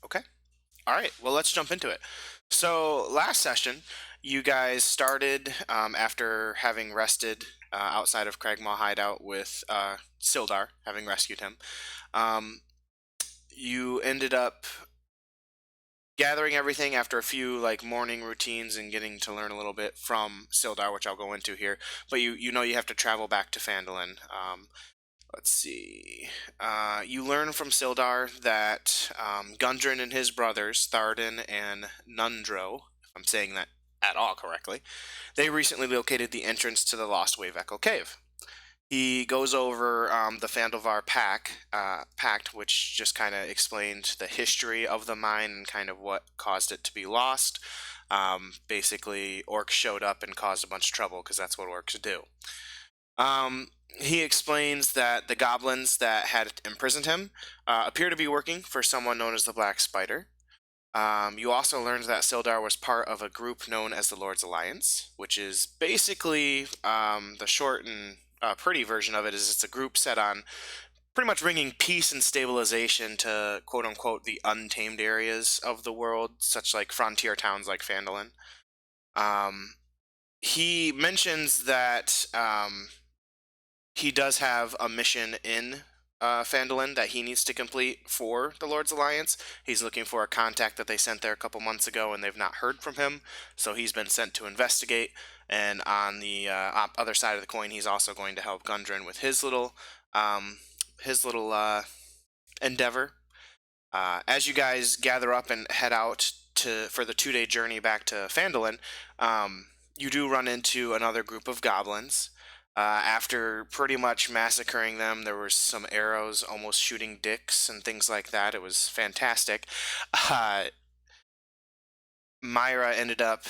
Okay. All right. Well, let's jump into it. So last session, you guys started after having rested outside of Cragmaw Hideout with Sildar, having rescued him. Um, you ended up gathering everything after a few like morning routines and getting to learn a little bit from Sildar, which I'll go into here. But you know you have to travel back to Phandalin. Let's see. You learn from Sildar that Gundren and his brothers, Thardan and Nundro, if I'm saying that at all correctly, they recently located the entrance to the Lost Wave Echo Cave. He goes over the Phandelver Pact, which just kind of explained the history of the mine and kind of what caused it to be lost. Basically, orcs showed up and caused a bunch of trouble because that's what orcs do. He explains that the goblins that had imprisoned him appear to be working for someone known as the Black Spider. You also learned that Sildar was part of a group known as the Lord's Alliance, which is basically the short and pretty version of it is it's a group set on pretty much bringing peace and stabilization to quote unquote the untamed areas of the world, such like frontier towns like Phandalin. Um, he mentions that he does have a mission in Phandalin that he needs to complete for the Lord's Alliance. He's looking for a contact that they sent there a couple months ago, and they've not heard from him. So he's been sent to investigate. And on the other side of the coin, he's also going to help Gundren with um, his little endeavor. As you guys gather up and head out for the 2-day journey back to Phandalin, you do run into another group of goblins. After pretty much massacring them, there were some arrows almost shooting dicks and things like that. It was fantastic. Uh, Myra ended up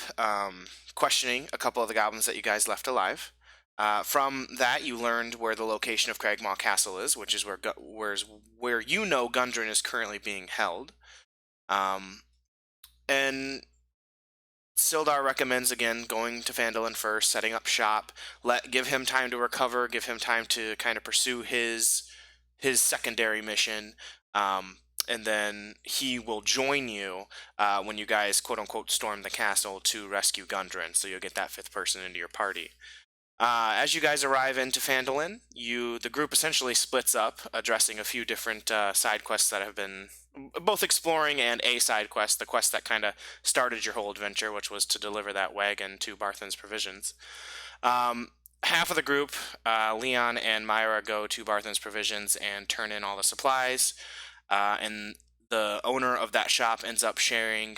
questioning a couple of the goblins that you guys left alive. From that, you learned where the location of Cragmaw Castle is, which is where you know Gundren is currently being held. Um, and Sildar recommends again going to Phandalin first, setting up shop, give him time to recover, give him time to kind of pursue his secondary mission, and then he will join you when you guys quote unquote storm the castle to rescue Gundren. So you'll get that fifth person into your party. As you guys arrive into Phandalin, the group essentially splits up, addressing a few different side quests that have been both exploring and a side quest, the quest that kind of started your whole adventure, which was to deliver that wagon to Barthen's Provisions. Half of the group, Leon and Myra, go to Barthen's Provisions and turn in all the supplies, and the owner of that shop ends up sharing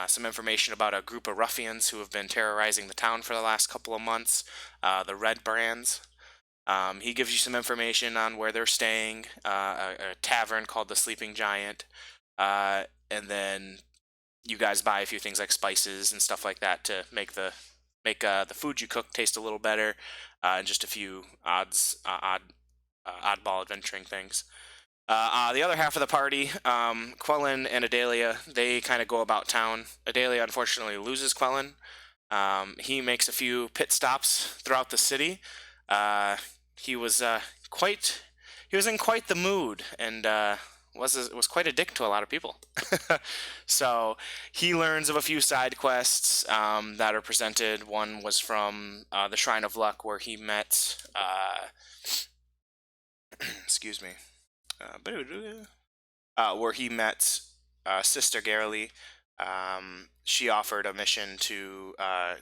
some information about a group of ruffians who have been terrorizing the town for the last couple of months, the Redbrands. He gives you some information on where they're staying, a tavern called the Sleeping Giant, and then you guys buy a few things like spices and stuff like that to make the food you cook taste a little better, and just a few oddball adventuring things. The other half of the party, Quellen and Adelia, they kind of go about town. Adelia unfortunately loses Quellen. He makes a few pit stops throughout the city. Uh, he was quite he was in quite the mood and was quite a dick to a lot of people. So he learns of a few side quests that are presented. One was from the Shrine of Luck, where he met excuse me, where he met Sister Garily. She offered a mission to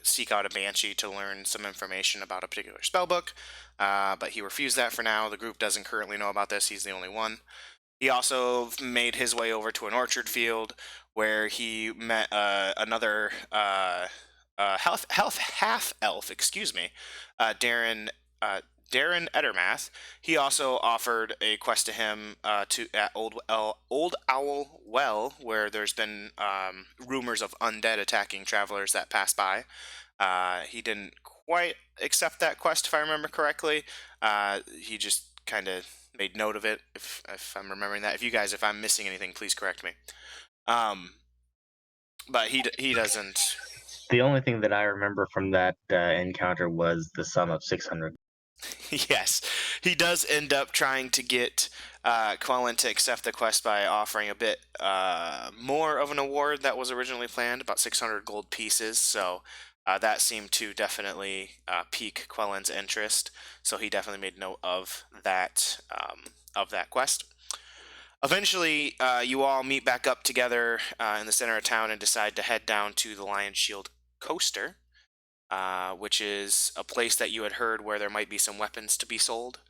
seek out a banshee to learn some information about a particular spellbook, but he refused that for now. The group doesn't currently know about this. He's the only one. He also made his way over to an orchard field where he met another half elf, excuse me, Darren Darren Edermath. He also offered a quest to him to at Old Owl Well, where there's been rumors of undead attacking travelers that pass by. He didn't quite accept that quest, if I remember correctly. He just kind of made note of it, if I'm remembering that. If I'm missing anything, please correct me. Um, but he doesn't. The only thing that I remember from that encounter was the sum of 600. Yes, he does end up trying to get Quellen to accept the quest by offering a bit more of an award that was originally planned, about 600 gold pieces. So that seemed to definitely pique Quellen's interest. So he definitely made note of that quest. Eventually, you all meet back up together in the center of town and decide to head down to the Lion Shield Coaster, which is a place that you had heard where there might be some weapons to be sold,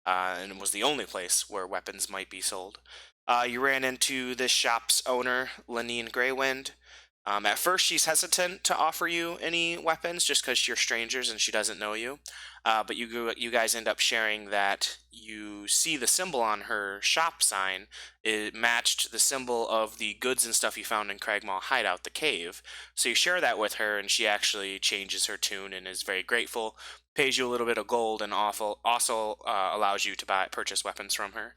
and it was the only place where weapons might be sold. You ran into this shop's owner, Lenine Greywind. At first, she's hesitant to offer you any weapons just because you're strangers and she doesn't know you. But you guys end up sharing that you see the symbol on her shop sign. It matched the symbol of the goods and stuff you found in Cragmaw Hideout, the cave. So you share that with her, and she actually changes her tune and is very grateful. Pays you a little bit of gold, and also allows you to purchase weapons from her.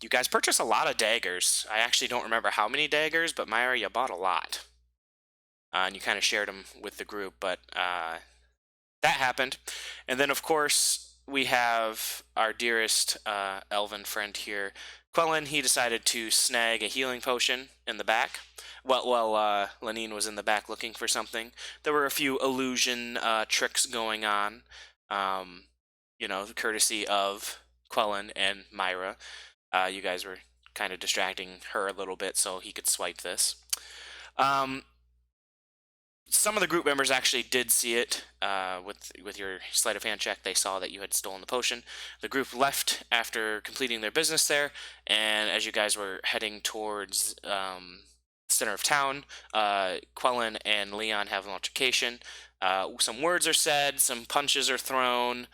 You guys purchase a lot of daggers. I actually don't remember how many daggers, but Myra, you bought a lot. And you kind of shared them with the group, but that happened. And then, of course, we have our dearest elven friend here. Quellen, he decided to snag a healing potion in the back. Well, Lenine was in the back looking for something. There were a few illusion tricks going on, courtesy of Quellen and Myra. You guys were kind of distracting her a little bit so he could swipe this. Some of the group members actually did see it with your sleight of hand check. They saw that you had stolen the potion. The group left after completing their business there, and as you guys were heading towards center of town, Quellen and Leon have an altercation. Some words are said, some punches are thrown.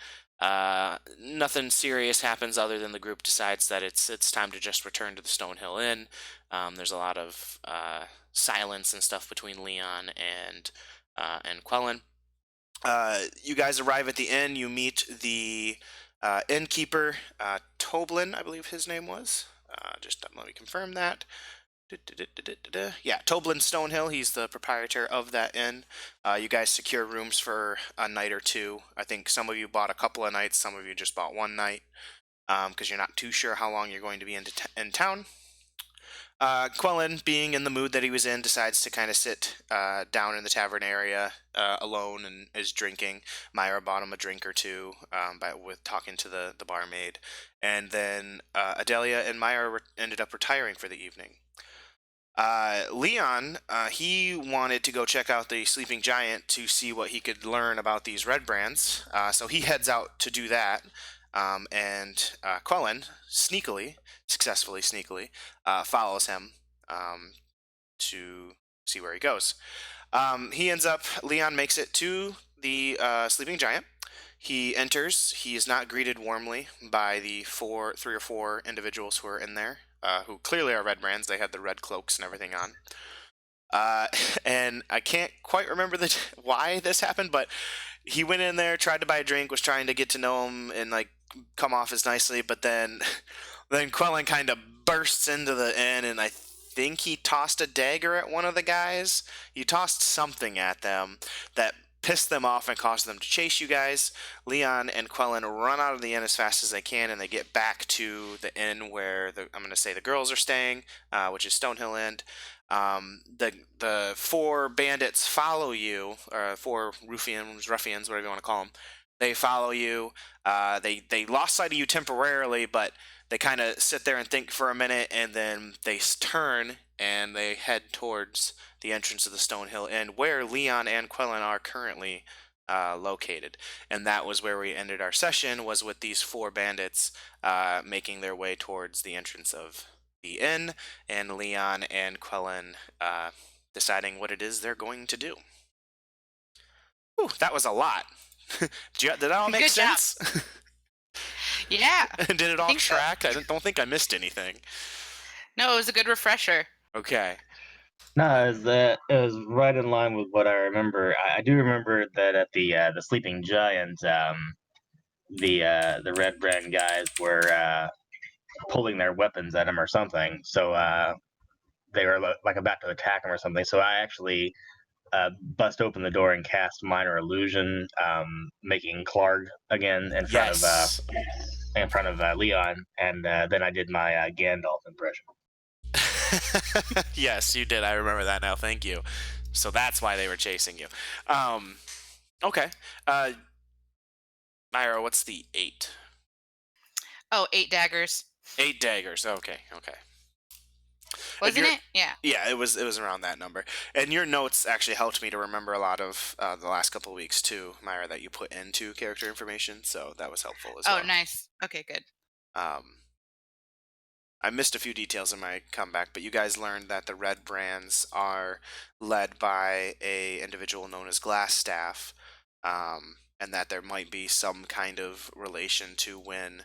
Nothing serious happens other than the group decides that it's time to just return to the Stonehill Inn. There's a lot of silence and stuff between Leon and Quellen. You guys arrive at the inn. You meet the innkeeper, Toblin, I believe his name was. Just let me confirm that. Yeah, Toblin Stonehill. He's the proprietor of that inn. You guys secure rooms for a night or two. I think some of you bought a couple of nights. Some of you just bought one night because you're not too sure how long you're going to be in town. Quellen, being in the mood that he was in, decides to kind of sit down in the tavern area alone and is drinking. Myra bought him a drink or two with talking to the barmaid. And then Adelia and Myra ended up retiring for the evening. Leon, he wanted to go check out the Sleeping Giant to see what he could learn about these Redbrands. So he heads out to do that. And Quellen, successfully sneakily, follows him to see where he goes. Leon makes it to the Sleeping Giant. He enters. He is not greeted warmly by the three or four individuals who are in there, who clearly are Redbrands. They had the red cloaks and everything on. And I can't quite remember why this happened, but he went in there, tried to buy a drink, was trying to get to know him and like come off as nicely, but then Quellen kind of bursts into the inn, and I think he tossed a dagger at one of the guys. He tossed something at them that pissed them off and caused them to chase you guys. Leon and Quellen run out of the inn as fast as they can, and they get back to the inn where I'm going to say the girls are staying, which is Stonehill Inn. The four bandits follow you, or four ruffians, whatever you want to call them. They follow you. They lost sight of you temporarily, but they kind of sit there and think for a minute, and then they turn and they head towards the entrance of the Stonehill Inn, where Leon and Quellen are currently located. And that was where we ended our session, was with these four bandits making their way towards the entrance of the inn, and Leon and Quellen deciding what it is they're going to do. Ooh, that was a lot. Did that all make Good job. sense? Yeah. Did it all think so. track? I don't think I missed anything. No, it was a good refresher. Okay. No, it was right in line with what I remember. I do remember that at the Sleeping Giant, the Red Brand guys were pulling their weapons at him or something. So they were like about to attack him or something. So I actually bust open the door and cast minor illusion, making Clark again Yes. in front of Leon, and then I did my Gandalf impression. Yes, you did. I remember that now. Thank you. So that's why they were chasing you. Um, okay. Myra, what's the 8? Oh, 8 daggers. 8 daggers. Okay, okay. And Wasn't it? Yeah. yeah, it was around that number. And your notes actually helped me to remember a lot of the last couple of weeks too, Myra, that you put into character information. So that was helpful as Oh, well. nice. Okay, good. Um, I missed a few details in my comeback, but you guys learned that the Redbrands are led by a individual known as Glassstaff, and that there might be some kind of relation to when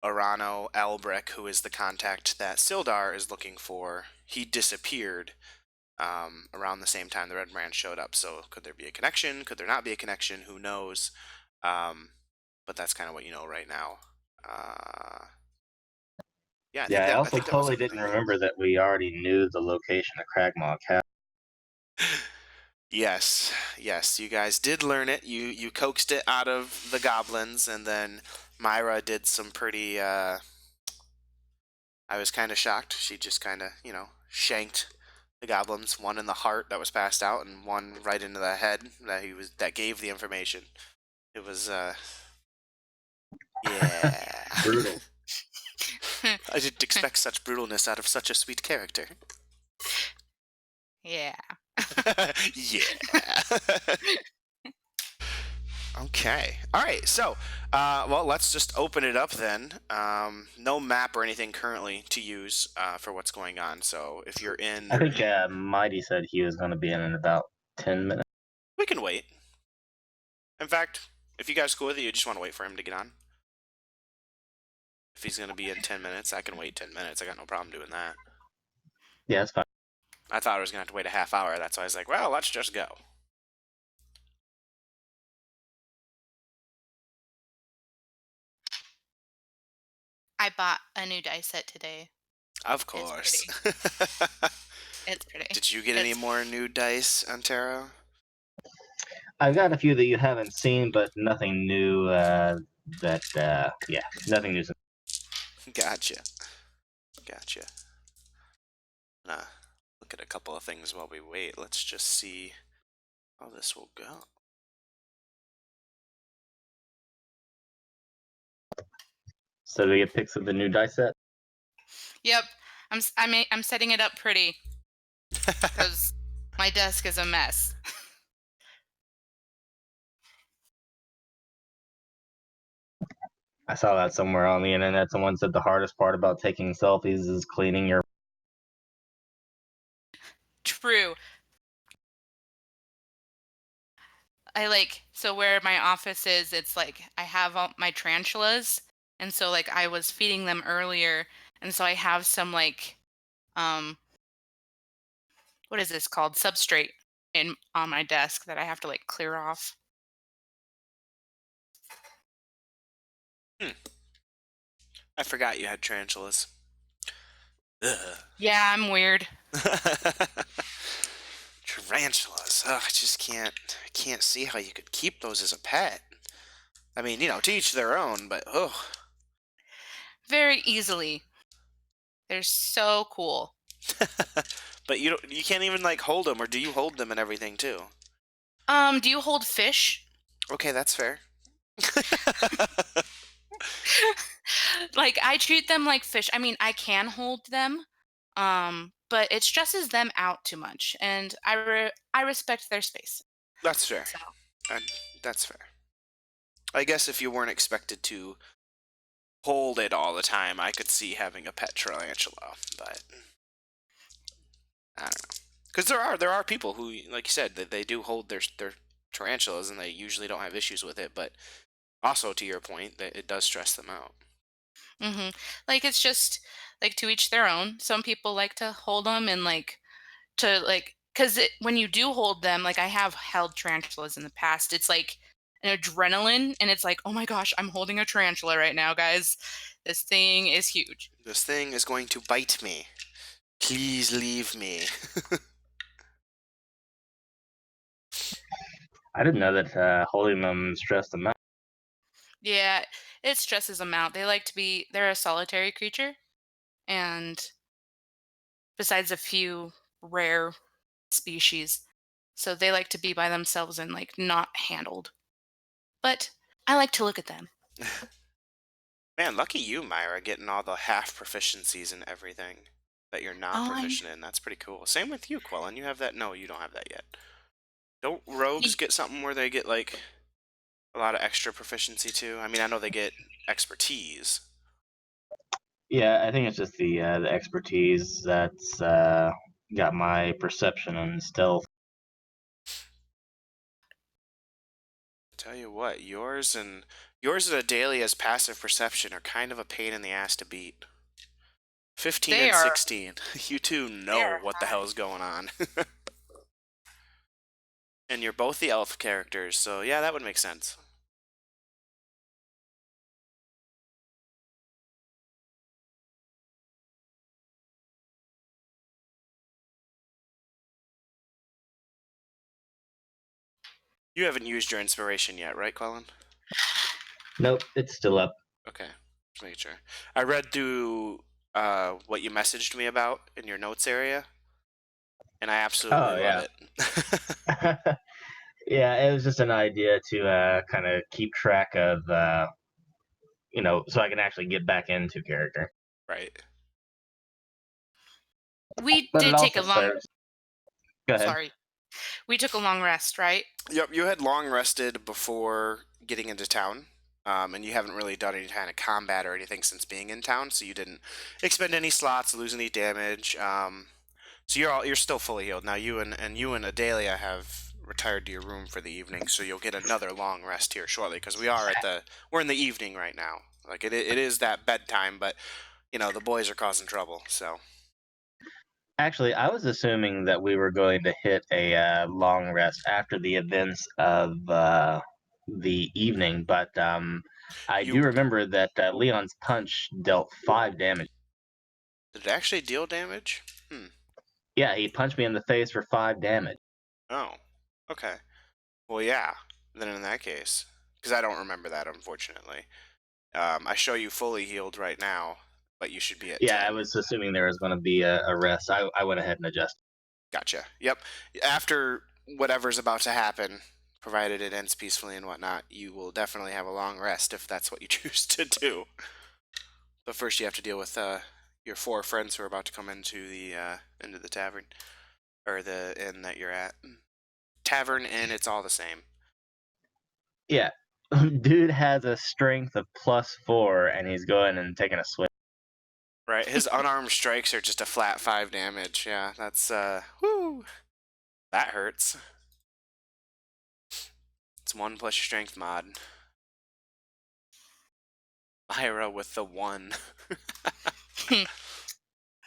Orano Albrecht, who is the contact that Sildar is looking for, he disappeared around the same time the Redbrands showed up. So could there be a connection? Could there not be a connection? Who knows? But that's kind of what you know right now. Yeah, I think Yeah, I that I also think that was totally didn't everything. remember that we already knew the location of Cragmaw Castle. Yes, yes, you guys did learn it. You coaxed it out of the goblins, and then Myra did some pretty. I was kind of shocked. She just kind of, shanked the goblins. One in the heart that was passed out, and one right into the head that gave the information. It was yeah. Brutal. I didn't expect such brutalness out of such a sweet character. Yeah. Yeah. Okay. All right. So, well, let's just open it up then. No map or anything currently to use for what's going on. So, if you're I in, think Mighty said he was going to be in about 10 minutes. we can wait. In fact, if you guys are cool with it, you just want to wait for him to get on. If he's going to be in 10 minutes, I can wait 10 minutes. I got no problem doing that. Yeah, that's fine. I thought I was going to have to wait a half hour. That's why I was like, well, let's just go. I bought a new dice set today. Of It's course. It's pretty. Did you get any more new dice on tarot? I've got a few that you haven't seen, but nothing new. Yeah, nothing new. Gotcha. Gotcha. Look at a couple of things while we wait. Let's just see how this will go. So do we get pics of the new dice set? Yep. I'm setting it up pretty because my desk is a mess. I saw that somewhere on the internet. Someone said the hardest part about taking selfies is cleaning your. True. So where my office is, it's like I have all my tarantulas, and so like I was feeding them earlier, and so I have some um what is this called? Substrate in on my desk that I have to like clear off. Hmm. I forgot you had tarantulas. Ugh. Yeah, I'm weird. Tarantulas. Ugh, I can't see how you could keep those as a pet. I mean, to each their own, but oh. Very easily. They're so cool. But you can't even like hold them, or do you hold them and everything too? Do you hold fish? Okay, that's fair. Like I treat them like fish. I mean, I can hold them, but it stresses them out too much, and I respect their space. That's fair. So, And that's fair. I guess if you weren't expected to hold it all the time, I could see having a pet tarantula, but I don't know. Because there are people who, like you said, that they do hold their tarantulas and they usually don't have issues with it. But also to your point, that it does stress them out. hmm like it's just like to each their own. Some people like to hold them and because when you do hold them, like I have held tarantulas in the past. It's like an adrenaline, and it's like, oh my gosh, I'm holding a tarantula right now, guys. This thing is huge. This thing is going to bite me. Please leave me. I didn't know that holding them stressed them out. Yeah, it stresses them out. They're a solitary creature, and besides a few rare species, so they like to be by themselves and like not handled. But I like to look at them. Man, lucky you, Myra, getting all the half proficiencies and everything that you're not Oh, proficient in. That's pretty cool. Same with you, Quellen. You have that? No, you don't have that yet. Don't rogues y- get something where they get like a lot of extra proficiency too? I mean, I know they get expertise. Yeah, I think it's just the expertise that's got my perception and stealth. Tell you what, yours and Adalia's passive perception are kind of a pain in the ass to beat. 15 they and are 16. You two they know are what the high. hell's going on. And you're both the elf characters, so yeah, that would make sense. You haven't used your inspiration yet, right, Quellen? Nope, it's still up. Okay, just making sure. I read through what you messaged me about in your notes area, and I absolutely Oh love yeah. it. Yeah, it was just an idea to kind of keep track of, so I can actually get back into character. Right. We But it did take also a long serves. Go ahead. sorry. We took a long rest, right? Yep, you had long rested before getting into town, and you haven't really done any kind of combat or anything since being in town, so you didn't expend any slots, lose any damage. So you're still fully healed now. You and Adalia have retired to your room for the evening, so you'll get another long rest here shortly because we're in the evening right now. Like it is that bedtime, but the boys are causing trouble. So Actually, I was assuming that we were going to hit a long rest after the events of the evening, but I do you remember that Leon's punch dealt 5 damage. did it actually deal damage? Hmm. Yeah, he punched me in the face for 5 damage. Oh. Okay. Well, yeah. Then in that case, because I don't remember that, unfortunately. I show you fully healed right now, but you should be at Yeah, I 10. was assuming there was going to be a rest. I went ahead and adjusted. Gotcha. Yep. After whatever's about to happen, provided it ends peacefully and whatnot, you will definitely have a long rest if that's what you choose to do. But first, you have to deal with your four friends who are about to come into the tavern or the inn that you're at. Tavern, inn, it's all the same. Yeah, dude has a strength of +4, and he's going and taking a swing. Right, his unarmed strikes are just a flat 5 damage. Yeah, that's whoo, that hurts. It's 1 plus your strength mod. Myra with the 1.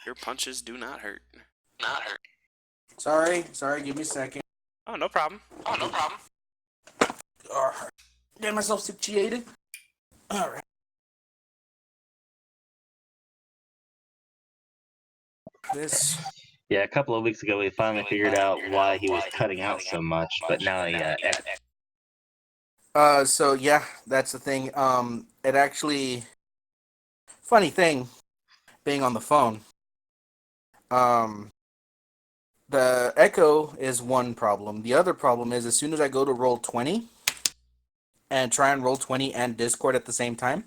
Your punches do not hurt. Not her. Sorry, give me a second. Oh, no problem. Oh, no problem. Alright. Get myself situated. Alright. This. Yeah, a couple of weeks ago, we finally figured out why he was cutting out so much, but now he So yeah, that's the thing. It actually, funny thing, being on the phone. Um, the echo is one problem. The other problem is as soon as I go to roll 20 and try and roll 20 and Discord at the same time,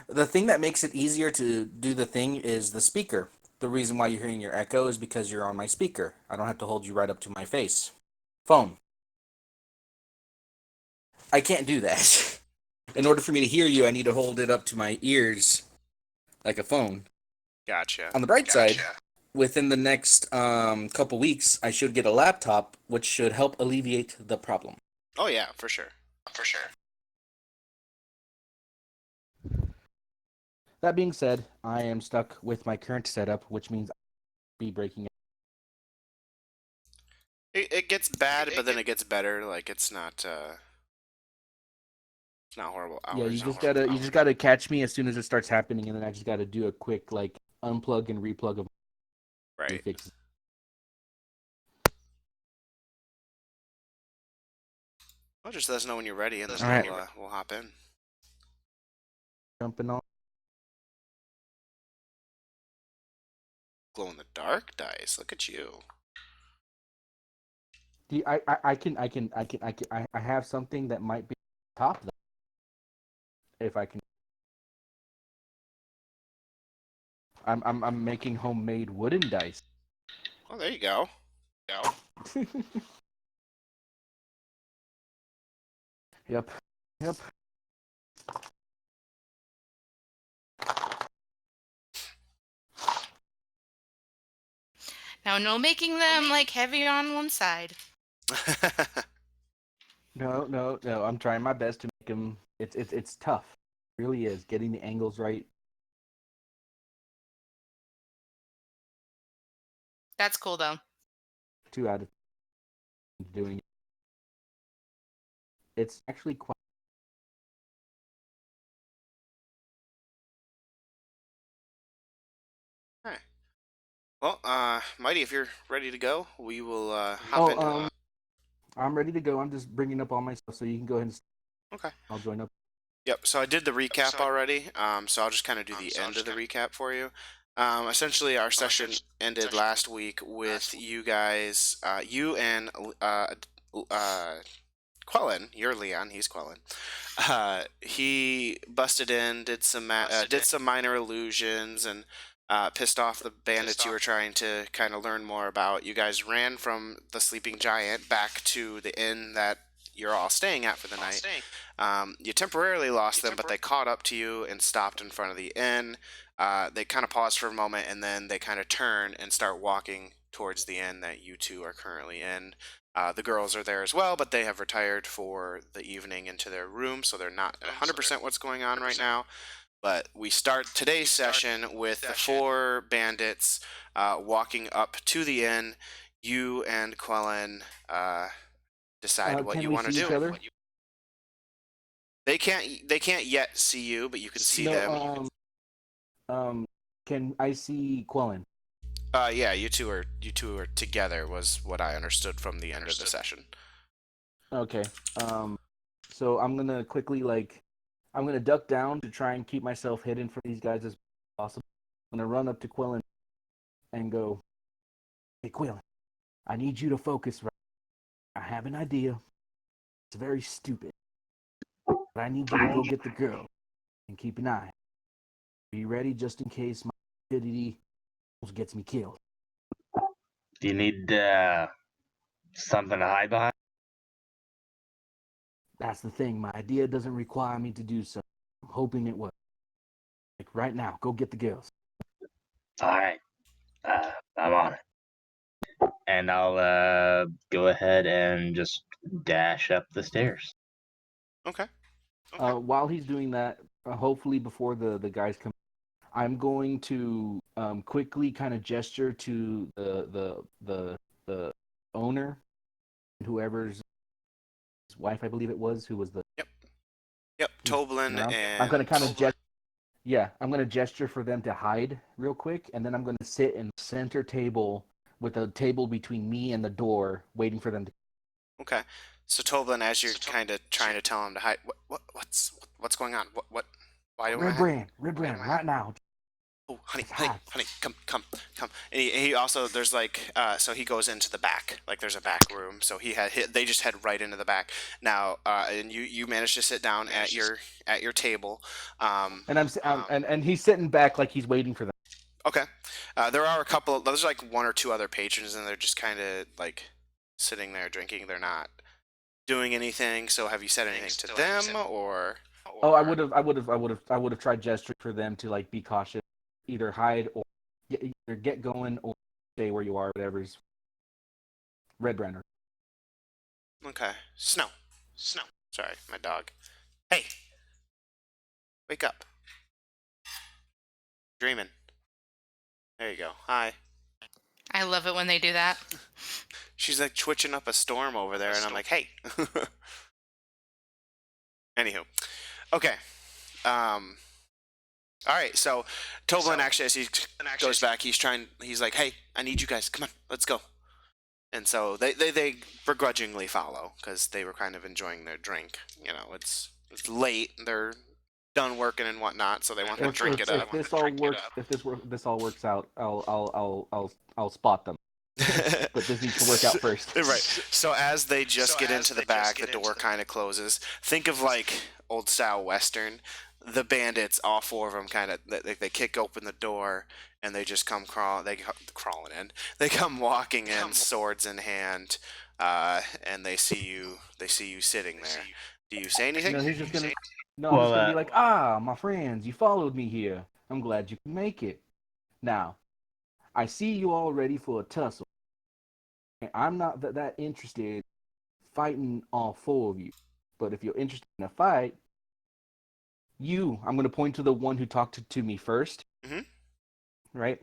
the thing that makes it easier to do the thing is the speaker. The reason why you're hearing your echo is because you're on my speaker. I don't have to hold you right up to my face. Phone. I can't do that. In order for me to hear you, I need to hold it up to my ears like a phone. Gotcha. On the bright side, within the next couple weeks, I should get a laptop, which should help alleviate the problem. Oh yeah, for sure. For sure. That being said, I am stuck with my current setup, which means I'll be breaking. It gets bad, but then it gets better. Like it's not horrible Yeah, hours. you just gotta catch me as soon as it starts happening, and then I just gotta do a quick like unplug and replug of Right. fixes. Well, just let us know when you're ready, and then All right. we'll hop in. Jumping on. Glow in the dark dice. Look at you. I have something that might be top of that. If I can. I'm making homemade wooden dice. Oh, there you go. Yep. Yep. Now, no making them like heavy on one side. No. I'm trying my best to make them. It's tough. It really is getting the angles right. That's cool though. 2 out of doing it. It's actually quite. Alright. Well, Mighty, if you're ready to go, we will hop into it. I'm ready to go. I'm just bringing up all my stuff, so you can go ahead and. Okay. I'll join up. Yep, so I did the recap already, so I'll just kind of do the end of the recap for you. Essentially, our session ended last week with you guys, you and Quellen, you're Leon, he's Quellen. He busted in, did some minor illusions, and pissed off the bandits you were trying to kind of learn more about. You guys ran from the sleeping giant back to the inn that you're all staying at for the night. You temporarily lost them, but they caught up to you and stopped in front of the inn. They kind of pause for a moment, and then they kind of turn and start walking towards the inn that you two are currently in. The girls are there as well, but they have retired for the evening into their room, so they're not 100% what's going on right now. But we start today's session with the 4 bandits walking up to the inn. You and Quellen decide what you want to do. They can't yet see you, but you can see them. Can I see Quellen? Yeah, you two are together was what I understood from the end of the session. Okay. So I'm gonna quickly I'm gonna duck down to try and keep myself hidden from these guys as possible. I'm gonna run up to Quellen and go, "Hey, Quellen, I need you to focus. Right, I have an idea. It's very stupid, but I need you to go get the girl and keep an eye. Be ready just in case my stupidity gets me killed." Do you need something to hide behind? That's the thing. My idea doesn't require me to do so. I'm hoping it will. Like right now, go get the girls. All right, I'm on it. And I'll go ahead and just dash up the stairs. Okay. While he's doing that, hopefully before the guys come, I'm going to quickly kind of gesture to the owner, whoever's his wife, I believe it was, who was the. Yep. Toblin and. I'm going to kind of gesture. Yeah, I'm going to gesture for them to hide real quick, and then I'm going to sit in the center table with a table between me and the door, waiting for them to. Okay. So Toblin, as you're kind of trying to tell him to hide, what's going on? Why do I have? Redbrand, right now. Oh, honey, come. And he also there's so he goes into the back, like there's a back room. So they just head right into the back. Now, and you managed to sit down at your table. And he's sitting back like he's waiting for them. Okay. There are a couple. There's like 1 or 2 other patrons, and they're just kind of like sitting there drinking. They're not doing anything. So have you said anything to them or? Oh, I would have tried gesturing for them to like be cautious, either hide or either get going or stay where you are, whatever's. Redbrands. Okay. Snow. Sorry, my dog. Hey, wake up. Dreaming. There you go. Hi. I love it when they do that. She's like twitching up a storm over there, and I'm like, hey. Anywho, okay. All right. So Toblin actually, as he goes back, he's like, hey, I need you guys. Come on, let's go. and so they begrudgingly follow because they were kind of enjoying their drink. You know, it's late. They're done working and whatnot, so they want to drink it up. If this all works, this all works out, I'll spot them. But this needs to work out first. Right. So as they just get into the back, the door kind of closes. Think of like old style western. The bandits, all four of them, kind of they kick open the door and they just come crawling in. They come walking in, swords in hand, and they see you. They see you sitting there. Do you say anything? No, he's just gonna. No, I'm just gonna be like, my friends, you followed me here. I'm glad you can make it. Now, I see you all ready for a tussle. I'm not that interested fighting all four of you. But if you're interested in a fight, I'm going to point to the one who talked to me first. Mm-hmm. Right?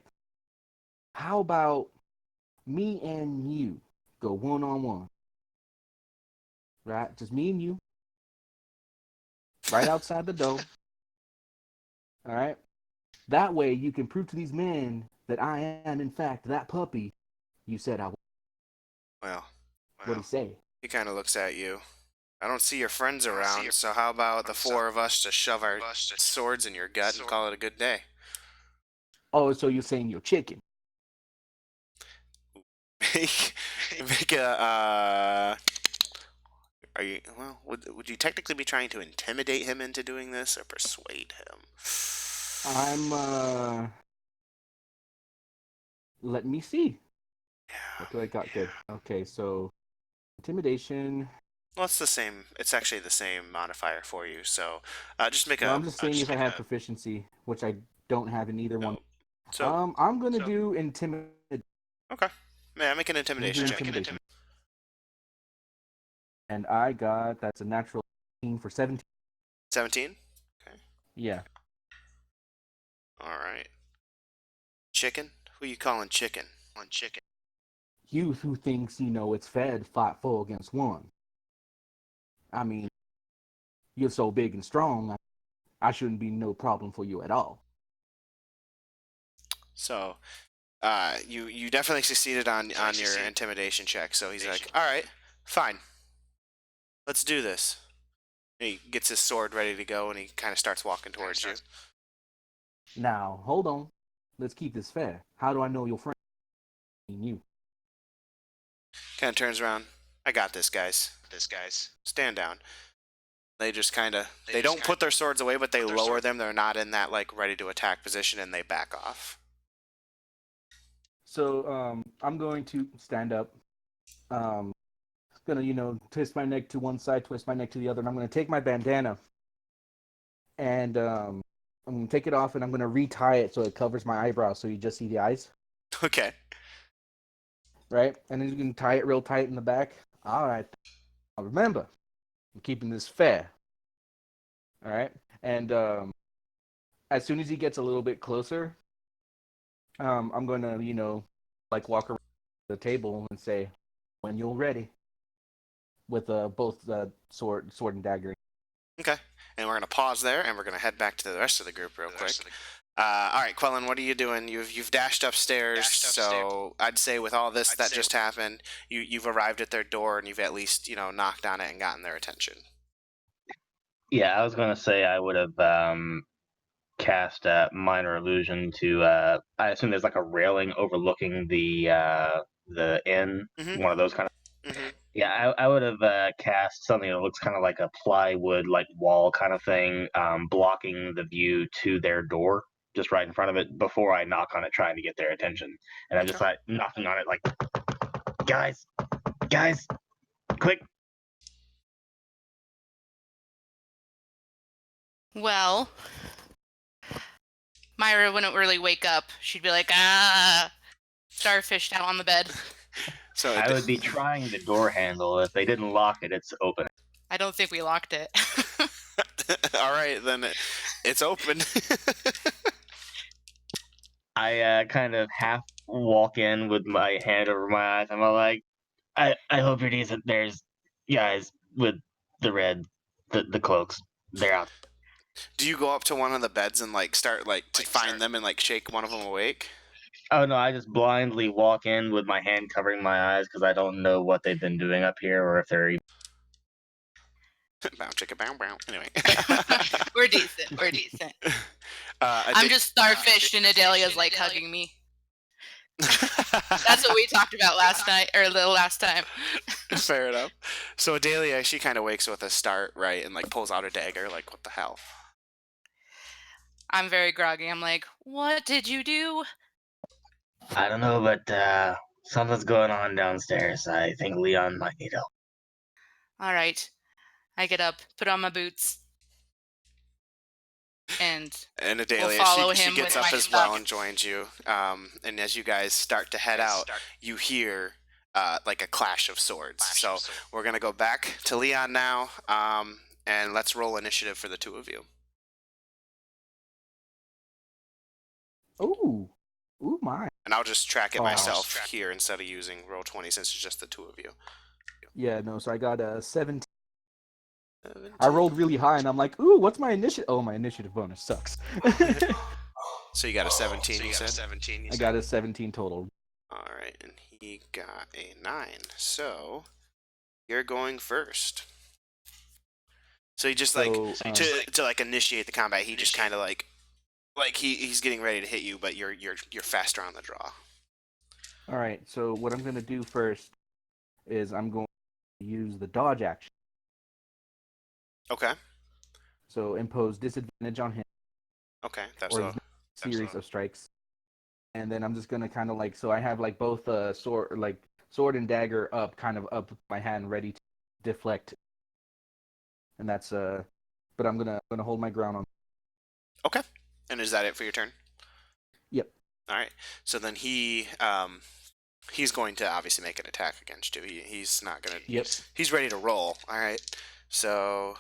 How about me and you go one-on-one? Right? Just me and you. Right outside the door. All right? That way you can prove to these men that I am, in fact, that puppy you said I was. Well, What'd he say? he kind of looks at you. I don't see your friends around, so how about the four of us just shove our swords in your gut and call it a good day? Oh, so you're saying you're chicken? Make a. Are you well? Would you technically be trying to intimidate him into doing this or persuade him? Let me see. Yeah. What do I got good? Okay, so intimidation. Well, it's the same. It's actually the same modifier for you. So, just make I'm just saying if I have proficiency, which I don't have in either one. So I'm gonna do intimidate. Okay. Yeah, make an intimidation check. And I got that's a natural 18 for 17. 17. Okay. Yeah. All right. Chicken? Who you calling chicken? On chicken. You who thinks it's fed fight 4 against 1. I mean, you're so big and strong. I shouldn't be no problem for you at all. So, you definitely succeeded on your intimidation check. So he's like, all right, fine, let's do this. And he gets his sword ready to go, and he kind of starts walking towards you. Now, hold on. Let's keep this fair. How do I know your friend? You. Kind of turns around. I got this, guys. Stand down. They just kind of they don't put their swords away, but they lower them. They're not in that like ready to attack position, and they back off. So I'm going to stand up. Gonna twist my neck to one side, twist my neck to the other, and I'm gonna take my bandana and I'm gonna take it off and I'm gonna retie it so it covers my eyebrows, so you just see the eyes. Okay. Right, and then you can tie it real tight in the back. All right. Now remember, I'm keeping this fair. All right, and as soon as he gets a little bit closer, I'm gonna like walk around the table and say, "When you're ready," with both sword and dagger. Okay, and we're gonna pause there, and we're gonna head back to the rest of the group real quick. All right, Quellen, what are you doing? You've dashed upstairs, so I'd say with all this that just happened, you've arrived at their door and you've at least knocked on it and gotten their attention. Yeah, I was gonna say I would have cast minor illusion to. I assume there's like a railing overlooking the inn, one of those kind of. Mm-hmm. Yeah, I would have cast something that looks kind of like a plywood like wall kind of thing, blocking the view to their door, just right in front of it before I knock on it, trying to get their attention. And I'm just like knocking on it, like, guys, quick. Well, Myra wouldn't really wake up. She'd be like, starfished out on the bed. So I would be trying the door handle. If they didn't lock it, it's open. I don't think we locked it. All right, then it's open. I kind of half walk in with my hand over my eyes. I'm all like, I hope you're decent. There's guys with the cloaks. They're out. Do you go up to one of the beds and like start like to find them and like shake one of them awake? Oh no, I just blindly walk in with my hand covering my eyes because I don't know what they've been doing up here or if they're even. Bow chicka bow bow. Anyway. We're decent. We're decent. I'm Ade- just starfish, and Adelia's like hugging me. That's what we talked about last night, or the last time. Fair enough. So Adelia, she kind of wakes with a start, right, and like pulls out a dagger. Like, what the hell? I'm very groggy. I'm like, what did you do? I don't know, but something's going on downstairs. I think Leon might need help. All right. I get up, put on my boots, and And we'll Adelia, follow she him gets with up my as well stuff. and joins you. And as you guys start to head out, you hear like a clash of swords. So we're gonna go back to Leon now, and let's roll initiative for the two of you. Ooh. Ooh, my. And I'll just track it Aw. myself here instead of using Roll20 since it's just the two of you. Yeah, no, so I got a 17. 17. I rolled really high, and I'm like, ooh, what's my initiative? Oh, my initiative bonus sucks. So you got a 17, you said? I got a 17 total. All right, and he got a 9. So you're going first. So he just like to like initiate the combat. He just kind of like he's getting ready to hit you, but you're faster on the draw. All right, so what I'm gonna do first is I'm going to use the dodge action. Okay. So impose disadvantage on him Okay, that's or his series of strikes, and then I'm just gonna kind of like so I have like both sword and dagger up, kind of up my hand ready to deflect, and that's but I'm gonna hold my ground on. Okay. And is that it for your turn? Yep. All right. So then he's going to obviously make an attack against you. He's not gonna. Yep. He's ready to roll. All right. So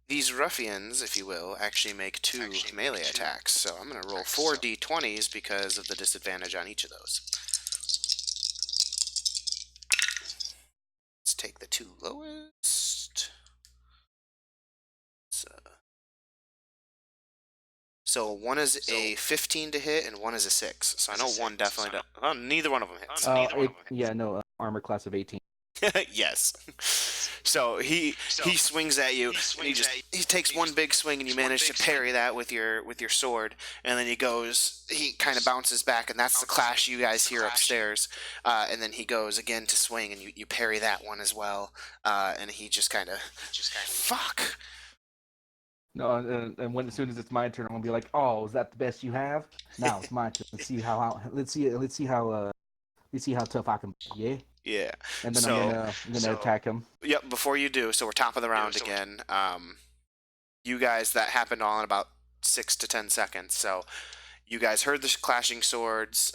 these ruffians, if you will, actually make 2 melee attacks. So I'm gonna roll 4 d20s because of the disadvantage on each of those. Let's take the 2 lowest. So one is a 15 to hit and one is a 6. So I know one definitely does. Well, neither one of them hits. Armor class of 18. Yes. So he swings at you, and he takes one big swing, and you manage to parry that with your sword, and then he kind of bounces back, and that's the clash you guys hear upstairs, and then he goes again to swing, and you parry that one as well, and he just kind of fuck. No, and when as soon as it's my turn, I'm gonna be like, "Oh, is that the best you have? Now it's my turn. Let's see how tough I can be." Yeah. Yeah. And then I'm gonna attack him. Yep. Before you do, so we're top of the round again. You guys, that happened all in about 6 to 10 seconds. So you guys heard the clashing swords.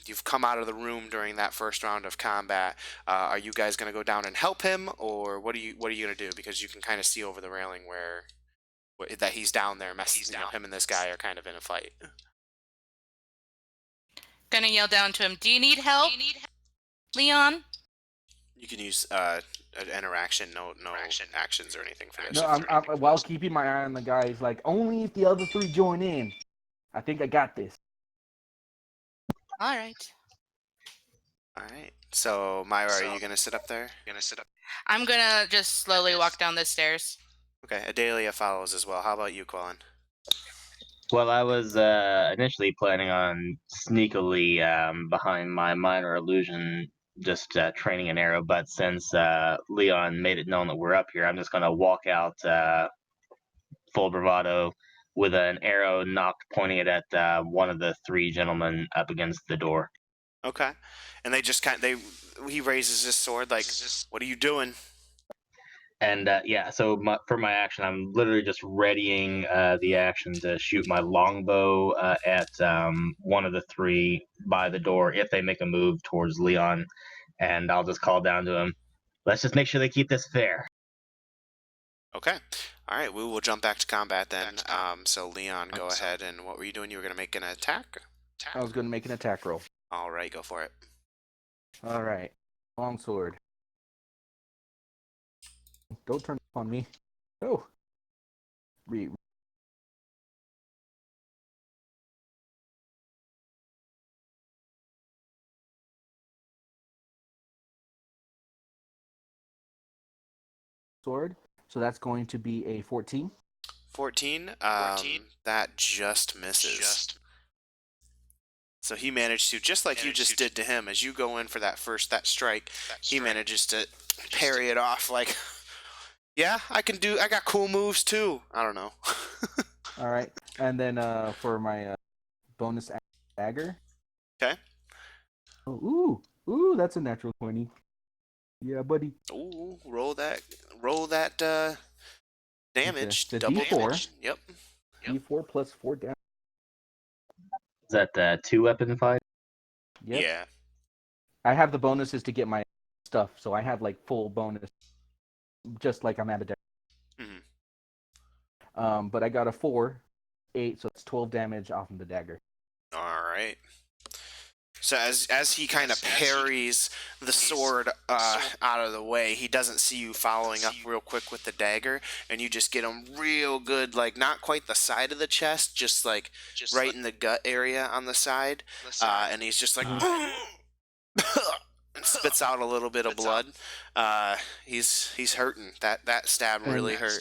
You've come out of the room during that first round of combat. Are you guys gonna go down and help him, or what are you gonna do? Because you can kind of see over the railing where that he's down there messing. Him and this guy are kind of in a fight. Gonna yell down to him, do you need help, Leon? You can use an interaction, no actions or anything for this. No, I'm while keeping my eye on the guy. He's like, only if the other 3 join in. I think I got this. All right. All right. So Myra, are you gonna sit up there? I'm gonna just slowly walk down the stairs. Okay. Adelia follows as well. How about you, Quillen? Well, I was initially planning on sneakily behind my minor illusion, just training an arrow. But since Leon made it known that we're up here, I'm just going to walk out full bravado with an arrow knocked, pointing it at one of the 3 gentlemen up against the door. Okay. And they just he raises his sword like, "What are you doing?" And so for my action, I'm literally just readying the action to shoot my longbow at one of the 3 by the door if they make a move towards Leon. And I'll just call down to him, let's just make sure they keep this fair. Okay. All right. We will jump back to combat then. So Leon, go ahead. And what were you doing? You were going to make an attack? I was gonna make an attack roll. All right. Go for it. All right. Longsword. Don't turn on me. Oh. sword. So that's going to be a 14. 14. That just misses. So he managed to, just like you just did to him, as you go in for that strike, he manages to parry it off like, yeah, I got cool moves too. I don't know. All right. And then for my bonus dagger. Okay. Oh, ooh, that's a natural 20. Yeah, buddy. Ooh, roll that damage. It's a Double D4. damage. Yep. D4 plus 4 damage. Is that the 2-weapon fight? Yep. Yeah. I have the bonuses to get my stuff, so I have like full bonus, just like I'm at a dagger. Mm-hmm. But I got a 4, 8, so it's 12 damage off of the dagger. All right. So as he kind of parries the sword out of the way, he doesn't see you following up real quick with the dagger, and you just get him real good, like not quite the side of the chest, just right in the gut area on the side, and he's just like, and spits out a little bit of blood. He's hurting. That stab really hurt.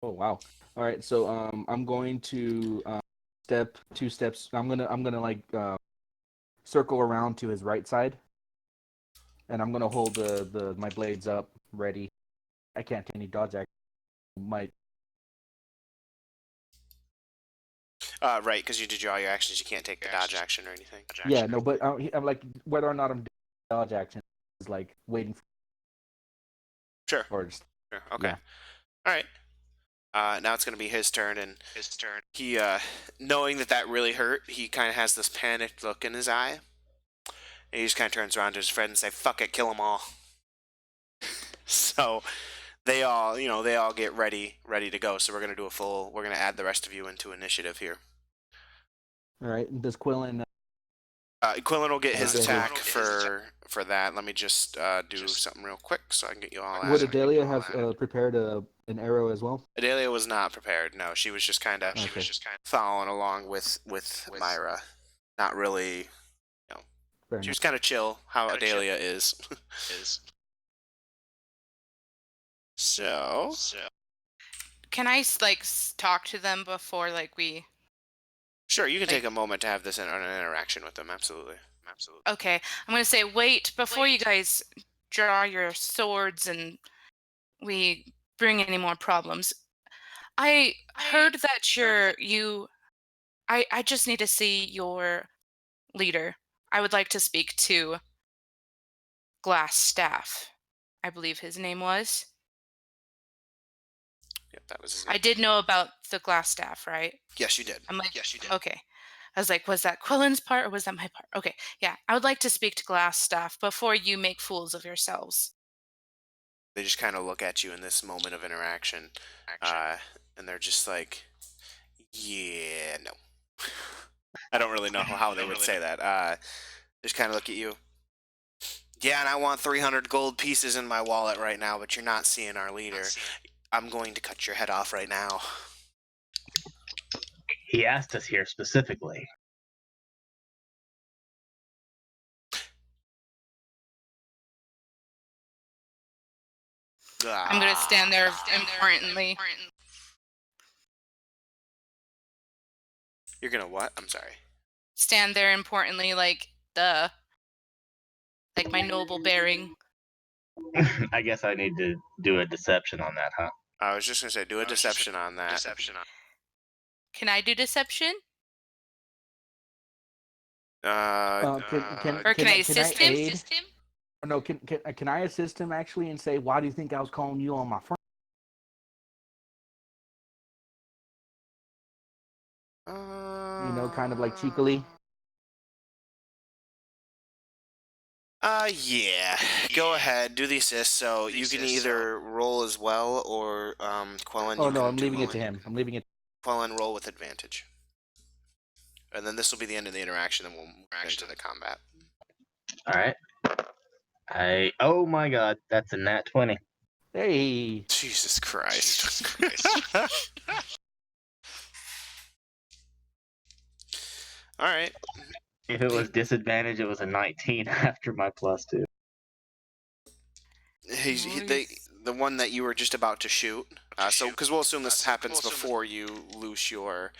Oh wow! All right, so I'm going to step 2 steps. I'm gonna like circle around to his right side, and I'm gonna hold my blades up ready. I can't take any dodge action. Might. Right, because you did all your actions, you can't take the dodge action or anything. Yeah, no, but I'm like whether or not I'm doing dodge action is like waiting. Sure. Or just, Sure. Okay. Yeah. All right. Now it's going to be his turn, and he, knowing that really hurt, he kind of has this panicked look in his eye. And he just kind of turns around to his friend and say, "Fuck it, kill them all." So they all get ready to go. So we're going to add the rest of you into initiative here. all right. Does Quillen? Quillen will get his Okay. attack for that. Let me just do something real quick so I can get you all Would added. Adelia have prepared an arrow as well? Adelia was not prepared. No, she was just kind of following along with Myra. Not really, Fair she enough. was kind of chill. How Adelia is. So Can I like talk to them before we? sure, you can take a moment to have an interaction with them. Absolutely. Okay, I'm gonna say wait before you guys draw your swords and we bring any more problems. I heard that I just need to see your leader. I would like to speak to Glass Staff. I believe his name was. Yep, that was his name. I did know about the Glass Staff, right? Yes, you did. I'm like, yes, you did. Okay. I was like, was that Quillen's part or was that my part? Okay, yeah. I would like to speak to Glass Staff before you make fools of yourselves. They just kind of look at you in this moment of interaction, and they're just like, yeah, no. I don't really know how they would say that. Just kind of look at you. Yeah, and I want 300 gold pieces in my wallet right now, but you're not seeing our leader. I'm going to cut your head off right now. He asked us here specifically. I'm going to stand there importantly. You're going to what? I'm sorry. Stand there importantly like my noble bearing. I guess I need to do a deception on that, huh? I was just going to say, do a deception on that. Can I do deception? Can I assist him? No, can I assist him actually and say, why do you think I was calling you on my friend? Kind of like cheekily. Yeah. Go ahead, do the assist. So you can either roll as well, or Quillen. Oh no, I'm leaving it to him. I'm leaving it. Quillen, roll with advantage. And then this will be the end of the interaction, and we'll move into the combat. All right. Oh my god, that's a nat 20. Hey. Jesus Christ. All right. If it was disadvantage, it was a 19 after my +2. the one that you were just about to shoot. So, because we'll assume this happens before you loose your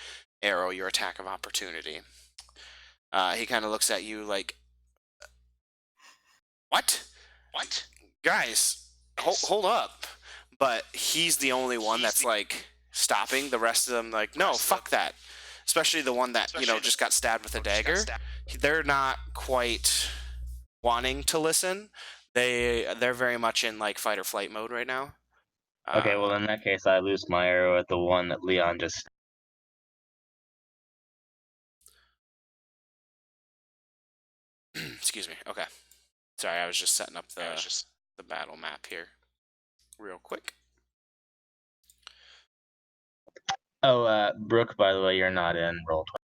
arrow, your attack of opportunity. He kind of looks at you like, "What? What? Guys, hold up!" But he's the only one that's like stopping. The rest of them like, "No, fuck that." Especially the one that just got stabbed with a dagger. They're not quite wanting to listen. They're very much in like fight or flight mode right now. Okay, well in that case, I lose my arrow at the one that Leon just. Excuse me. Okay. Sorry, I was just setting up the battle map here, real quick. Oh, Brooke, by the way, you're not in roll 20.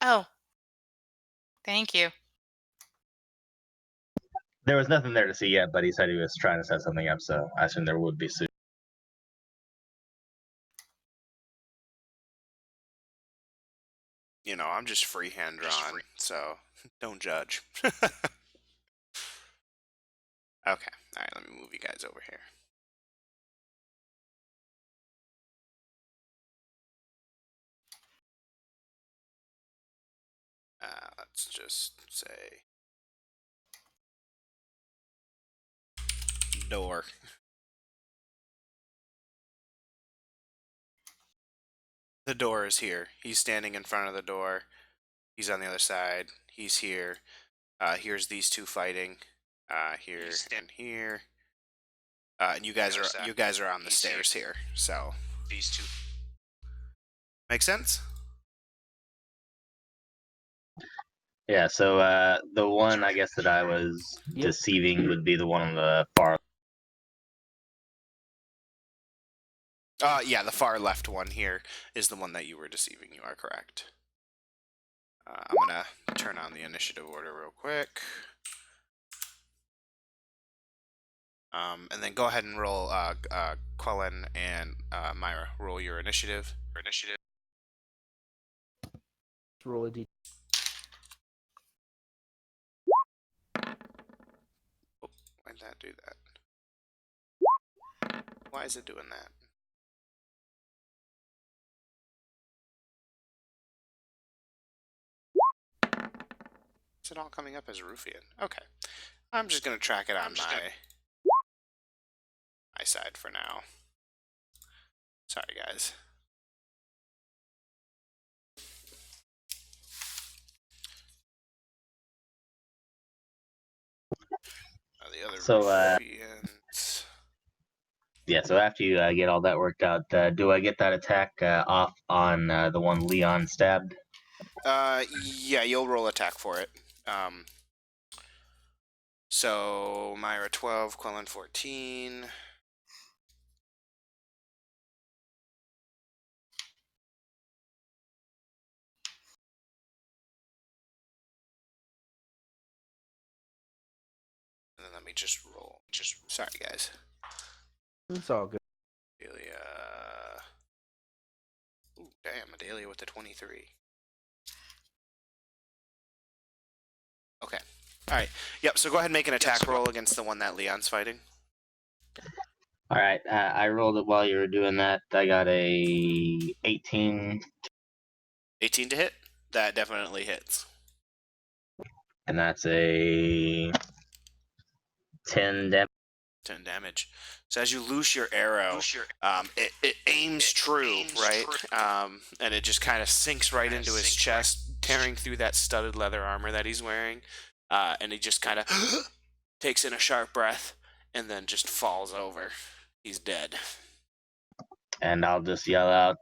Oh, thank you. There was nothing there to see yet, but he said he was trying to set something up, so I assume there would be soon. I'm just freehand drawn, so don't judge. Okay. All right, let me move you guys over here. Let's just say door. The door is here. He's standing in front of the door. He's on the other side. He's here. Here's these two fighting. Here and here. And you guys are on the stairs here. So these two. Make sense? Yeah, so the one I guess that I was deceiving would be the one on the far. Yeah, the far left one here is the one that you were deceiving. You are correct. I'm gonna turn on the initiative order real quick. And then go ahead and roll Quellen and Myra. Roll your initiative. Roll a d. Oh, why'd that do that? Why is it doing that? Is it all coming up as Ruffian? Okay. I'm just gonna track it on my side for now. Sorry, guys. The other Ruffians. Yeah, so after you get all that worked out, do I get that attack off on the one Leon stabbed? Yeah, you'll roll attack for it. So Myra 12, Quellen 14. And then let me just roll. Sorry, guys. It's all good. Adelia. Ooh, damn, Adelia with the 23. Okay. Alright. Yep, so go ahead and make an attack roll against the one that Leon's fighting. Alright, I rolled it while you were doing that. I got a 18. 18 to hit? That definitely hits. And that's a 10 damage. 10 damage. So as you loose your arrow, it aims true, right? And it just kind of sinks right into his chest, tearing through that studded leather armor that he's wearing. And he just kind of takes in a sharp breath and then just falls over. He's dead. And I'll just yell out,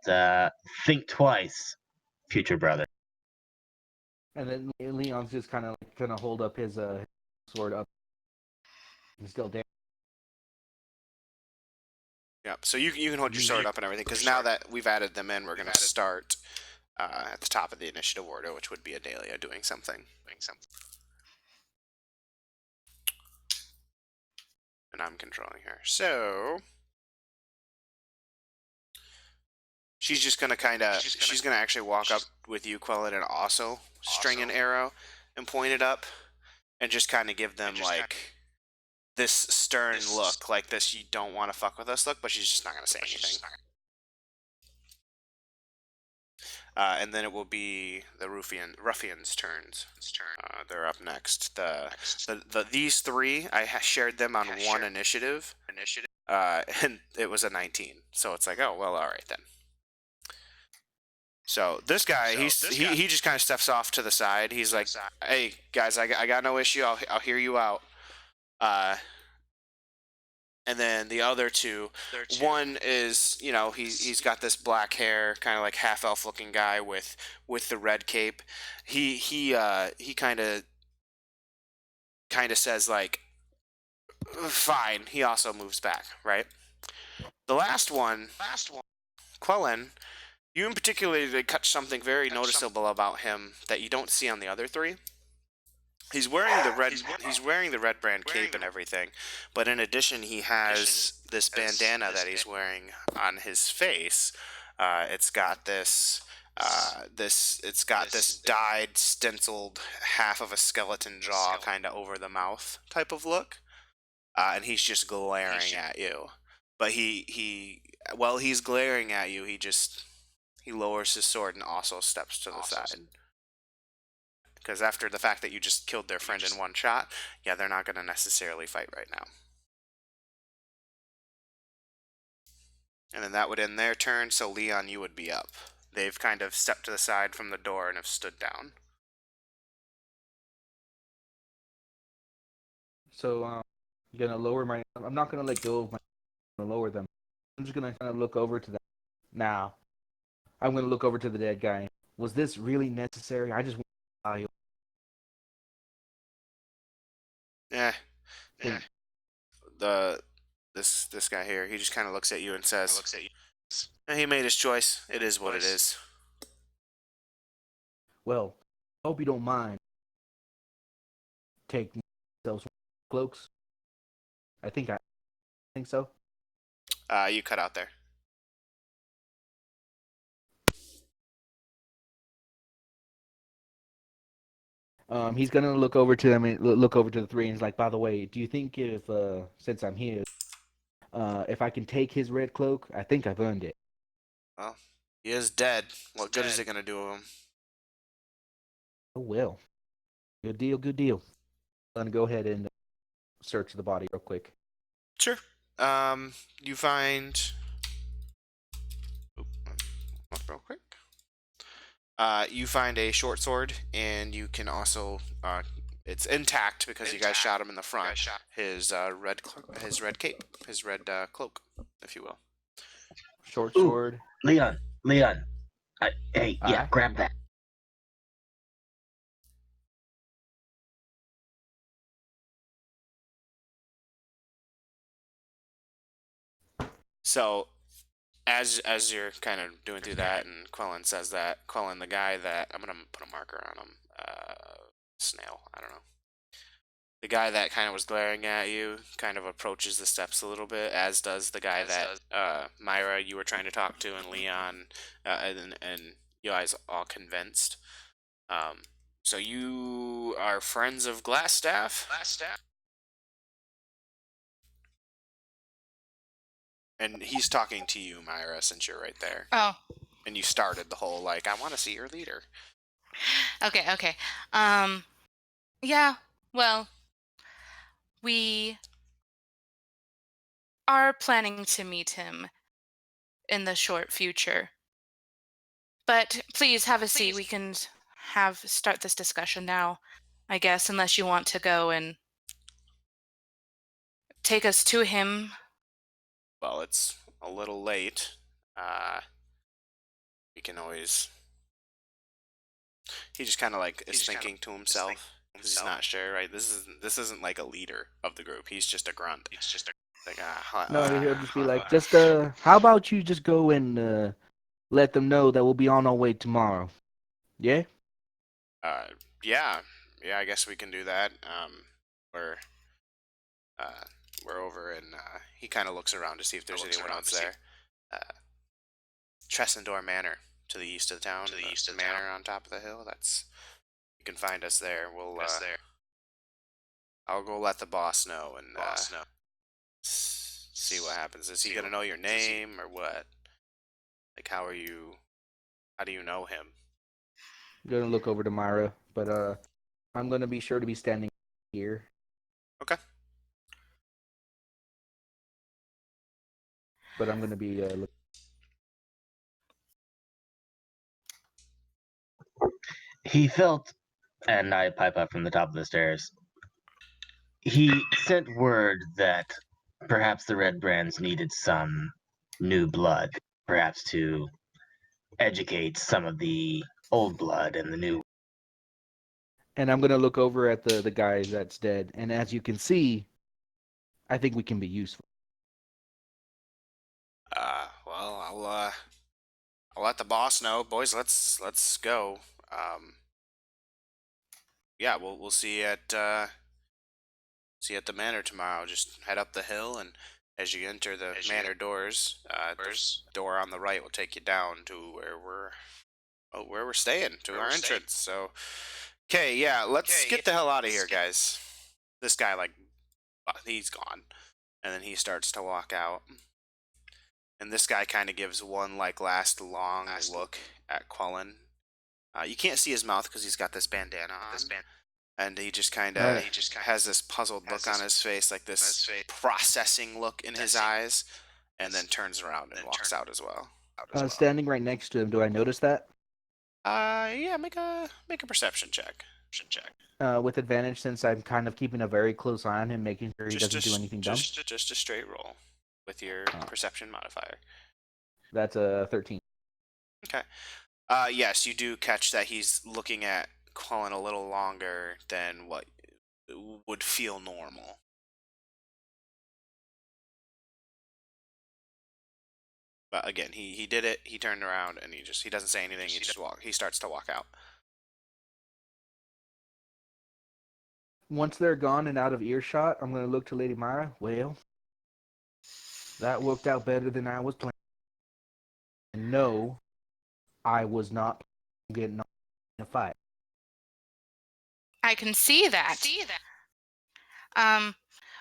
think twice, future brother. And then Leon's just kind of like gonna hold up his sword up. He's still there. Yeah, so you can hold your sword up and everything, because now that we've added them in, we're going to start at the top of the initiative order, which would be Adelia doing something. And I'm controlling her. So she's just going to she's going to actually walk up with you, Quellen, and also string an arrow and point it up and just kind of give them like this stern look, like this "you don't want to fuck with us" look, but she's just not gonna say anything. And then it will be the ruffians' turns. They're up next. These three, I shared them on one initiative, and it was a 19. So it's like, oh well, all right then. So this guy, he just kind of steps off to the side. He's like, "Hey guys, I got no issue. I'll hear you out." And then the other two, one is, he's got this black hair, kind of like half elf looking guy with the red cape. He kind of says like, fine. He also moves back, right? The last one, Quellen, you in particular catch something very noticeable about him that you don't see on the other three. He's wearing the Redbrand cape and everything, but in addition, he has this bandana that he's wearing on his face. It's got this dyed, stenciled half of a skeleton jaw kind of over the mouth type of look, and he's just glaring at you. But while he's glaring at you, he lowers his sword and also steps to the side. Because after the fact that you just killed their friend in one shot, yeah, they're not going to necessarily fight right now. And then that would end their turn, so Leon, you would be up. They've kind of stepped to the side from the door and have stood down. So, I'm gonna lower my. I'm not gonna let go of my. I'm gonna lower them. I'm just gonna kind of look over to them. Now, I'm gonna look over to the dead guy. Was this really necessary? I just want to Yeah. This guy here, he just kind of looks at you and says, he made his choice. It is what it is. Well, I hope you don't mind. Take those cloaks. I think so. You cut out there. He's gonna look over to them and look over to the three, and he's like, "By the way, do you think if since I'm here, if I can take his red cloak, I think I've earned it." Well, he is dead. What good is it gonna do him? Oh well, good deal, good deal. I'm gonna go ahead and search the body real quick. Sure. You find. Real quick. You find a short sword, and you can also. It's intact because you guys shot him in the front. His red cape, his red cloak, if you will. Short sword. Leon. Hey, yeah, grab that. So, as you're kind of doing through that, and Quellen says that, Quellen, the guy that I'm gonna put a marker on him, Snail, I don't know. The guy that kind of was glaring at you kind of approaches the steps a little bit, as does the guy that Myra, you were trying to talk to, and Leon, and you guys all convinced. So you are friends of Glassstaff? And he's talking to you, Myra, since you're right there. Oh. And you started the whole, like, I want to see your leader. Okay. Yeah, well, we are planning to meet him in the short future. But please have a seat. We can start this discussion now, I guess, unless you want to go and take us to him. Well, it's a little late. We can always. He just kind of like is thinking to himself. He's not sure, right? This isn't like a leader of the group. He's just a grunt. Like, No, he'll just be like, how about you just go and let them know that we'll be on our way tomorrow. Yeah? Yeah, I guess we can do that. We're over, and he kind of looks around to see if there's anyone else there. Tressendor Manor, to the east of town. The manor on top of the hill. You can find us there. We'll I'll go let the boss know and see what happens. Is he gonna know your name or what? Like, how do you know him? I'm gonna look over to Myra, but I'm gonna be sure to be standing here. Okay. But I'm gonna be He felt, and I pipe up from the top of the stairs. He sent word that perhaps the Redbrands needed some new blood, perhaps to educate some of the old blood and the new. and I'm gonna look over at the guy that's dead, and as you can see, I think we can be useful. Well, I'll let the boss know, boys. Let's go. Yeah, we'll see you at the manor tomorrow. Just head up the hill, and as you enter the manor doors, the door on the right will take you down to where we're staying, to our entrance. So, okay, yeah, let's get the hell out of here, guys. This guy, like, he's gone, and then he starts to walk out. And this guy kind of gives one like last long look at Quellen. You can't see his mouth because he's got this bandana on, and he just kind of has this puzzled look on his face, like this processing look in his eyes, and then turns around and walks out as well. Standing right next to him, do I notice that? Yeah, make a perception check. With advantage, since I'm kind of keeping a very close eye on him, making sure he doesn't do anything dumb. Just a straight roll with your perception modifier. That's a 13. Okay. Yes, you do catch that he's looking at Quellen a little longer than what would feel normal. But again, he did it. He turned around and he doesn't say anything. He starts to walk out. Once they're gone and out of earshot, I'm gonna look to Lady Myra. Well, that worked out better than I was planning. And no, I was not getting in a fight. I can see that.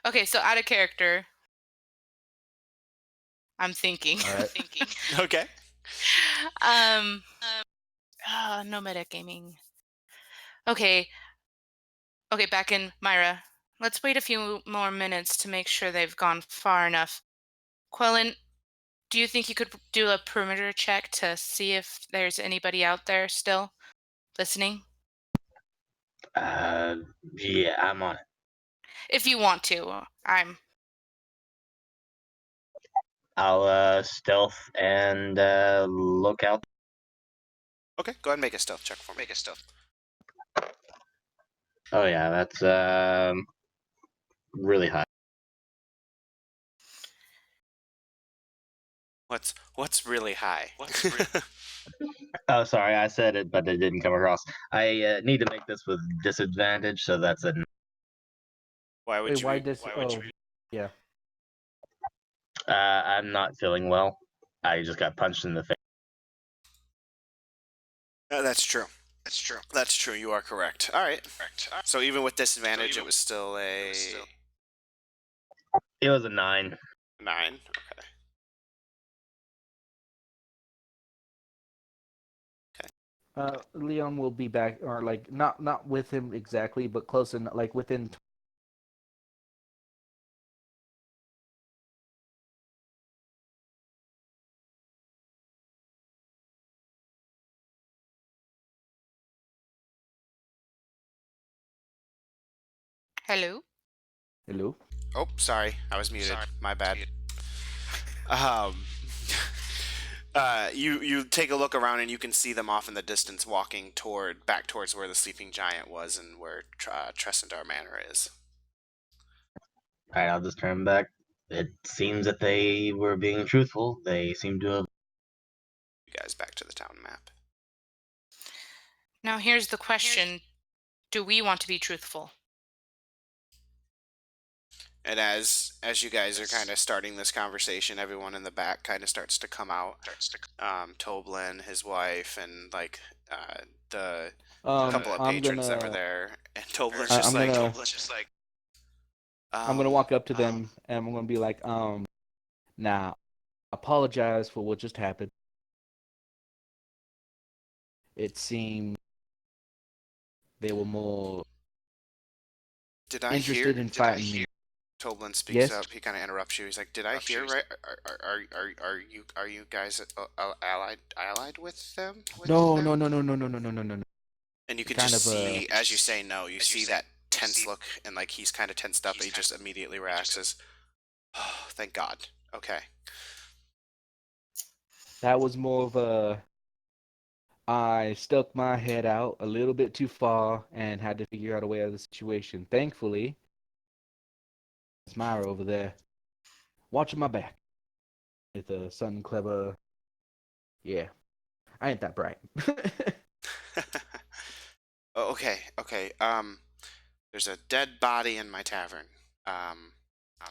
Okay, so out of character, I'm thinking. All right. Okay. No metagaming. Okay, back in Myra. Let's wait a few more minutes to make sure they've gone far enough. Quellen, do you think you could do a perimeter check to see if there's anybody out there still listening? Yeah, I'm on it. If you want to, I'll stealth and look out. Okay, go ahead and make a stealth check for me. Oh yeah, that's really high. What's really high? Oh, sorry, I said it, but it didn't come across. I need to make this with disadvantage, so that's a. Why would you? Yeah. I'm not feeling well. I just got punched in the face. That's true. That's true. You are correct. All right. So even with disadvantage, it was still a It was a 9. 9. Okay. Leon will be back, or like not with him exactly, but close in, like within. hello? Hello. Oh, sorry. I was muted. My bad. Um. You take a look around and you can see them off in the distance, walking back towards where the sleeping giant was and where Tresendar Manor is. All right, I'll just turn back. It seems that they were being truthful. They seem to have. You guys back to the town map. Now here's the question. Do we want to be truthful? And as you guys are kind of starting this conversation, everyone in the back kind of starts to come out. Toblin, his wife, and like the couple of patrons that were there. And Toblin's just like, I'm gonna walk up to them and I'm gonna be like, now, apologize for what just happened. It seemed they were more Did I interested hear? in fighting me. Toblin speaks Yes? up. He kind of interrupts you. He's like, "Did I hear right? Are you guys allied with them?" No, no, no, no, no, no, no, no, no, no, no. And you could Kind just of see, as you say no, you see that tense look, and like he's kind of tensed up, and he just immediately relaxes. Oh, thank God. Okay. that was more of a I stuck my head out a little bit too far and had to figure out a way out of the situation. Thankfully, it's Myra over there watching my back with a son clever. Yeah, I ain't that bright. Oh, okay, okay. There's a dead body in my tavern. Um,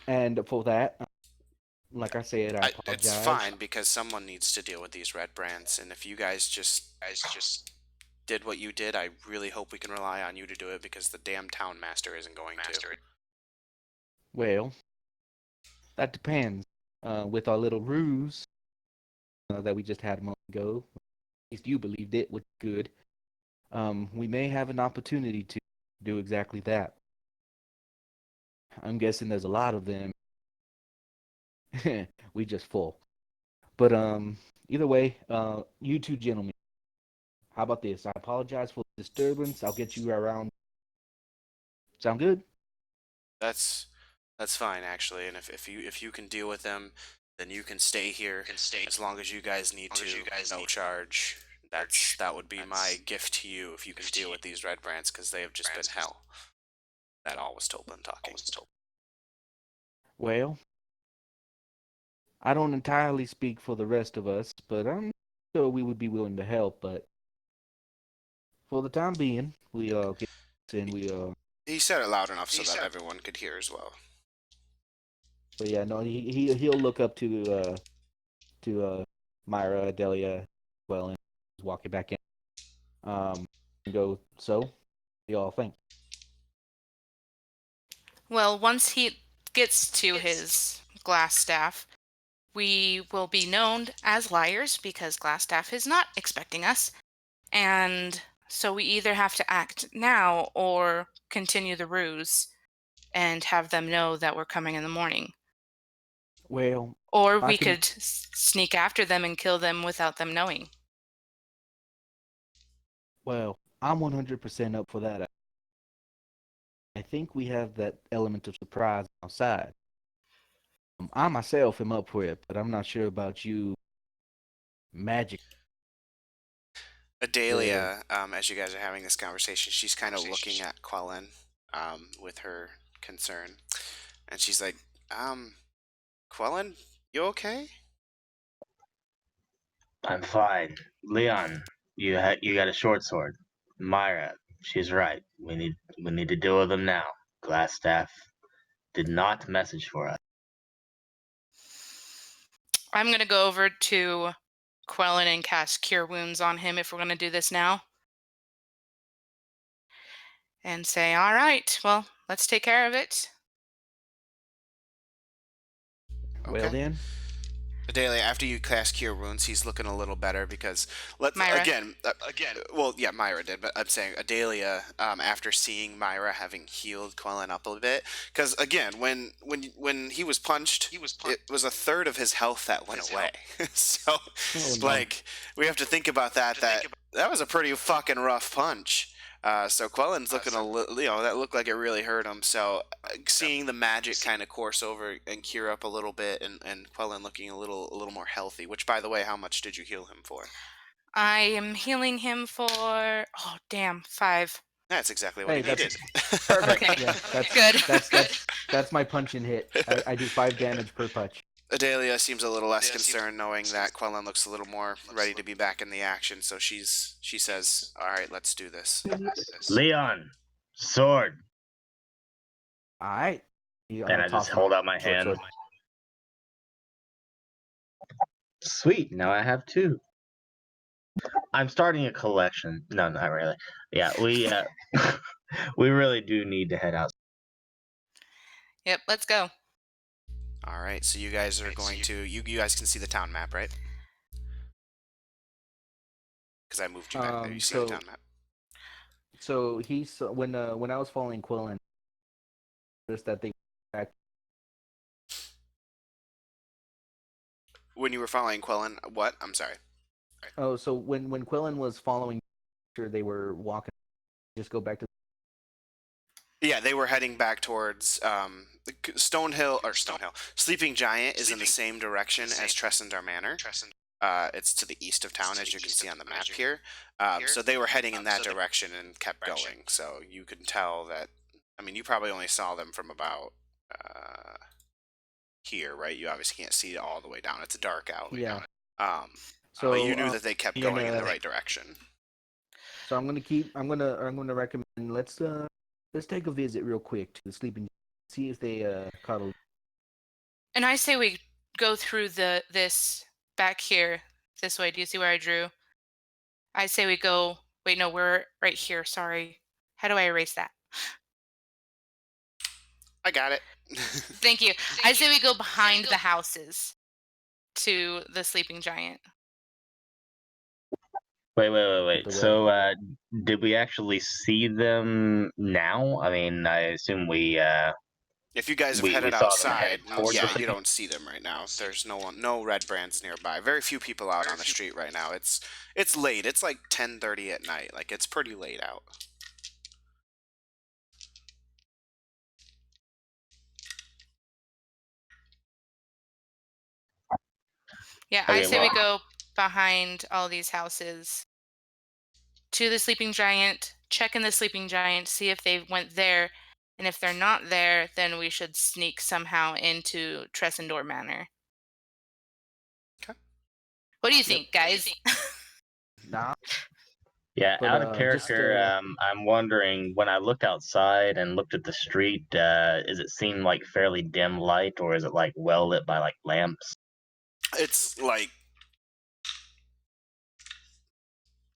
And for that, like I said, I it's apologize. fine because someone needs to deal with these red brands, and if you guys just did what you did, I really hope we can rely on you to do it because the damn town master isn't going to. Well, that depends. With our little ruse that we just had a moment ago, at least you believed it, which is good. We may have an opportunity to do exactly that. I'm guessing there's a lot of them. We just full. But either way, you two gentlemen, how about this? I apologize for the disturbance. I'll get you around. Sound good? That's that's fine actually, and if you can deal with them, then you can stay here as long as you guys need to, no charge. That would be my gift to you if you can deal with these red brands because they have just been hell. That all was Toblin talking. Well, I don't entirely speak for the rest of us, but I'm sure we would be willing to help. But for the time being, we get and we He said it loud enough so that everyone could hear as well. But yeah, no, he'll look up to Myra, Delia, well, and he's walking back in. And go. So, what do y'all think? Well, once he gets to his glass staff, we will be known as liars because Glassstaff is not expecting us. And so we either have to act now or continue the ruse and have them know that we're coming in the morning. Well, Or I we can. could sneak after them and kill them without them knowing. Well, I'm 100% up for that. I think we have that element of surprise outside. I myself am up for it, but I'm not sure about you. Magic. The Adelia, as you guys are having this conversation, she's kind of looking at Quellen, with her concern, and she's like, Quellen, you okay? I'm fine. Leon, you got a short sword. Myra, she's right. We need to deal with them now. Glassstaff did not message for us. I'm going to go over to Quellen and cast Cure Wounds on him if we're going to do this now. And say, all right, well, let's take care of it. well Okay. then. Adelia, after you cast Cure Wounds, he's looking a little better because Myra. well, yeah, Myra did, but I'm saying Adelia, after seeing Myra having healed Quellen up a bit, because again, when he was punched, it was a third of his health that went away. So, Oh no. like, we have to think about that. That was a pretty fucking rough punch. So Quellen's looking a little, that looked like it really hurt him. So seeing the magic kind of course over and cure up a little bit, and Quellen looking a little more healthy. Which, by the way, how much did you heal him for? I am healing him for, 5. That's exactly what Hey, he that's needed. perfect. Okay. Yeah, Good. that's my punch and hit. I do 5 damage per punch. Adelia seems a little less concerned knowing that Quellen looks a little more ready to be back in the action. So she says, "All right, let's do this." Leon, sword. All right. I'm And gonna I just toss him hold out my short hand. sword. Sweet, now I have 2. I'm starting a collection. No, not really. Yeah, we we really do need to head out. Yep, let's go. All right, so you guys are going to you guys can see the town map, right? Because I moved you back there. You see the So town map. so he's when I was following Quillen, noticed that they back. When you were following Quellen, what? I'm sorry. Oh, so when Quillen was following, sure they were walking. Just go back to. Yeah, they were heading back towards Stonehill. Sleeping Giant is in the same direction as Tressendar Manor. It's to the east of town, as you can see on the map here. So they were heading in that direction and kept going. So you can tell that. I mean, you probably only saw them from about here, right? You obviously can't see it all the way down. It's dark out. Yeah. So but you knew that they kept going in the right direction. So I'm gonna recommend let's take a visit real quick to the sleeping, see if they cuddle. And I say we go through this back here this way. Do you see where I drew? I say we go. Wait, no, we're right here. Sorry. How do I erase that? I got it. Thank you. I say we go behind the houses to the sleeping giant. Wait. So, did we actually see them now? I mean, I assume we. If you guys have we headed saw them outside, head towards yeah, the you don't see them right now. There's no Redbrands nearby. Very few people out on the street right now. It's late. It's like 10:30 at night. Like it's pretty late out. Yeah, I Okay, say well, we go behind all these houses to the sleeping giant, check in the sleeping giant, see if they went there, and if they're not there, then we should sneak somehow into Tressendor Manor. Okay. What do you think, guys? Nah, yeah, but out of character, I'm wondering when I looked outside and looked at the street, is it seem like fairly dim light, or is it like well lit by like lamps? It's like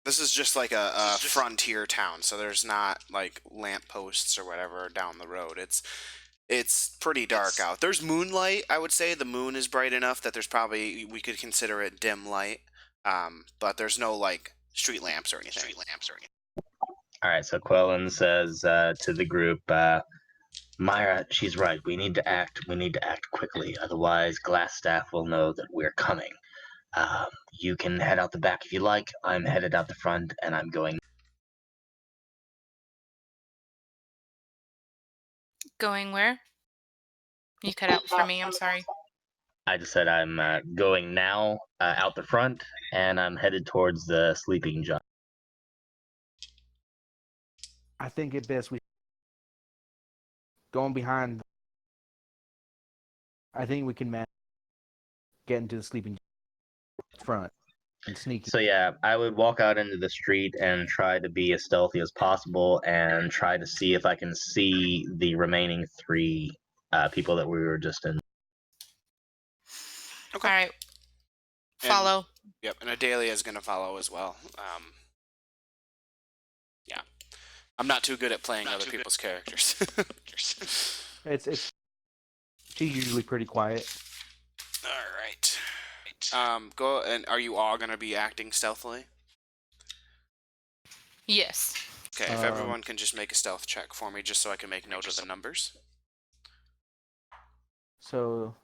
this is just like a frontier town, so there's not like lampposts or whatever down the road. It's pretty dark out. There's moonlight. I would say the moon is bright enough that there's probably we could consider it dim light. But there's no like street lamps or anything. All right, so Quellen says to the group, Myra, she's right. We need to act. We need to act quickly, otherwise Glassstaff will know that we're coming. You can head out the back if you like. I'm headed out the front, and I'm going. Going where? You cut out for me, I'm sorry. I just said I'm going now out the front, and I'm headed towards the sleeping giant. I think it best we going behind. I think we can manage get into the sleeping front and sneak. So yeah, I would walk out into the street and try to be as stealthy as possible, and try to see if I can see the remaining three people that we were just in. Okay. All right. Follow. Yep, and Adalia is gonna follow as well. Yeah, I'm not too good at playing other people's characters. It's she's usually pretty quiet. All right. Go and are you all gonna be acting stealthily? Yes. Okay, if everyone can just make a stealth check for me, just so I can make note of the numbers. So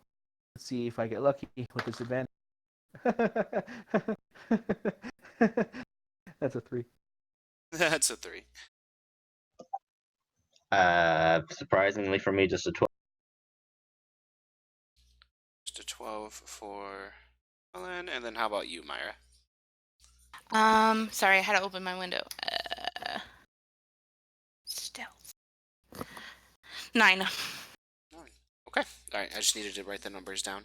let's see if I get lucky with this advantage. That's a 3. That's a 3. Surprisingly for me, just a 12. Just a 12 for Ellen, and then how about you, Myra? Sorry, I had to open my window. Stealth. 9. Okay. All right. I just needed to write the numbers down.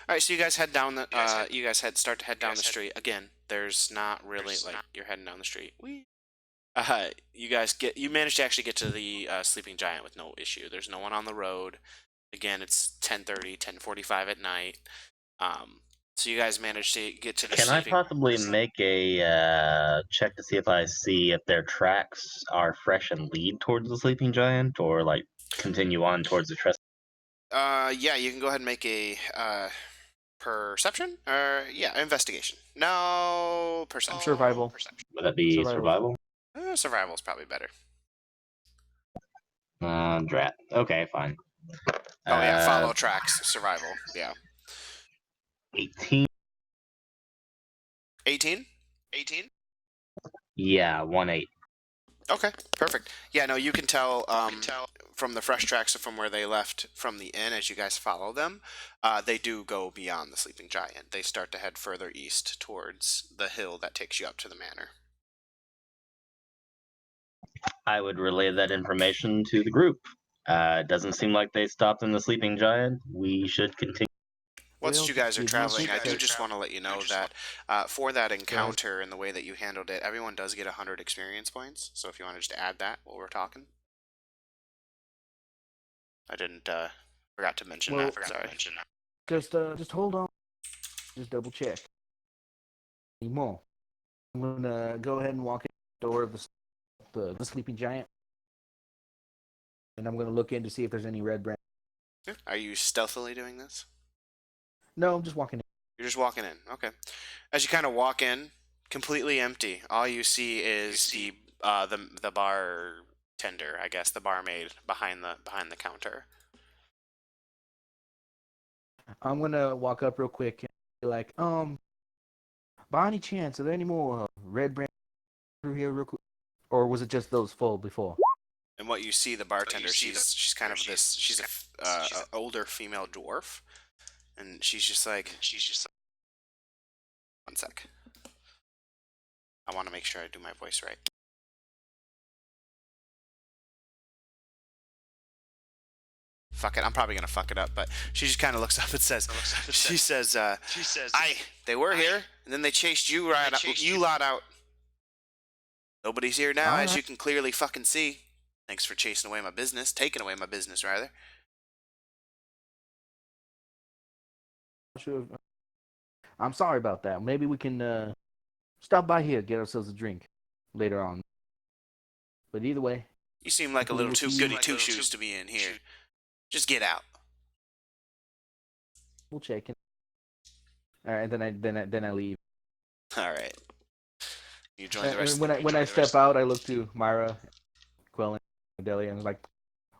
All right. So you guys head down the. You guys start to head down the street again. There's not really like you're heading down the street. You guys you managed to actually get to the sleeping giant with no issue. There's no one on the road. Again, it's 10:30, 10:45 at night. So you guys managed to get to the. Can I possibly make a check to see if their tracks are fresh and lead towards the sleeping giant, or like continue on towards the Yeah, you can go ahead and make a perception or yeah, investigation. No, perception. Survival. Would that be survival? Survival is probably better. Drat. Okay, fine. Oh yeah, follow tracks, survival. Yeah. 18. 18? Yeah, 1-8. Okay, perfect. Yeah, no, you can tell from the fresh tracks from where they left from the inn as you guys follow them, they do go beyond the Sleeping Giant. They start to head further east towards the hill that takes you up to the manor. I would relay that information to the group. It doesn't seem like they stopped in the Sleeping Giant. We should continue. Once Well, you guys are give me a traveling, I quick do check. just want to let you know that for that encounter and the way that you handled it, everyone does get 100 experience points. So if you want to just add that while we're talking. I didn't, forgot to mention Well, that. Sorry. Just hold on. Just double check. Any more? I'm gonna go ahead and walk in the door of the Sleeping Giant, and I'm gonna look in to see if there's any Redbrands. Are you stealthily doing this? No, I'm just walking in. You're just walking in. Okay. As you kind of walk in, completely empty. All you see is the bartender, I guess, the barmaid behind the counter. I'm gonna walk up real quick and be like, by any chance, are there any more Redbrands through here real quick? Or was it just those full before? And what you see, the bartender, she's kind of this. She's a older female dwarf, and she's just like, one sec. I want to make sure I do my voice right. Fuck it, I'm probably gonna fuck it up, but she just kind of looks up and says, she says, they were here, and then they chased you you lot out. Nobody's here now, as you can clearly fucking see. Thanks for chasing away my business, taking away my business, rather. Sure. I'm sorry about that. Maybe we can stop by here, get ourselves a drink later on. But either way, You seem like a little too goody two shoes to be in here. Just get out. we'll check in. All right, then I leave. All right. You join the rest. And when I step out, I look to Myra, Quellen, and Delia, and I'm like,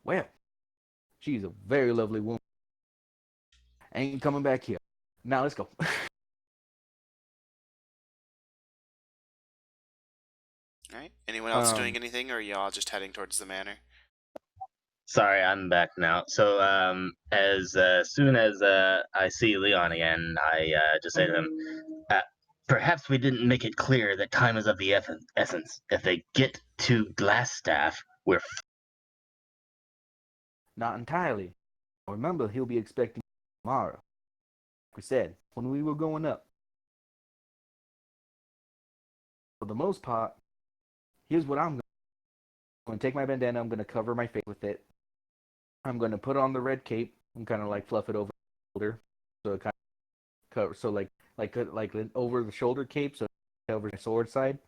well, she's a very lovely woman. Ain't coming back here. Now let's go. All right. Anyone else doing anything, or are y'all just heading towards the manor? Sorry, I'm back now. So, as soon as I see Leon again, I just say to him, perhaps we didn't make it clear that time is of the essence. If they get to Glassstaff, we're Not entirely. Remember, he'll be expecting tomorrow. Like we said, when we were going up. For the most part, here's what I'm going to take my bandana. I'm going to cover my face with it. I'm going to put on the red cape and kind of like fluff it over the shoulder, so it kind of cover, so like over the shoulder cape, so it covers my sword side.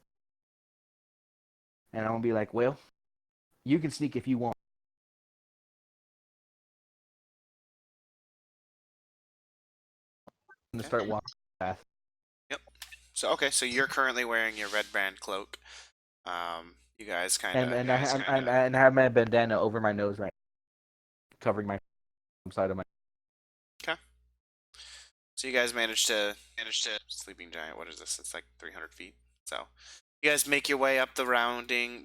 And I'm gonna be like, well, you can sneak if you want. I'm gonna start walking the path. Yep. So okay, so you're currently wearing your Redbrand cloak. You guys kind of And I have my bandana over my nose, right, covering my side of my. okay. So you guys managed to Sleeping Giant. What is this? It's like 300 feet. So you guys make your way up the winding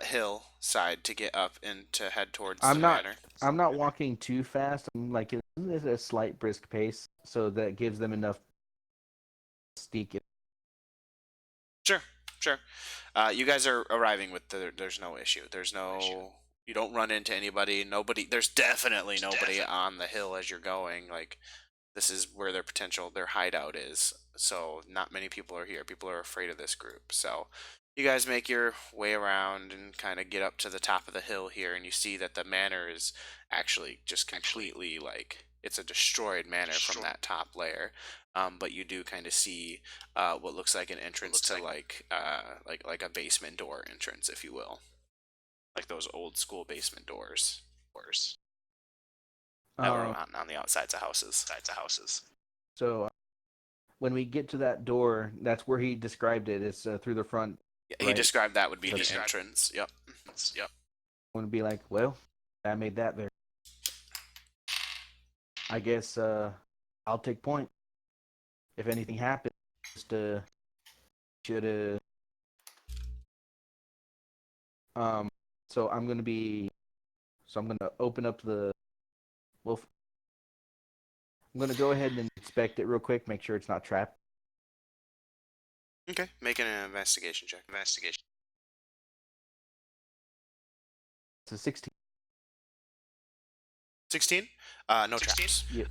hill side to get up and to head towards the manor. I'm not walking too fast. I'm like it's a slight brisk pace, so that gives them enough sneak. Sure, sure. You guys are arriving with there's no issue. There's no. You don't run into anybody. Nobody. There's definitely nobody on the hill as you're going. Like, this is where their hideout is. So not many people are here. People are afraid of this group. So you guys make your way around and kind of get up to the top of the hill here, and you see that the manor is actually just completely like it's a destroyed manor from that top layer. But you do kind of see what looks like an entrance to like a basement door entrance, if you will, like those old school basement doors. that were on the outsides of houses. So when we get to that door, that's where he described it. It's through the front. He right? described that would be Okay. the entrance. Yep. I'm gonna be like, well, I made that there. I guess I'll take point. If anything happens, should um. So I'm gonna be. So I'm gonna open up the. Well, I'm gonna go ahead and inspect it real quick, make sure it's not trapped. Okay, make an investigation check. It's a 16. 16? No traps. Yeah.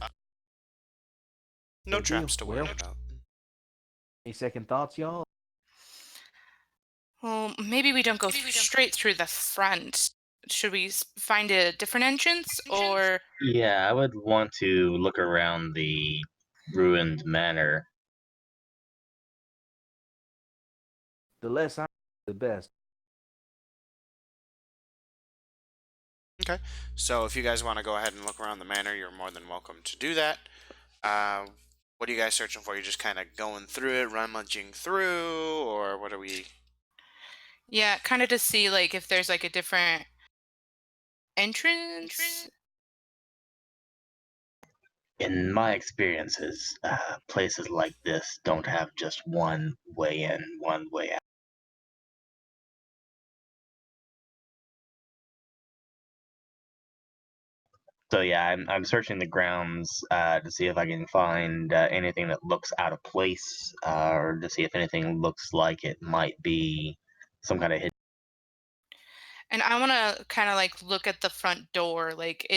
No Good traps deal. to worry Well, about. any second thoughts, y'all? Well, maybe we don't go straight through the front. Should we find a different entrance, or Yeah, I would want to look around the ruined manor. The less I, the best. Okay, so if you guys want to go ahead and look around the manor, you're more than welcome to do that. What are you guys searching for? You just kind of going through it, rummaging through, or what are we? yeah, kind of to see like if there's like a different entrance? In my experiences, places like this don't have just one way in, one way out. So yeah, I'm searching the grounds to see if I can find anything that looks out of place, or to see if anything looks like it might be some kind of hidden. And I want to kind of like look at the front door. Like,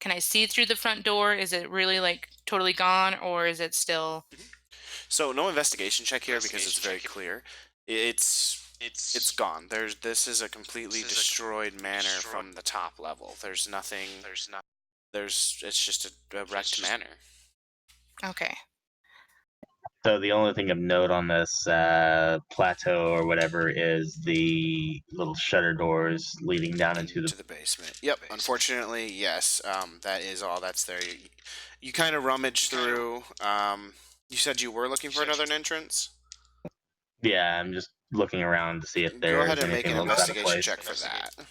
can I see through the front door? Is it really like totally gone, or is it still? So no investigation check here because it's very clear. It's gone. This is a completely destroyed manor from the top level. There's nothing. It's just a wrecked manor. Okay. So the only thing of note on this plateau or whatever is the little shutter doors leading down into the. The basement. Yep. Unfortunately, yes. That is all that's there. You kind of rummage through. You said you were looking for another entrance. Yeah, I'm just looking around to see if Go ahead there's and make anything an that looks out of investigation place. check for that.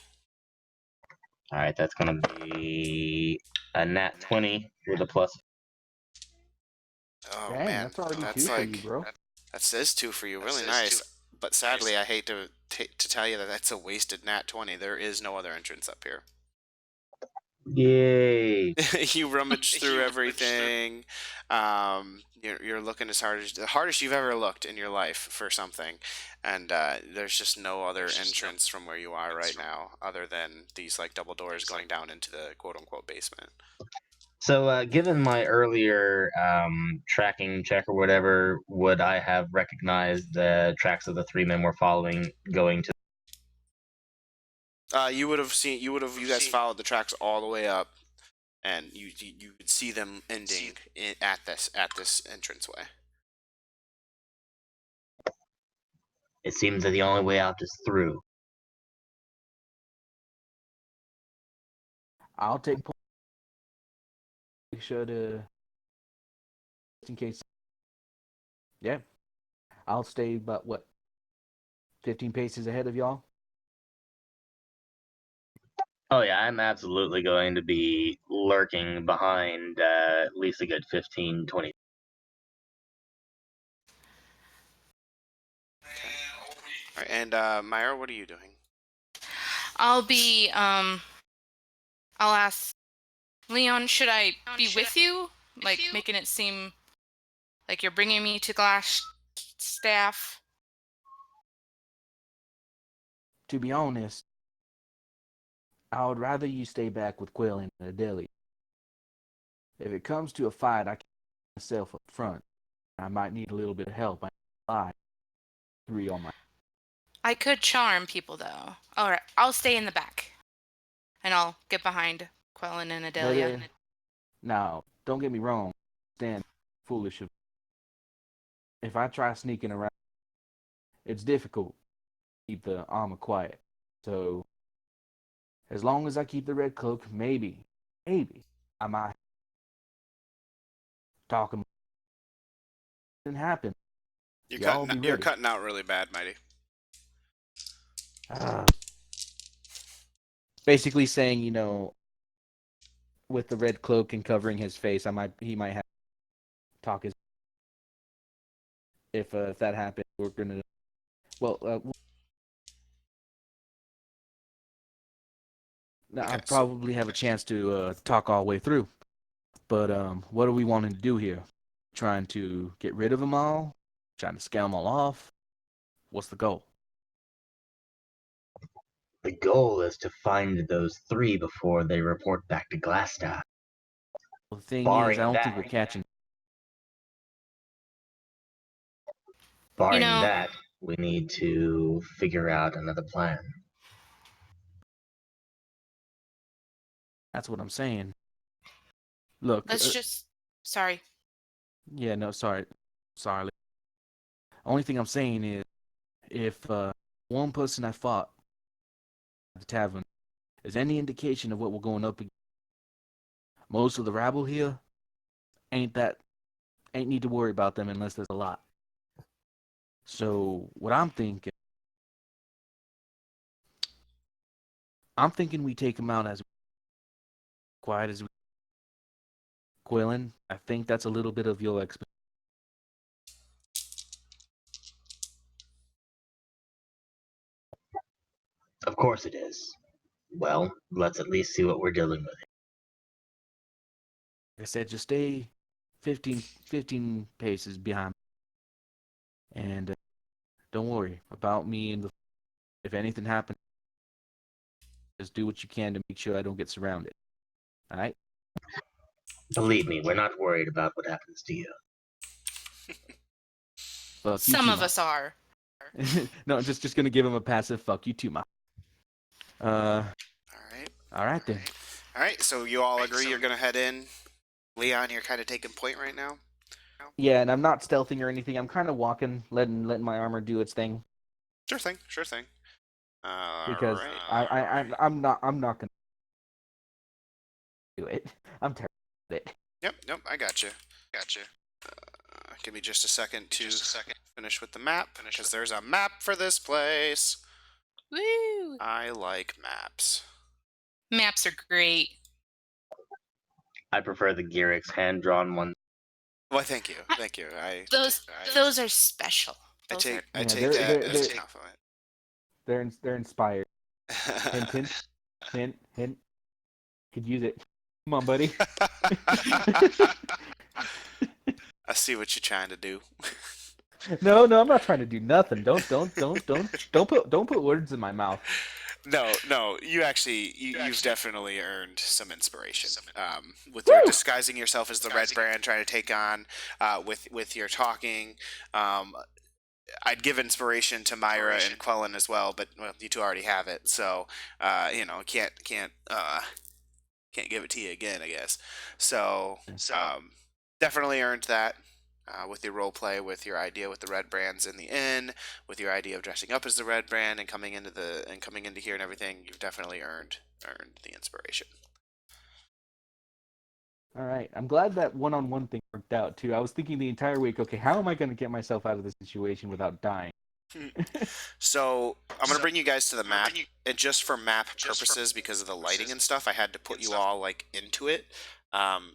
All right, that's gonna be a nat 20 with a plus. Oh Dang, man, that's already that's two for you, like bro. that says two for you. Really nice. But sadly, I hate to tell you that that's a wasted nat 20. There is no other entrance up here. Yay! You rummage through everything. You're looking as hard as the hardest you've ever looked in your life for something, and there's just no other entrance from where you are right now, other than these like double doors going down into the quote unquote basement. So, given my earlier tracking check or whatever, would I have recognized the tracks of the three men we're following going to? You would have seen. You guys followed the tracks all the way up, and you could see them ending at this entranceway. It seems that the only way out is through. I'll take point. Make sure to, just in case. Yeah, I'll stay about what, 15 paces ahead of y'all. Oh yeah, I'm absolutely going to be lurking behind at least a good 15, 20. All right, and Myra, what are you doing? I'll be I'll ask Leon, should I be with you? Like making it seem like you're bringing me to Glass Staff. To be honest, I would rather you stay back with Quill and Adeli. If it comes to a fight, I can myself up front. I might need a little bit of help. I lie. Three on my. I could charm people though. All right, I'll stay in the back, and I'll get behind Quellen and Adelia. Now, don't get me wrong. Stand foolish. If I try sneaking around, it's difficult. Keep the armor quiet. So, as long as I keep the red cloak, maybe. I might talk him. Didn't happen. Y'all be You're ready. cutting out really bad, Mighty. Basically saying, with the red cloak and covering his face, he might have to talk his. If that happens, we're gonna. Well, Okay, I probably have a chance to talk all the way through. But what do we want to do here? Trying to get rid of them all? Trying to scale them all off? What's the goal? The goal is to find those three before they report back to Glassstaff. Well, the thing is, I Barring don't think that, we're catching. barring know, that, we need to figure out another plan. That's what I'm saying. Look, let's just. Sorry. yeah, no, sorry. Only thing I'm saying is, if one person I fought at the tavern is any indication of what we're going up against, most of the rabble here ain't need to worry about them unless there's a lot. So what I'm thinking we take them out as quiet as we. Quillen, I think that's a little bit of your expertise. Of course it is. Well, let's at least see what we're dealing with. Like I said, just stay 15 paces behind me. And don't worry about me. And if anything happens, just do what you can to make sure I don't get surrounded. All right? Believe me, we're not worried about what happens to you. Fuck you Some too, of Ma. us are. No, I'm just gonna give him a passive fuck you too, Ma. all right. All right then. All right, so you all agree you're going to head in. Leon, you're kind of taking point right now? Yeah, and I'm not stealthing or anything. I'm kind of walking, letting my armor do its thing Sure thing, sure thing. All because I'm not gonna do it. I'm terrible at it. Yep, nope, I got you. Give me just a second to finish with the map, because there's a map for this place. Woo! I like maps. Maps are great. I prefer the Gearix hand-drawn ones. Well, thank you. Those are special. I take Yeah, that as a compliment. they're inspired. Hint, hint, hint, hint. Could use it. Come on, buddy. I see what you're trying to do. No, I'm not trying to do nothing. Don't put words in my mouth. No, you've definitely earned some inspiration. With your disguising yourself as the Redbrand, trying to take on, with your talking. I'd give inspiration to Myra and Quellen as well, but well, you two already have it, so can't give it to you again, I guess. So definitely earned that. With your role play, with your idea with the Redbrands in the inn, with your idea of dressing up as the Redbrand and coming into here and everything, you've definitely earned the inspiration. All right. I'm glad that one-on-one thing worked out too. I was thinking the entire week, okay, how am I going to get myself out of this situation without dying? So I'm gonna bring you guys to the map, and just for map purposes, because of the lighting and stuff, I had to put you all like into it,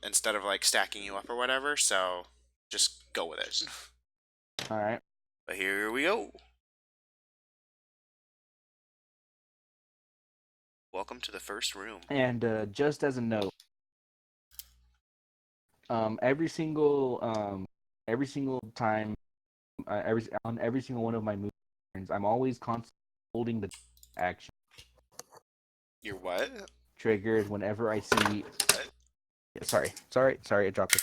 instead of like stacking you up or whatever. So just go with it. All right. But here we go. Welcome to the first room. And just as a note, every single time, on every single one of my moves, I'm always constantly holding the action Your what? triggers whenever I see. Sorry, I dropped it.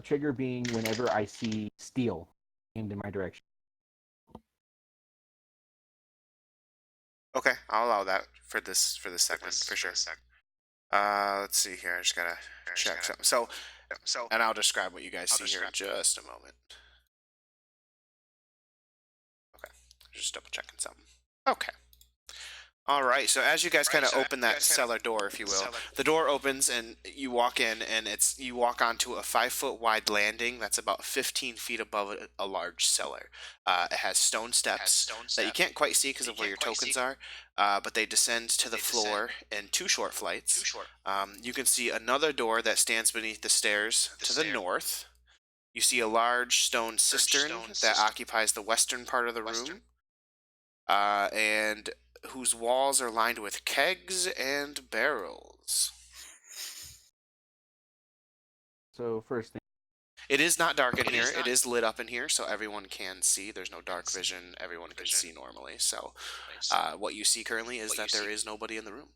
Trigger being whenever I see steel aimed in my direction. Okay, I'll allow that for this segment for sure. Let's see here. I just gotta check something. So, and I'll describe what you guys see here in just a moment. Okay, just double checking something. Okay. All right, so as you guys kind of open that cellar door, if you will, the door opens and you walk in, and you walk onto a 5 foot wide landing that's about 15 feet above a large cellar. It has stone steps that you can't quite see because of where your tokens are, but they descend to the floor in 2 short flights. You can see another door that stands beneath the stairs to the north. You see a large stone cistern that occupies the western part of the room, and whose walls are lined with kegs and barrels. So first thing. It is not dark in here. It is lit up in here, so everyone can see. There's no dark vision. Everyone can see normally. So what you see currently is that there is nobody in the room.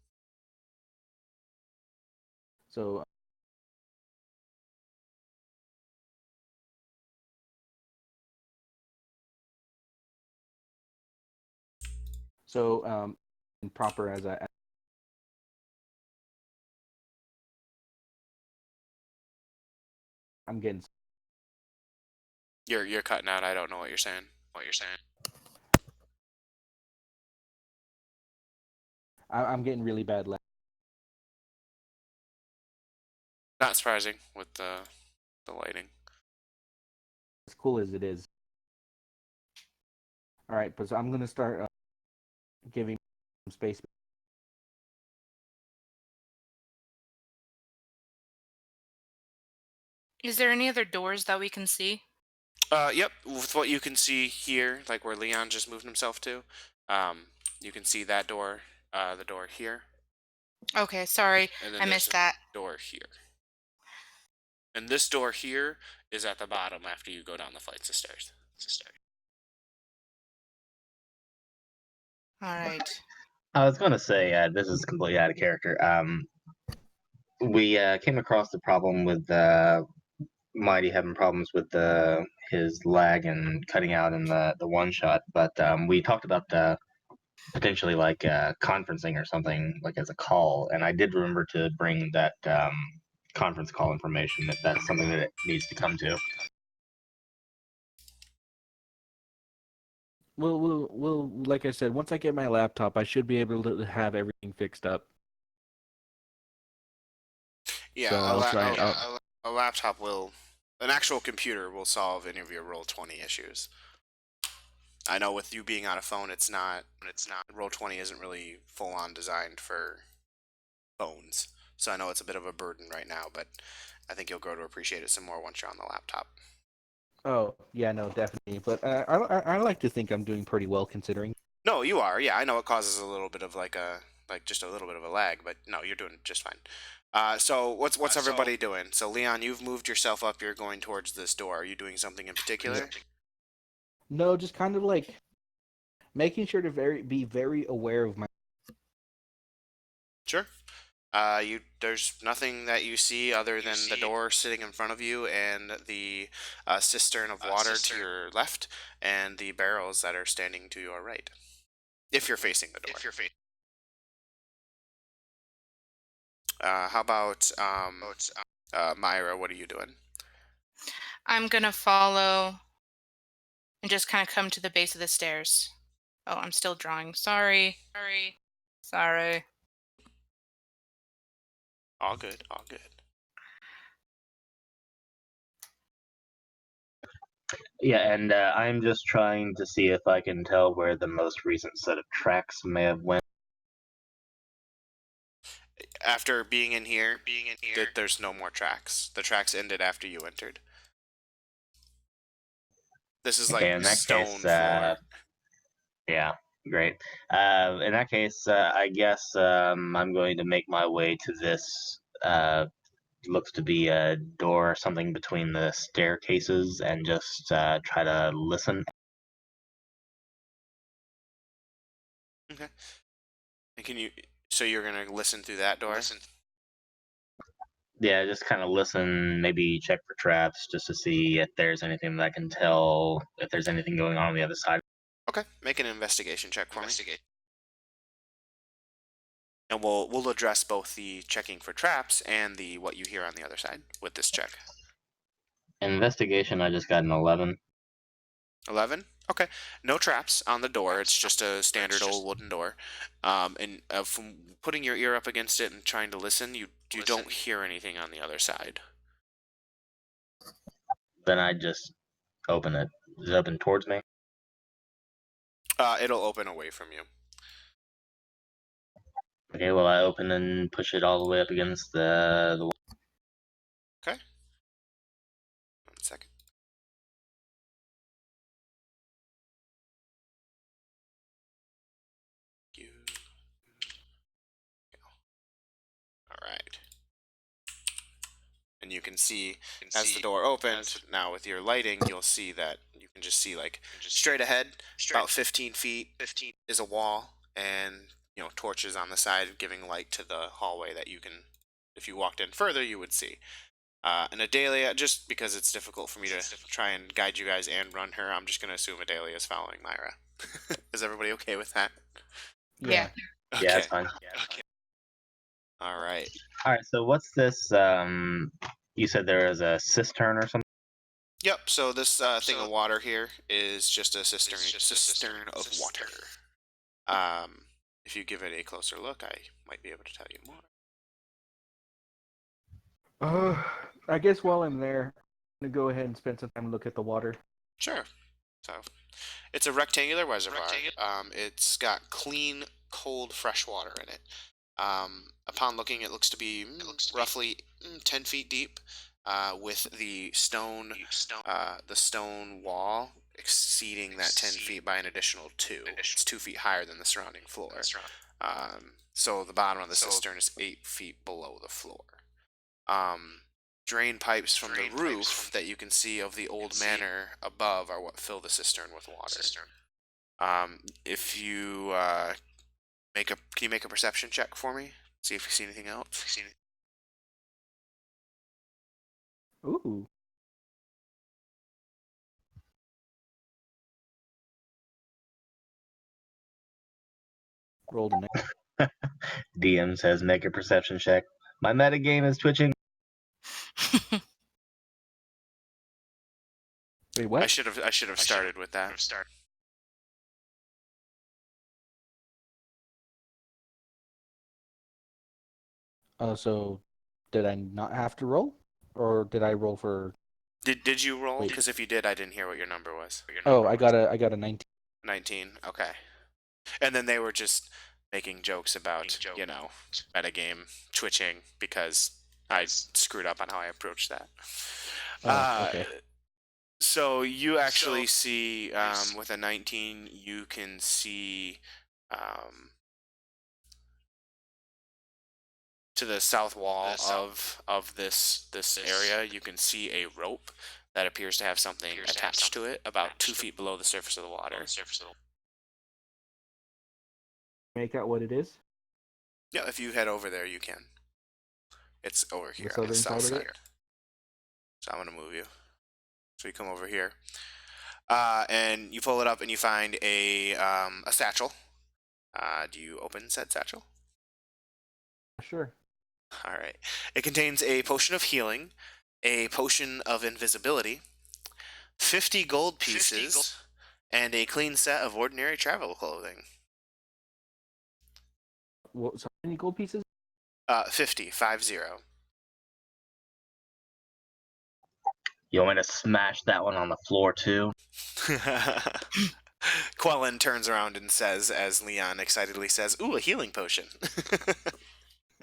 So and proper as I'm getting. You're cutting out. I don't know what you're saying. I'm getting really bad lag. Not surprising with the lighting. As cool as it is. All right, but so I'm gonna start giving some space. Is there any other doors that we can see? Yep. With what you can see here, like where Leon just moved himself to, you can see that door, the door here, Okay, sorry, and then I there's missed a that. door here. And this door here is at the bottom after you go down the flights of stairs. All right. I was going to say, this is completely out of character. We came across the problem with Mighty having problems with his lag and cutting out in the one shot, but we talked about potentially like conferencing or something like as a call, and I did remember to bring that conference call information if that's something that it needs to come to. Well, like I said, once I get my laptop, I should be able to have everything fixed up. Yeah, So I'll try. a laptop will, an actual computer will solve any of your Roll20 issues. I know with you being on a phone, it's not. Roll20 isn't really full on designed for phones, so I know it's a bit of a burden right now, but I think you'll grow to appreciate it some more once you're on the laptop. Oh yeah, no, definitely. But I like to think I'm doing pretty well considering. No, you are. Yeah, I know it causes a little bit of just a little bit of a lag, but no, you're doing just fine. So what's everybody doing? So Leon, you've moved yourself up. You're going towards this door. Are you doing something in particular? No, just kind of like making sure to be very aware of my. Sure. There's nothing that you see other than the door sitting in front of you and the cistern of water to your left and the barrels that are standing to your right. If you're facing the door. How about Myra? What are you doing? I'm gonna follow and just kind of come to the base of the stairs. Oh, I'm still drawing. Sorry. All good. All good. Yeah, and I'm just trying to see if I can tell where the most recent set of tracks may have went. After being in here, there's no more tracks. The tracks ended after you entered. This is Okay, like in that stone case, floor. yeah, great. In that case, I guess I'm going to make my way to this. Looks to be a door or something between the staircases, and just try to listen. Okay. And can you? So you're gonna listen through that door? Yeah, just kind of listen, maybe check for traps just to see if there's anything that I can tell, if there's anything going on the other side. Okay. Make an investigation check for me. And we'll address both the checking for traps and the what you hear on the other side with this check. Investigation, I just got an 11. 11. Okay, no traps on the door. It's just a standard old wooden door. And from putting your ear up against it and trying to listen, you don't hear anything on the other side. Then I just open it. Is it open towards me? It'll open away from you. Okay, well, I open and push it all the way up against the wall. Okay. 1 second. You. All right. And you can see as the door opened, now with your lighting, you'll see that you can just see like straight ahead, about 15 feet is a wall, and torches on the side giving light to the hallway that you can, if you walked in further, you would see. And Adalia, just because it's difficult for me to try and guide you guys and run her, I'm just going to assume Adalia is following Myra. Is everybody okay with that? Yeah. Yeah, Okay. it's fine. All right. All right, so what's this? You said there is a cistern or something? Yep. So this thing of water here is just a cistern of water. If you give it a closer look, I might be able to tell you more. I guess while I'm there, I'm gonna go ahead and spend some time and look at the water. Sure. So, it's a rectangular reservoir. It's got clean, cold, fresh water in it. Upon looking, it looks to be roughly 10 feet deep, with the stone wall exceeding that 10 feet by an additional 2. It's 2 feet higher than the surrounding floor. So the bottom of the cistern is 8 feet below the floor. Drain pipes from the roof that you can see of the old manor above are what fill the cistern with water. If you can you make a perception check for me? See if you see anything else. Ooh. Rolled a DM says make a perception check. My metagame is twitching. Wait, what? I should have started with that. So did I not have to roll, or did I roll for? Did you roll? Wait. Because if you did, I didn't hear what your number was. I got a 19. 19. Okay. And then they were just making jokes about metagame twitching because I screwed up on how I approached that. Okay. So you actually see with a 19, you can see to the south wall of this area. You can see a rope that appears to have something attached to it about 2 feet below the surface of the water. Make out what it is. Yeah, if you head over there, you can. It's over here The on the southern south side of side. it? So I'm gonna move you. So you come over here, and you pull it up, and you find a satchel. Do you open said satchel? Sure. All right. It contains a potion of healing, a potion of invisibility, 50 gold pieces, and a clean set of ordinary travel clothing. What? So how many gold pieces? 50. You want me to smash that one on the floor too? Quellen turns around and says, as Leon excitedly says, "Ooh, a healing potion."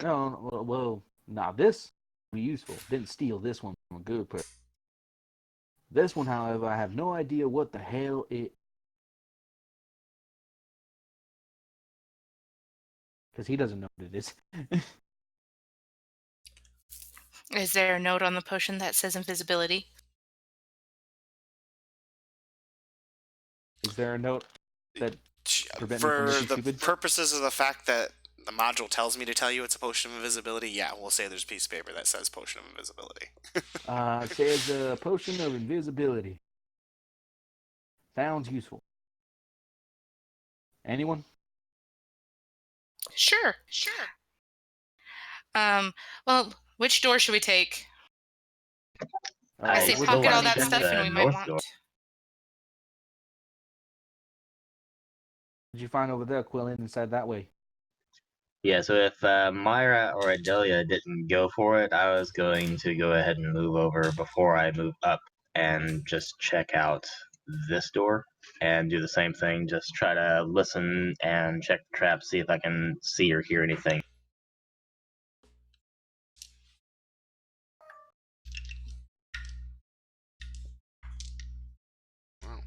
No. Well, now this will be useful. Didn't steal this one from a good person. This one, however, I have no idea what the hell it. Because he doesn't know what it is. Is there a note on the potion that says invisibility? Is there a note that prevent me from For looking the stupid? purposes of the fact that the module tells me to tell you it's a potion of invisibility, yeah, we'll say there's a piece of paper that says potion of invisibility. It says a potion of invisibility. Sounds useful. Anyone? Sure. Well, which door should we take? I say still pocket all wanna that check stuff the and we might north want. door. Did you find over there, Quillen, inside that way? Yeah, so if Myra or Adelia didn't go for it, I was going to go ahead and move over before I move up and just check out this door and do the same thing. Just try to listen and check the trap, see if I can see or hear anything. Wow.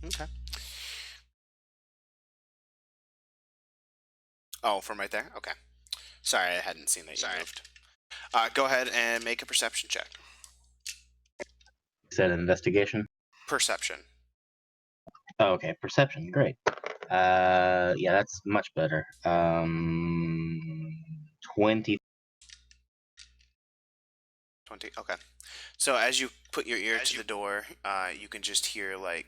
Okay. Oh, from right there? Okay. Sorry, I hadn't seen that you moved. Go ahead and make a perception check. Said investigation. Perception. Oh, okay, perception. Great. Yeah, that's much better. 20. 20. Okay. So as you put your ear to the door, you can just hear you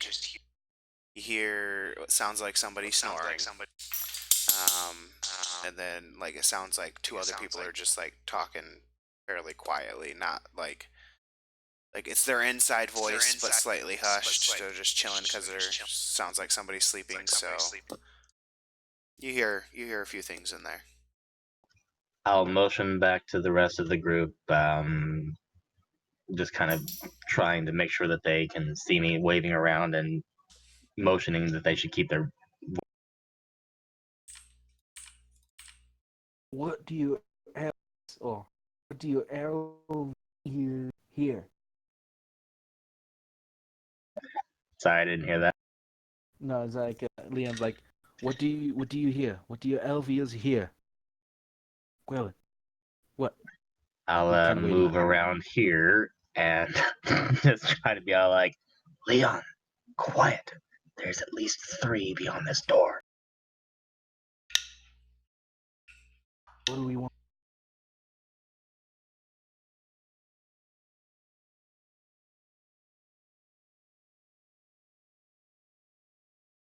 hear what sounds like somebody snoring. And then it sounds like two other people are just talking fairly quietly, not like it's their inside voice but slightly hushed. They're just chilling because there sounds like somebody's sleeping. So you hear a few things in there. I'll motion back to the rest of the group, just kind of trying to make sure that they can see me waving around and motioning that they should keep their. What do you have? Or what do you arrow here? Sorry, I didn't hear that. No, it's like Leon's like, what do you hear? What do your elves hear? Quillen, what? I'll He kind of waiting. move around here and just try to be all like, Leon, quiet. There's at least 3 beyond this door. What do we want?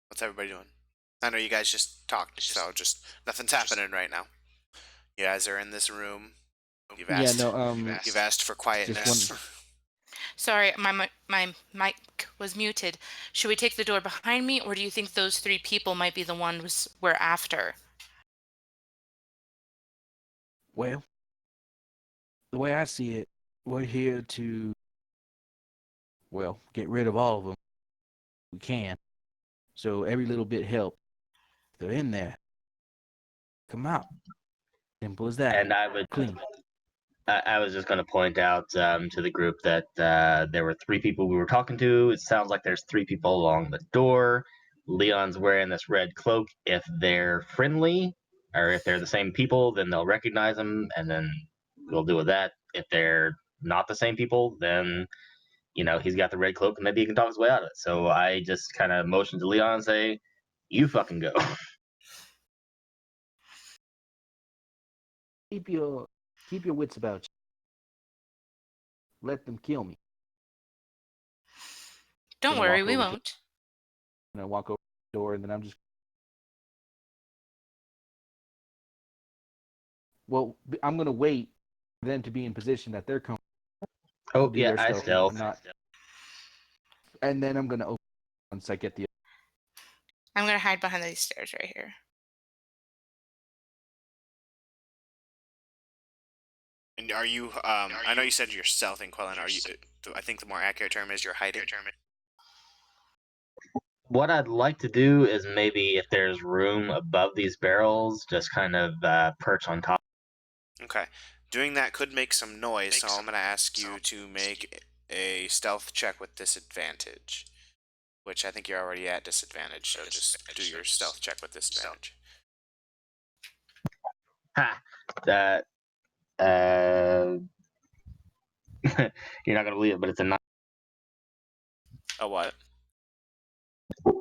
What's everybody doing? I know you guys just talked, so just nothing's happening right now. You guys are in this room. You've asked. Yeah, no. You've asked for quietness. Sorry, my mic was muted. Should we take the door behind me, or do you think those 3 people might be the ones we're after? Well, the way I see it, we're here to, well, get rid of all of them. We can. So every little bit helps. They're in there. Come out. Simple as that. And I would. Clean. I was just going to point out to the group that there were 3 people we were talking to. It sounds like there's 3 people along the door. Leon's wearing this red cloak. If they're friendly or if they're the same people, then they'll recognize him, and then we'll deal with that. If they're not the same people, then he's got the red cloak, and maybe he can talk his way out of it. So I just kind of motion to Leon and say, "You fucking go." Keep your wits about you. Let them kill me. Don't Gonna worry, walk we over to- won't. Gonna walk over the door, and then I'm just. Well, I'm gonna wait for them to be in position that they're coming. Oh Do yeah, their I stealth. stealth. Not. And then I'm gonna open once I get the. I'm gonna hide behind these stairs right here. And are you? I know you said you're stealthing, Quellen. Are you? I think the more accurate term is you're hiding. What I'd like to do is maybe if there's room above these barrels, just kind of perch on top. Okay. Doing that could make some noise, so I'm going to ask you to make a stealth check with disadvantage. Which I think you're already at disadvantage, so just do your stealth check with disadvantage. Ha! That. You're not gonna believe it, but it's a A what?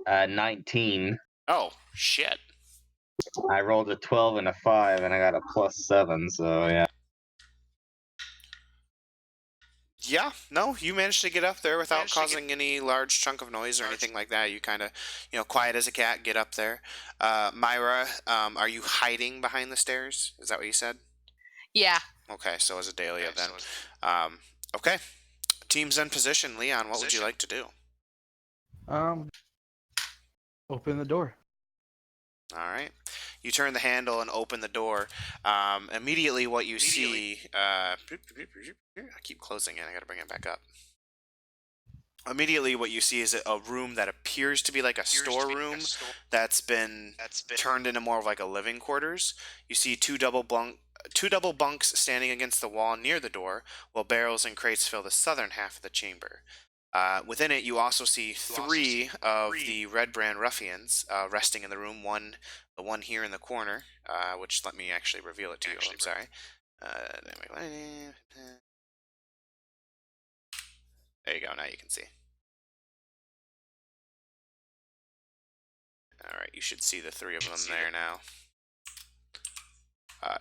19. Oh, shit. I rolled a 12 and a 5, and I got a +7. So yeah. Yeah, no, you managed to get up there without causing any large chunk of noise or anything like that. You kind of, quiet as a cat, get up there. Myra, are you hiding behind the stairs? Is that what you said? Yeah. Okay, so is Adelia then. Okay. Team's in position. Leon, what would you like to do? Open the door. All right. You turn the handle and open the door. Immediately, what you see. I keep closing it. I gotta bring it back up. Immediately, what you see is a room that appears to be like a storeroom that's been turned into more of like a living quarters. You see two double bunks standing against the wall near the door, while barrels and crates fill the southern half of the chamber. Within it, you also see three of the Redbrand ruffians resting in the room. The one here in the corner, which let me actually reveal it to you. I'm sorry. There you go. Now you can see. All right, you should see the three of them there now.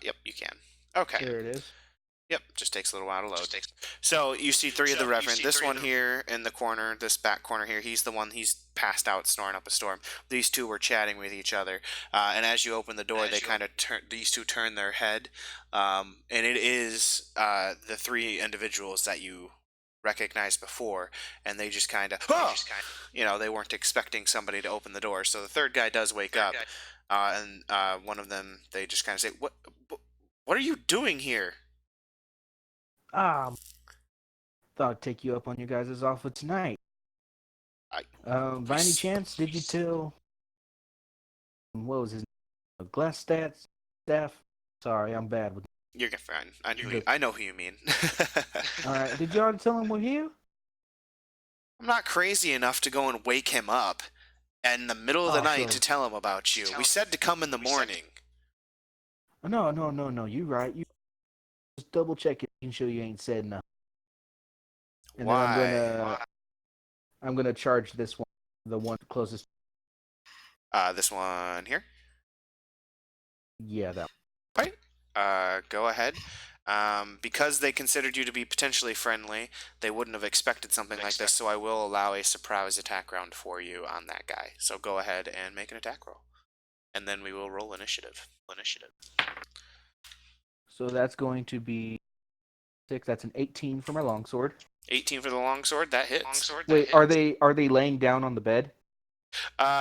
Yep, you can. Okay. There it is. Yep, just takes a little while to load. So you see three of the Reverend. This one here in the corner, this back corner here, he's the one, he's passed out snoring up a storm. These two were chatting with each other. And as you open the door, they kind of turn, these two turn their head. And it is the three individuals that you recognized before, and they just kind of, you know, they weren't expecting somebody to open the door. So the third guy does wake up, and one of them, they just kind of say, what are you doing here? Thought I'd take you up on your guys' offer tonight. By any chance, did you tell, what was his name? Glass stats staff? Sorry, I'm bad with. You're fine. I know who you mean. All right, did y'all tell him we're here? I'm not crazy enough to go and wake him up in the middle of the night to tell him about you. We said to come in the morning. No, you right. You just double check it and show you ain't said nothing. And Why? then I'm gonna charge this one, the one closest. This one here? Yeah, that one. Right. Go ahead. Because they considered you to be potentially friendly, they wouldn't have expected something like this, so I will allow a surprise attack round for you on that guy. So go ahead and make an attack roll. And then we will roll initiative. So that's going to be 6. That's an 18 for my longsword. 18 for the longsword, that hits. Wait, are they laying down on the bed?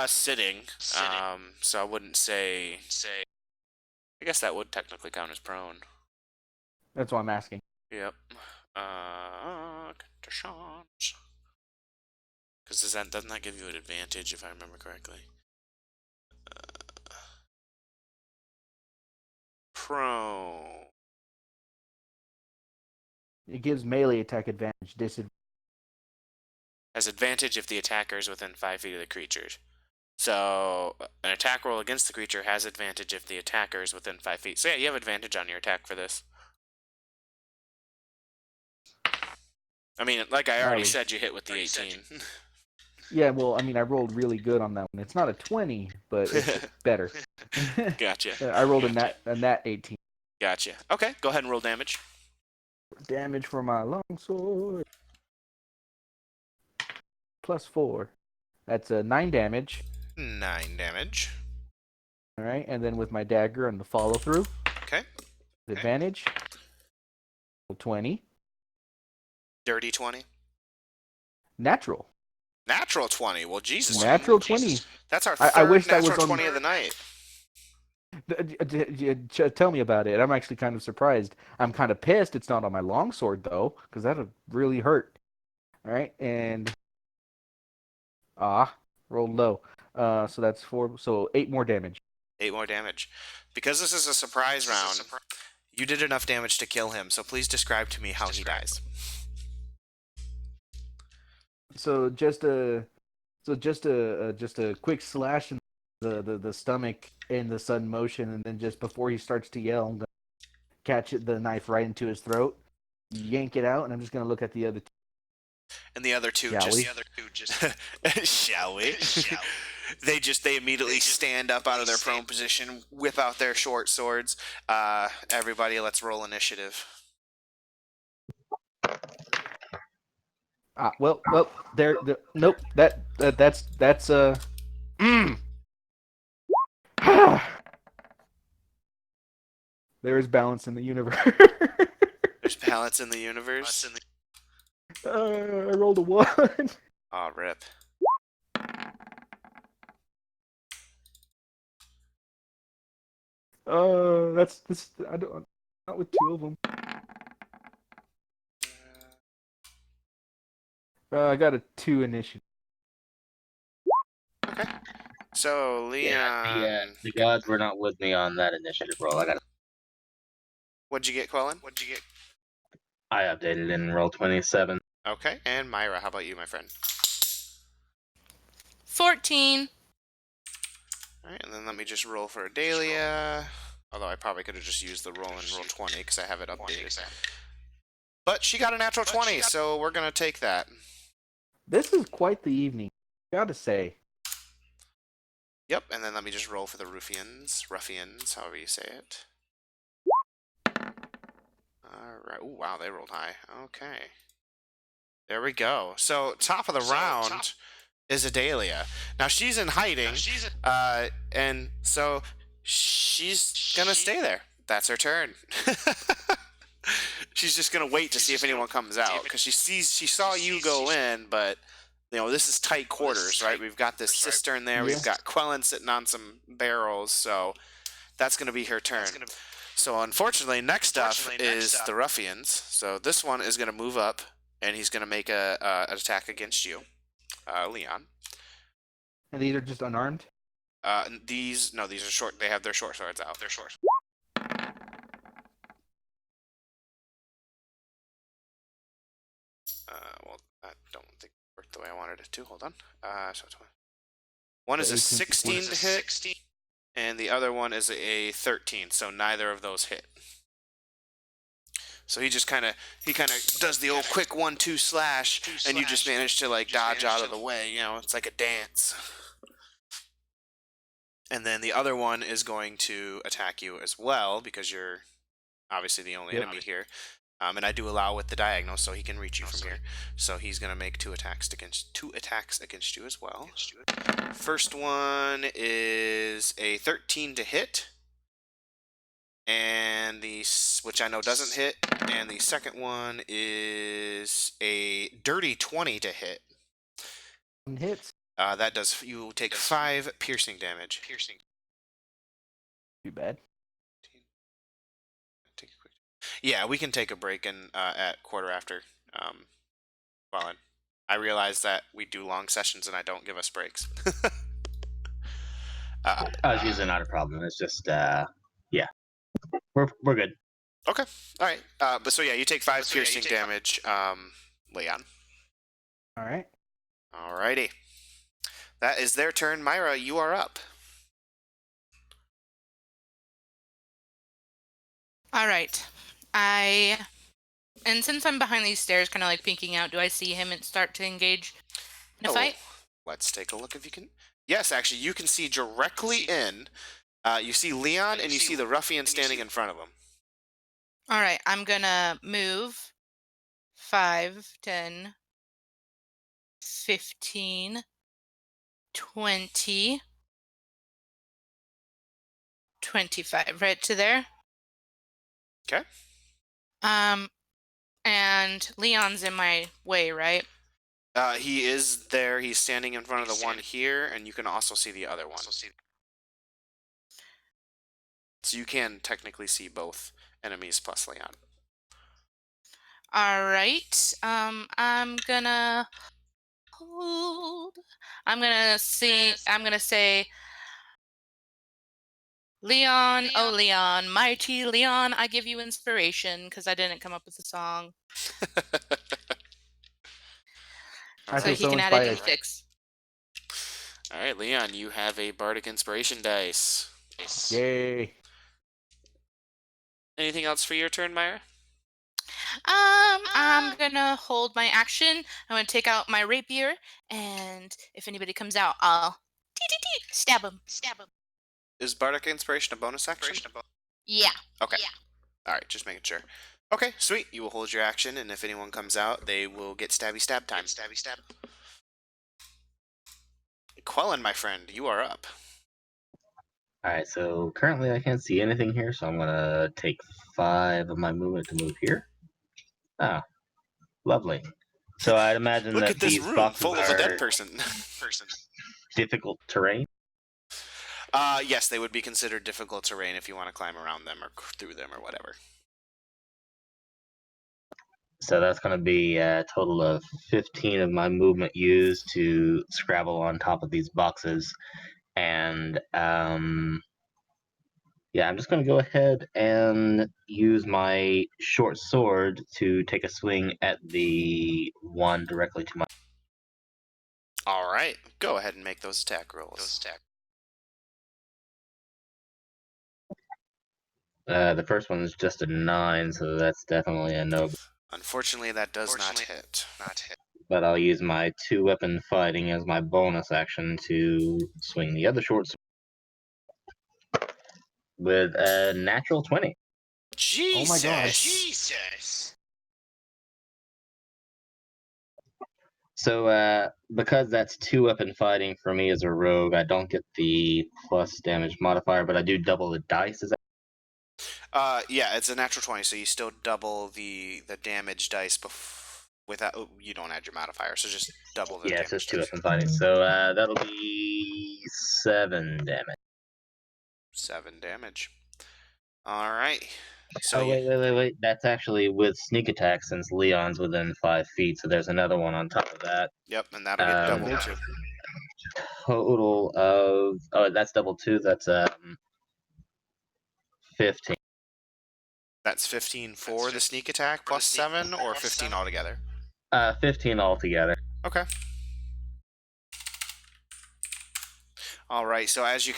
Sitting. So I wouldn't say. I guess that would technically count as prone. That's what I'm asking. Yep. Because doesn't that give you an advantage if I remember correctly? Prone. It gives melee attack advantage. Has advantage if the attacker is within 5 feet of the creature. So an attack roll against the creature has advantage if the attacker is within 5 feet. So yeah, you have advantage on your attack for this. I mean, like I already said, you hit with the 18. Yeah, well, I mean, I rolled really good on that one. It's not a 20, but it's better. Gotcha. I rolled a nat 18. Gotcha. Okay, go ahead and roll damage. Damage for my longsword. +4. That's a 9 damage. 9 damage. All right, and then with my dagger and the follow through. Okay. Advantage. 20. Dirty 20. Natural 20. Well, Jesus. Natural 20. That's our third natural 20 of the night. Tell me about it. I'm actually kind of surprised. I'm kind of pissed it's not on my longsword, though, because that would really hurt. All right, and... rolled low. So that's 4. So 8 more damage. 8 more damage. Because this is a surprise round, you did enough damage to kill him, so please describe to me how he dies. So just a quick slash in the stomach in the sudden motion, and then just before he starts to yell, I'm gonna catch the knife right into his throat, yank it out, and I'm just gonna look at the other two. And the other two just shall we? They immediately stand up out of their prone position, whip out their short swords. Everybody, let's roll initiative. Well, nope. That's There is balance in the universe. There's balance in the universe. I rolled a 1. Aw, rip. That's this. I don't. Not with two of them. I got a 2 initiative. Okay. So Leon, The gods were not with me on that initiative roll. what'd you get, Quellen? I updated in roll 27. Okay, and Myra, how about you, my friend? 14. All right, and then let me just roll for Adalia. Although I probably could have just used the roll in roll 20 because I have it updated. But she got a natural 20, so we're gonna take that. This is quite the evening. Gotta say. Yep, and then let me just roll for the ruffians, however you say it. Alright, oh wow, they rolled high. Okay. There we go. So, top of the round is Adalia. Now, she's in hiding, and so she's gonna stay there. That's her turn. She's just gonna wait to see if anyone comes out, because she saw you go in, but this is tight quarters, right? We've got this cistern there. We've got Quellen sitting on some barrels, so that's gonna be her turn. So unfortunately, next up is the ruffians. So this one is gonna move up, and he's gonna make an attack against you, Leon. And these are just unarmed? These are short. They have their short swords out. They're short. Well, I don't think it worked the way I wanted it to. Hold on. So one is a 16 to hit, and the other one is a 13. So neither of those hit. So he kind of does the old quick 1-2 slash, and you just manage to dodge out of the way. It's like a dance. And then the other one is going to attack you as well, because you're obviously the only enemy here. And I do allow with the diagonal, so he can reach you from here. So he's going to make two attacks against you as well. First one is a 13 to hit, and which I know doesn't hit. And the second one is a dirty 20 to hit. Hits. That does. You take 5 piercing damage. Too bad. Yeah, we can take a break at quarter after. Well, I realize that we do long sessions and I don't give us breaks. It's usually not a problem. It's just yeah, we're good. Okay, all right. But so yeah, you take 5 piercing damage, Leon. All right. Alrighty. That is their turn. Myra, you are up. All right. And since I'm behind these stairs, kind of like peeking out, do I see him and start to engage in a fight? Let's take a look if you can. Yes, actually, you can see directly in. You see Leon, and you see the ruffian standing in front of him. All right. I'm going to move 5, 10, 15, 20, 25, right to there. Okay. And Leon's in my way, right? He is there. He's standing in front of the one here, and you can also see the other one. So you can technically see both enemies plus Leon. All right. I'm gonna hold. I'm gonna say, Leon, oh Leon, mighty Leon, I give you inspiration, because I didn't come up with a song. So he can add a d6. All right, Leon, you have a bardic inspiration dice. Yay. Anything else for your turn, Myra? I'm gonna hold my action. I'm gonna take out my rapier, and if anybody comes out, I'll stab him. Is bardic inspiration a bonus action? Yeah. Okay. Yeah. All right, just making sure. Okay, sweet. You will hold your action, and if anyone comes out, they will get stabby stab time. Quellen, my friend, you are up. All right, so currently I can't see anything here, so I'm gonna take 5 of my movement to move here. Ah, lovely. So I'd imagine Look that at this these room boxes full of a are dead person. difficult terrain. Yes, they would be considered difficult terrain if you want to climb around them or through them or whatever. So that's going to be a total of 15 of my movement used to scrabble on top of these boxes. And yeah, I'm just going to go ahead and use my short sword to take a swing at the one directly to my. All right, go ahead and make those attack rolls. The first one is just a 9, so that's definitely a no. Unfortunately, that does not hit. But I'll use my 2-weapon fighting as my bonus action to swing the other short sword with a natural 20. Jesus! Oh my god. Jesus! So, because that's 2-weapon fighting for me as a rogue, I don't get the plus damage modifier, but I do double the dice. Is that? Yeah, it's a natural 20, so you still double the damage dice without. Oh, you don't add your modifier, so just double the Yeah, it's damage just dice. 2-weapon fighting. So that'll be 7 damage. 7 damage. All right. So Oh, wait. That's actually with sneak attack since Leon's within 5 feet, so there's another one on top of that. Yep, and that'll get doubled too. Total of. Oh, that's double 2. That's 15. That's 15 for the sneak attack plus 7, or 15 altogether? 15 altogether. Okay. All right. So as you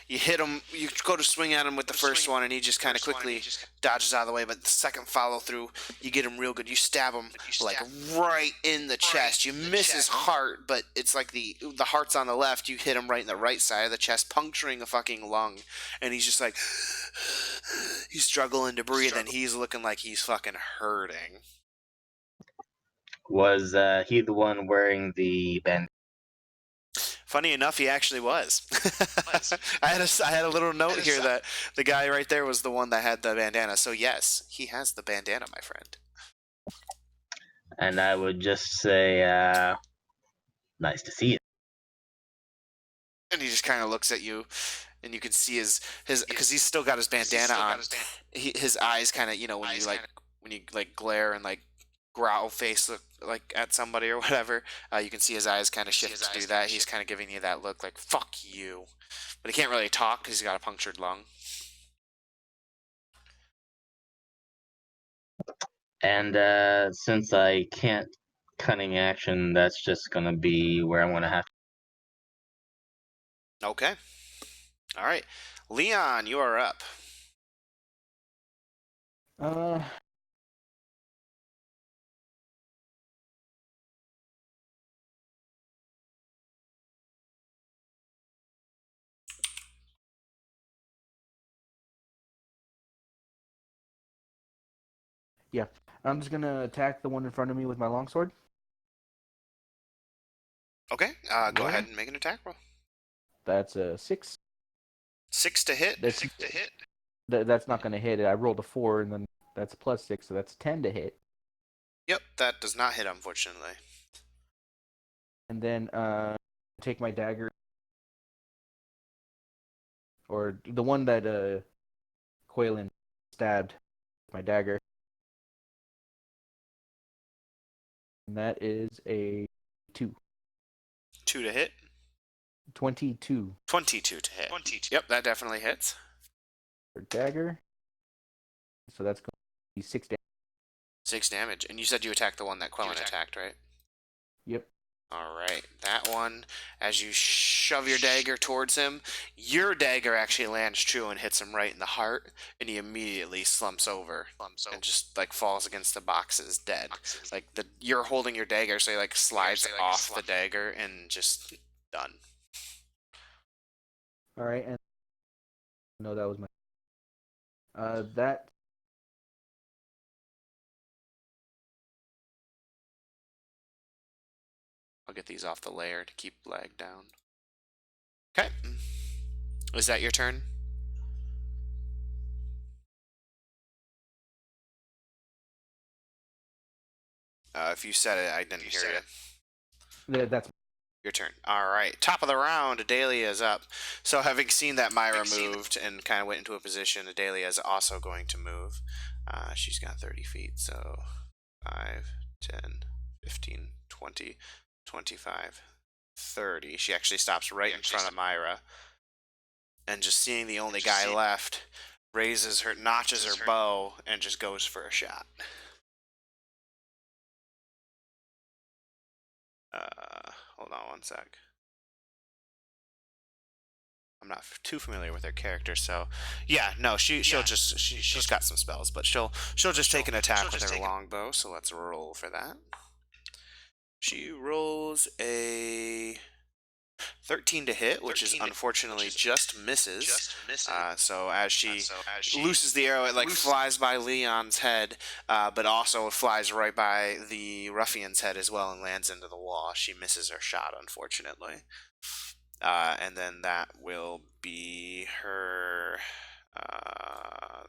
you hit him, you go to swing at him with the first one, and he just kind of quickly dodges out of the way. But the second follow through, you get him real good. You stab him like right in the chest. You miss his heart, but it's like the heart's on the left. You hit him right in the right side of the chest, puncturing a fucking lung, and he's just like he's struggling to breathe, and he's looking like he's fucking hurting. Was he the one wearing the band? Funny enough, he actually was. I had a little note here that the guy right there was the one that had the bandana. So yes, he has the bandana, my friend. And I would just say, nice to see you. And he just kind of looks at you, and you can see his because he's still got his bandana on. His eyes kind of when you glare and like growl face look like at somebody or whatever. You can see his eyes kind of shift to do that. He's kind of giving you that look like fuck you, but he can't really talk because he's got a punctured lung. And since I can't cunning action, that's just gonna be where I'm gonna have. Okay. All right, Leon, you are up. Uh, yeah. I'm just gonna attack the one in front of me with my longsword. Okay. Go ahead and make an attack roll. That's a 6. 6 to hit. That's that's not gonna hit it. I rolled a 4, and then that's a plus 6, so that's 10 to hit. Yep, that does not hit, unfortunately. And then take my dagger, or the one that Quaylen stabbed with my dagger. And that is a 2. 2 to hit. 22 22 to hit. Yep, that definitely hits. for dagger. So that's going to be 6 damage. 6 damage. And you said you attacked the one that Quellen attacked, right? Yep. Alright, that one, as you shove your dagger towards him, your dagger actually lands true and hits him right in the heart, and he immediately slumps over and just like falls against the boxes dead. Like you're holding your dagger, so he like slides off the dagger and just done. All right, and no, that was my that. I'll get these off the layer to keep lag down. Okay. Is that your turn? If you said it, I didn't hear you. That's Your turn. All right. Top of the round, Adalia is up. So having seen that Myra moved and kind of went into a position, Adalia is also going to move. She's got 30 feet, so 5, 10, 15, 20, 25, 30. She actually stops right in front of Myra. And just seeing the only guy left, notches her bow, and just goes for a shot. Hold on one sec. I'm not too familiar with her character, so yeah, no, she's got some spells, but she'll just take an attack with her longbow. So let's roll for that. She rolls a 13 to hit, which is unfortunately just misses. So as she looses the arrow, it flies by Leon's head, but also flies right by the ruffian's head as well and lands into the wall. She misses her shot, unfortunately. And then that will be her.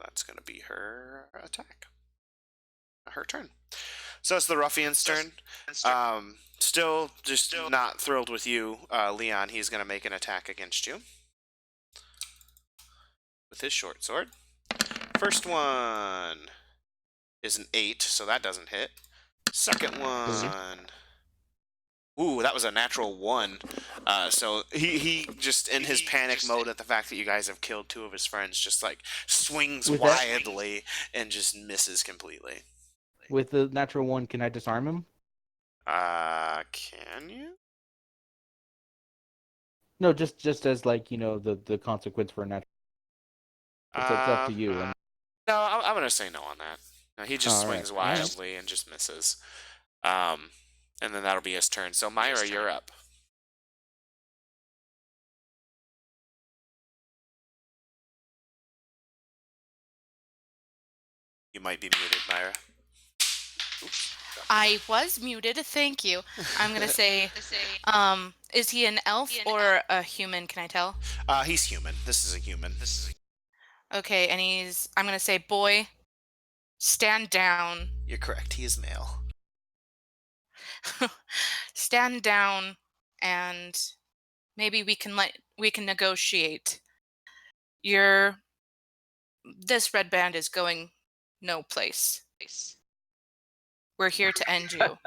That's going to be her attack. Her turn. So it's the ruffian's turn. Still not thrilled with you, Leon. He's going to make an attack against you with his short sword. First one is an 8, so that doesn't hit. Second one. Ooh, that was a natural 1. So he just, in his panic mode at the fact that you guys have killed 2 of his friends, just like swings wildly and just misses completely. With the natural 1, can I disarm him? Can you? No, just as like, the consequence for a natural. It's up to you. No, I'm gonna say no on that. No, he just swings wildly and just misses. And then that'll be his turn. So Myra, you're up. You might be muted, Myra. Oops. I was muted. Thank you. I'm gonna say, is he an elf or a human? Can I tell? He's human. This is a human. Okay, and I'm gonna say, boy, stand down. You're correct. He is male. Stand down, and maybe we can negotiate. This red band is going no place. We're here to end you.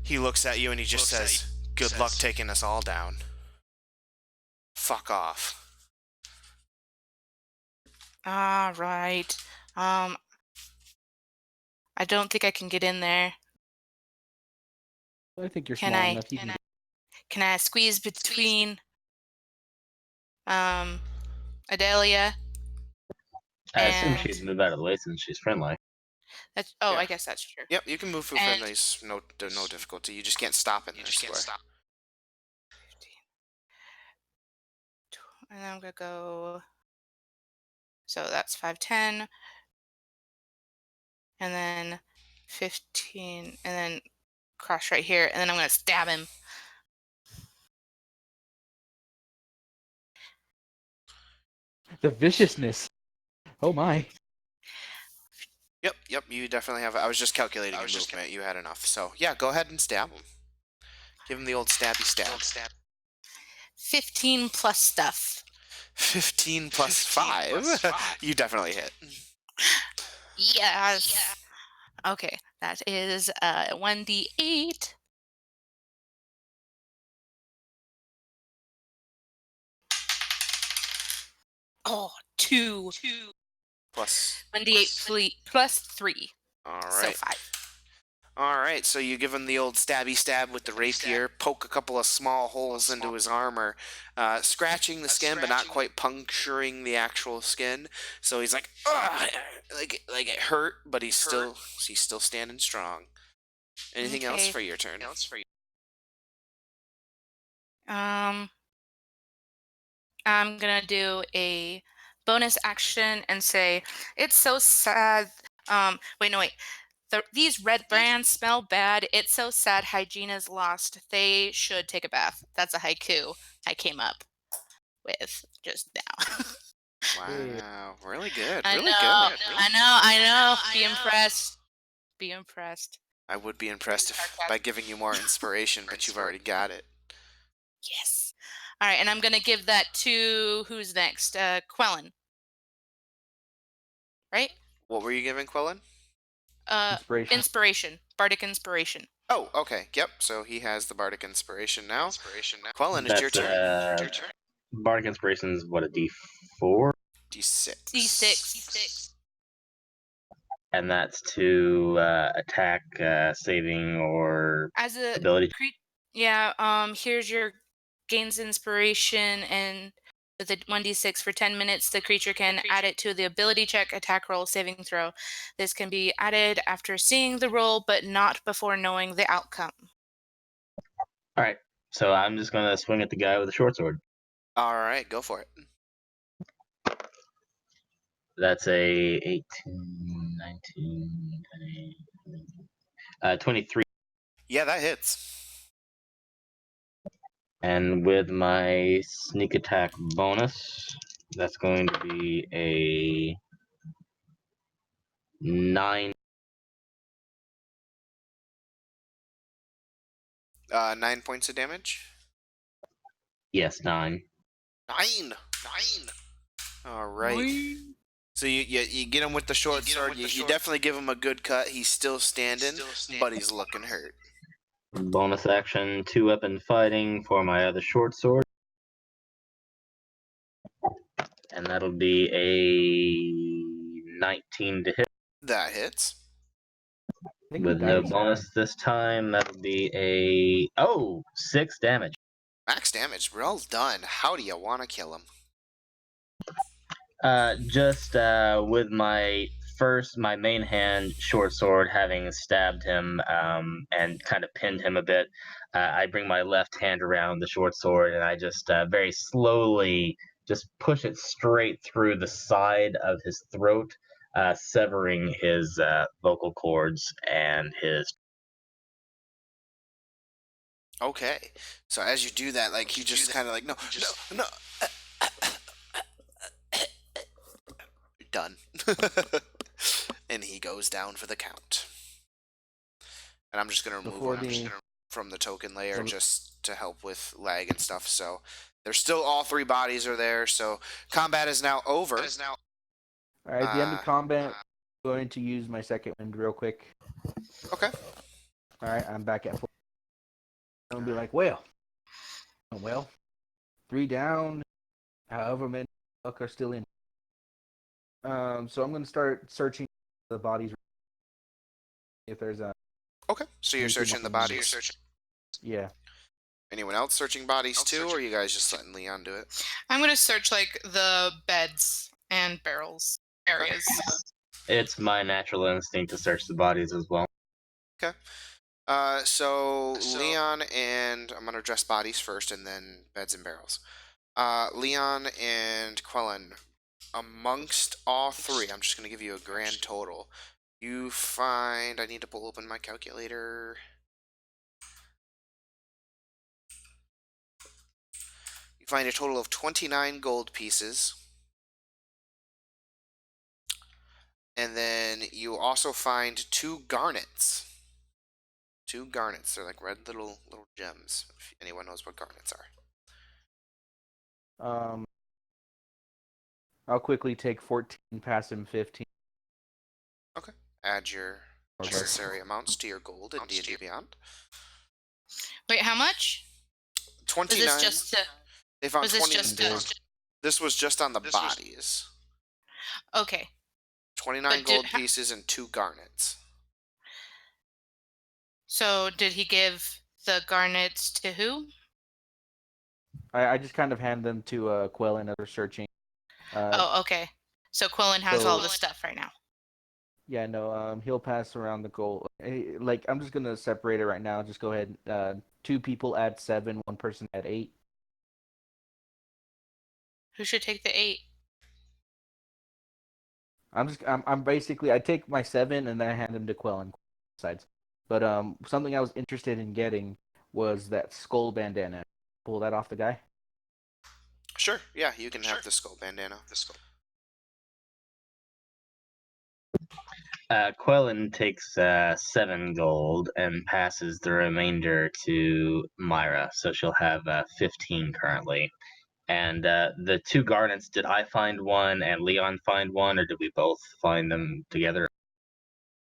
He looks at you and he just says, "Good luck taking us all down. Fuck off." All right. I don't think I can get in there. I think you're small enough. Can I squeeze between Adalia? I assume she'd move out of the way since she's friendly. I guess that's true. Yep, you can move for friendlies. No difficulty. You just can't stop in this square. And then I'm gonna go. So that's 5, 10, and then 15, and then cross right here, and then I'm gonna stab him. The viciousness. Oh my. Yep, you definitely have. I was just calculating your movement. You had enough. So yeah, go ahead and stab him. Give him the old stabby stab. 15 plus stuff. 15 plus 5. You definitely hit. Yes. Yeah. Okay, that is 1d8. Oh, 2. Plus 1d8 plus 3. All right. So 5. All right, so you give him the old stabby stab with the rapier, poke a couple of small holes into his armor, scratching the skin but not quite puncturing the actual skin. So he's like, ugh! like it hurt, but he's still standing strong. Anything else for your turn? I'm gonna do a bonus action and say, it's so sad. Wait. These Redbrands smell bad. It's so sad hygiene is lost. They should take a bath. That's a haiku I came up with just now. Wow, really good. I know. Be impressed. I would be impressed by giving you more inspiration, but you've already got it. Yes. All right, and I'm gonna give that to who's next? Quellen, right? What were you giving Quillen? Inspiration. Inspiration, bardic inspiration. Oh, okay. Yep. So he has the bardic inspiration now. Quillen, it's your That's turn. Bardic Inspiration is what, a D4? D6. D6. And that's to attack, saving, or As a ability. yeah. Here's your gains inspiration, and with a 1d6 for 10 minutes, the creature can add it to the ability check, attack roll, saving throw. This can be added after seeing the roll, but not before knowing the outcome. All right. So I'm just gonna swing at the guy with the short sword. All right, go for it. That's a 18, 19, 20, 23. Yeah, that hits. And with my sneak attack bonus, that's going to be a 9. 9 points of damage. Yes, 9. 9. All right. So you get him with the short sword. You definitely give him a good cut. He's still standing, but he's looking hurt. Bonus action, 2-weapon fighting for my other short sword. And that'll be a 19 to hit. That hits. With no bonus this time, that'll be a 6 damage. Max damage. Well done. How do you want to kill him? Just with my main hand short sword, having stabbed him and kind of pinned him a bit, I bring my left hand around the short sword and I just very slowly just push it straight through the side of his throat, severing his vocal cords and his. Okay. So as you do that, like he just kind of like no. Done. And he goes down for the count. And I'm just gonna remove him from the token layer just to help with lag and stuff. So there's still all 3 bodies are there. So combat is now over. All right, at the end of combat, I'm going to use my second wind real quick. Okay. All right, I'm back at full. I'll be like, well, 3 down. However many are still in. So I'm going to start searching the bodies. If there's a. Okay. So you're searching the bodies. Yeah. Anyone else searching bodies too, or are you guys just letting Leon do it? I'm gonna search like the beds and barrels areas. It's my natural instinct to search the bodies as well. Okay. So Leon and I'm gonna address bodies first, and then beds and barrels. Leon and Quellen, amongst all 3, I'm just gonna give you a grand total. You find, I need to pull open my calculator. You find a total of 29 gold pieces. And then you also find 2 garnets. 2 garnets. They're like red little gems, if anyone knows what garnets are. I'll quickly take 14, pass him 15. Okay. Add your necessary amounts to your gold in D&D Beyond. Wait, how much? 29. Was this just to, They found was 20. this just to, This was just on the bodies. okay. 29 gold pieces and 2 garnets. So did he give the garnets to who? I just kind of hand them to Quellen as they're searching. Oh, okay. So Quillen has all the stuff right now. Yeah, no, he'll pass around the gold. Like, I'm just gonna separate it right now. Just go ahead. 2 people add 7, 1 person add 8. Who should take the 8? I'm basically, I take my 7 and then I hand them to Quellen sides. But something I was interested in getting was that skull bandana. Pull that off the guy. Sure, yeah, you can have the skull bandana. Quellen takes 7 gold and passes the remainder to Myra, so she'll have 15 currently. And the 2 garnets, did I find one and Leon find one, or did we both find them together?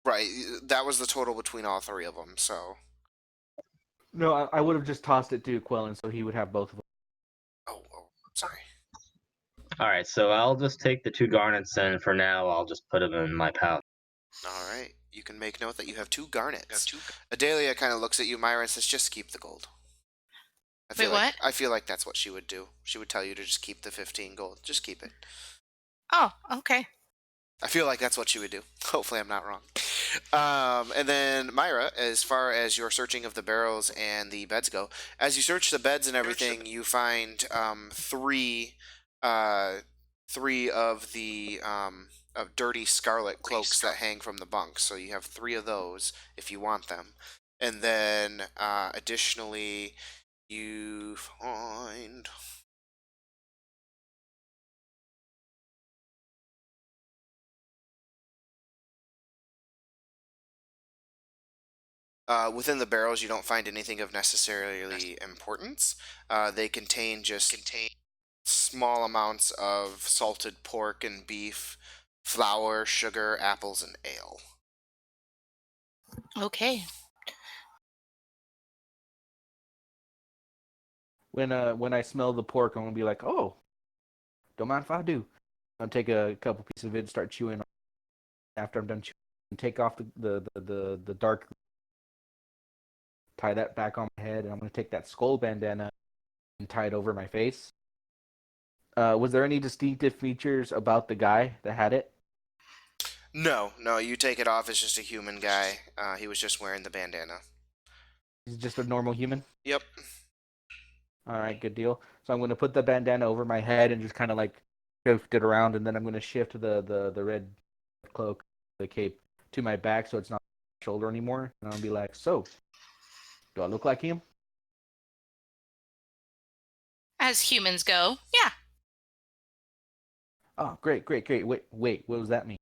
Right, that was the total between all 3 of them. So, No, I would have just tossed it to Quellen so he would have both of them. oh, sorry. All right, so I'll just take the 2 garnets, and for now, I'll just put them in my pouch. All right, you can make note that you have 2 garnets. Adelia kind of looks at you, Myra, and says, "Just keep the gold." Wait, what? I feel like that's what she would do. She would tell you to just keep the 15 gold. Just keep it. Oh, okay. I feel like that's what she would do. Hopefully, I'm not wrong. And then Myra, as far as your searching of the barrels and the beds go, as you search the beds and everything, you find 3, uh, 3 of the of dirty scarlet cloaks that hang from the bunks. So you have 3 of those if you want them. And then additionally, you find. Within the barrels, you don't find anything of necessarily importance. They contain just small amounts of salted pork and beef, flour, sugar, apples, and ale. Okay. When I smell the pork, I'm gonna be like, oh, don't mind if I do. I'll take a couple pieces of it, and start chewing. After I'm done chewing, and take off the dark, tie that back on my head, and I'm gonna take that skull bandana and tie it over my face. Was there any distinctive features about the guy that had it? No, no, you take it off. It's just a human guy. He was just wearing the bandana. He's just a normal human. Yep. All right, good deal. So I'm going to put the bandana over my head and just kind of like shift it around, and then I'm going to shift the red cloak, the cape, to my back so it's not on my shoulder anymore. And I'll be like, so, do I look like him? As humans go, yeah. Oh, great, great, great. Wait, what does that mean?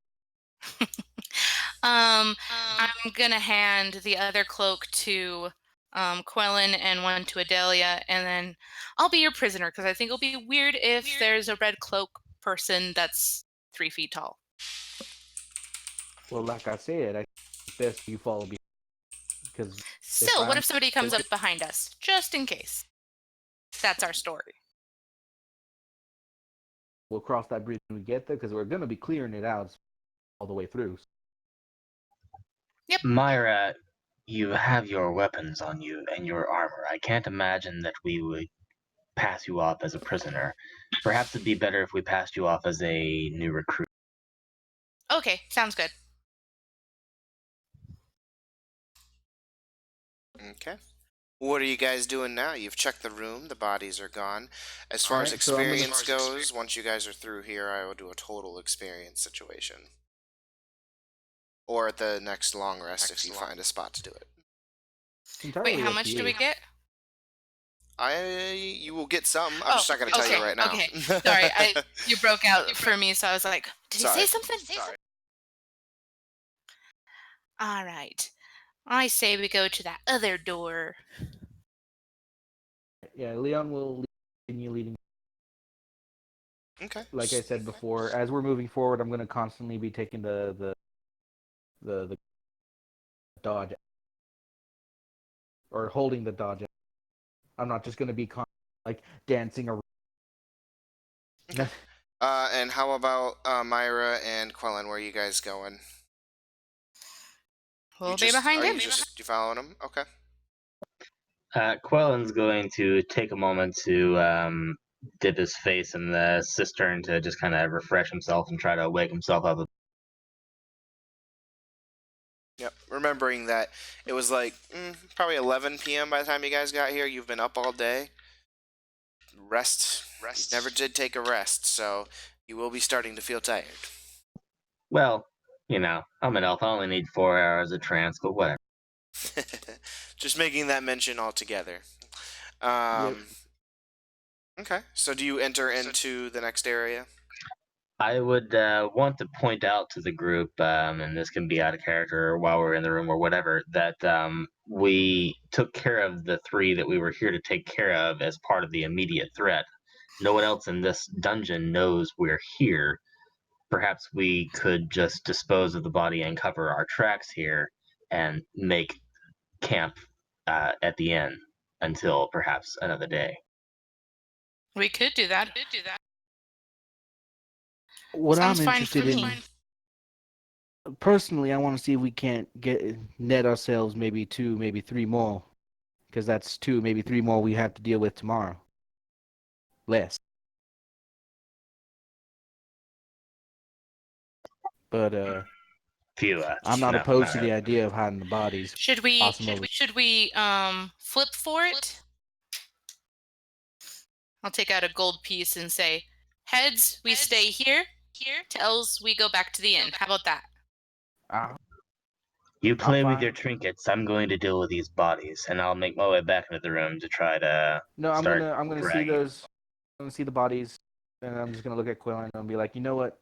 I'm gonna hand the other cloak to Quellen and one to Adelia, and then I'll be your prisoner because I think it'll be weird if there's a red cloak person that's 3 feet tall. Well, like I said, I think it's best you follow me because Still, what if somebody comes up behind us? Just in case. That's our story. we'll cross that bridge when we get there because we're going to be clearing it out all the way through. Yep. Myra, you have your weapons on you and your armor. I can't imagine that we would pass you off as a prisoner. Perhaps it'd be better if we passed you off as a new recruit. Okay, sounds good. Okay. What are you guys doing now? You've checked the room. The bodies are gone. As far as Alright, so I'm gonna- experience goes, once you guys are through here, I will do a total experience situation. Or at the next long rest if you find a spot to do it. entirely Wait, how up much to do we you. get? You will get some. I'm just not going to tell you right now. Okay. Sorry, you broke out for me, so I was like, did Sorry. he say something? Sorry. All right. I say we go to that other door. Yeah, Leon will continue leading. Okay. Like I said before, as we're moving forward, I'm going to constantly be taking the dodge or holding the dodge. I'm not just going to be like dancing around. Okay. And how about Myra and Quellen? Where are you guys going? We'll be behind him. You following him? Okay. Quellen's going to take a moment to dip his face in the cistern to just kind of refresh himself and try to wake himself up. Yep. Remembering that it was like probably 11 p.m. by the time you guys got here. You've been up all day. Rest. You never did take a rest, so you will be starting to feel tired. Well, I'm an elf. I only need 4 hours of trance, but whatever. Just making that mention altogether. Yep. Okay. So do you enter into the next area? I would want to point out to the group, and this can be out of character while we're in the room or whatever, that we took care of the three that we were here to take care of as part of the immediate threat. No one else in this dungeon knows we're here. Perhaps we could just dispose of the body and cover our tracks here and make camp at the inn until perhaps another day. We could do that. What I'm Sounds fine for interested in, me. personally, I want to see if we can't get net ourselves maybe two, maybe three more, because that's two, maybe three more we have to deal with tomorrow. Less. But Few, I'm not no, opposed to the idea of hiding the bodies. Should we Awesome over. flip for it? I'll take out a gold piece and say, heads, we stay here. Tails, we go back to the inn. How about that? You play with fine. your trinkets. I'm going to deal with these bodies, and I'll make my way back into the room to try to No, I'm start gonna see dragging. those. I'm gonna see the bodies, and I'm just gonna look at Quillen and be like, you know what?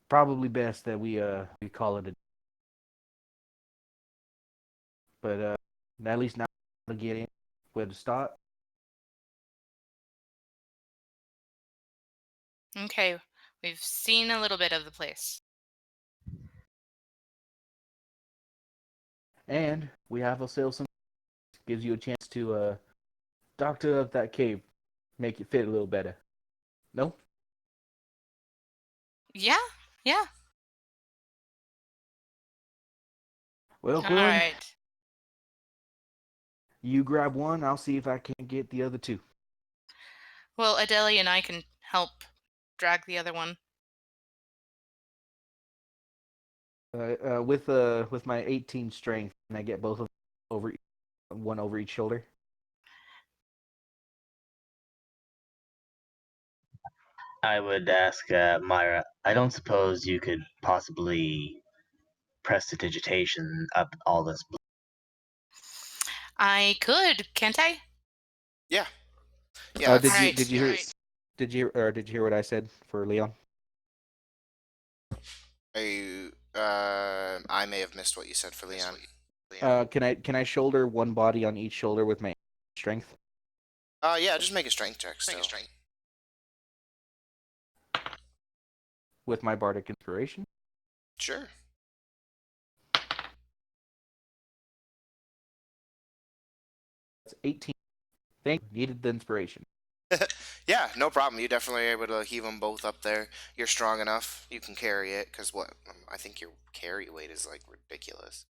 Probably best that we call it a. But at least now to get in where to start. Okay, we've seen a little bit of the place. And we have ourselves some. Gives you a chance to doctor up that cave, make it fit a little better. No? Yeah, yeah. Well, All Quillen, right. you grab one. I'll see if I can get the other two. Well, Adelia and I can help drag the other one. With my 18 strength, can I get both of them over one over each shoulder? I would ask Myra. I don't suppose you could possibly prestidigitation up all this. I could, can't I? Yeah. Yeah. Did you Alright. did you hear did you hear what I said for Leon? I may have missed what you said for Leon. Can I shoulder one body on each shoulder with my strength? Yeah, just make a strength check still. With my bardic inspiration? Sure. That's 18. Thank you. Needed the inspiration. Yeah, no problem. You definitely are able to heave them both up there. You're strong enough. You can carry it, because what? I think your carry weight is, like, ridiculous.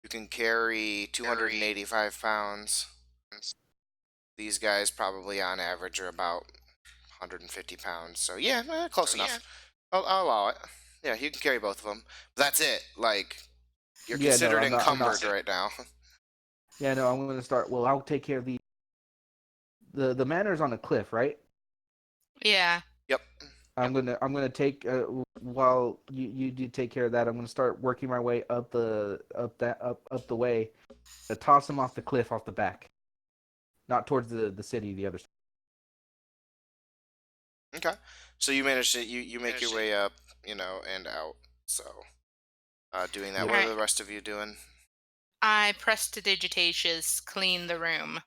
You can carry 285 pounds. These guys probably on average are about 150 pounds. So, yeah, close enough. I'll allow it. Yeah, you can carry both of them. But that's it. Like, you're Yeah, no, considered I'm not- encumbered right now. Yeah, no, I'm going to start. Well, I'll take care of the manor's on a cliff, right? Yeah. Yep. I'm gonna take while you do take care of that. I'm gonna start working my way up the way to toss him off the cliff off the back, not towards the city, the other side. Okay. So you manage to you make your way up, and out. So, doing that. Yeah. What are Alright. the rest of you doing? I prestidigitations clean the room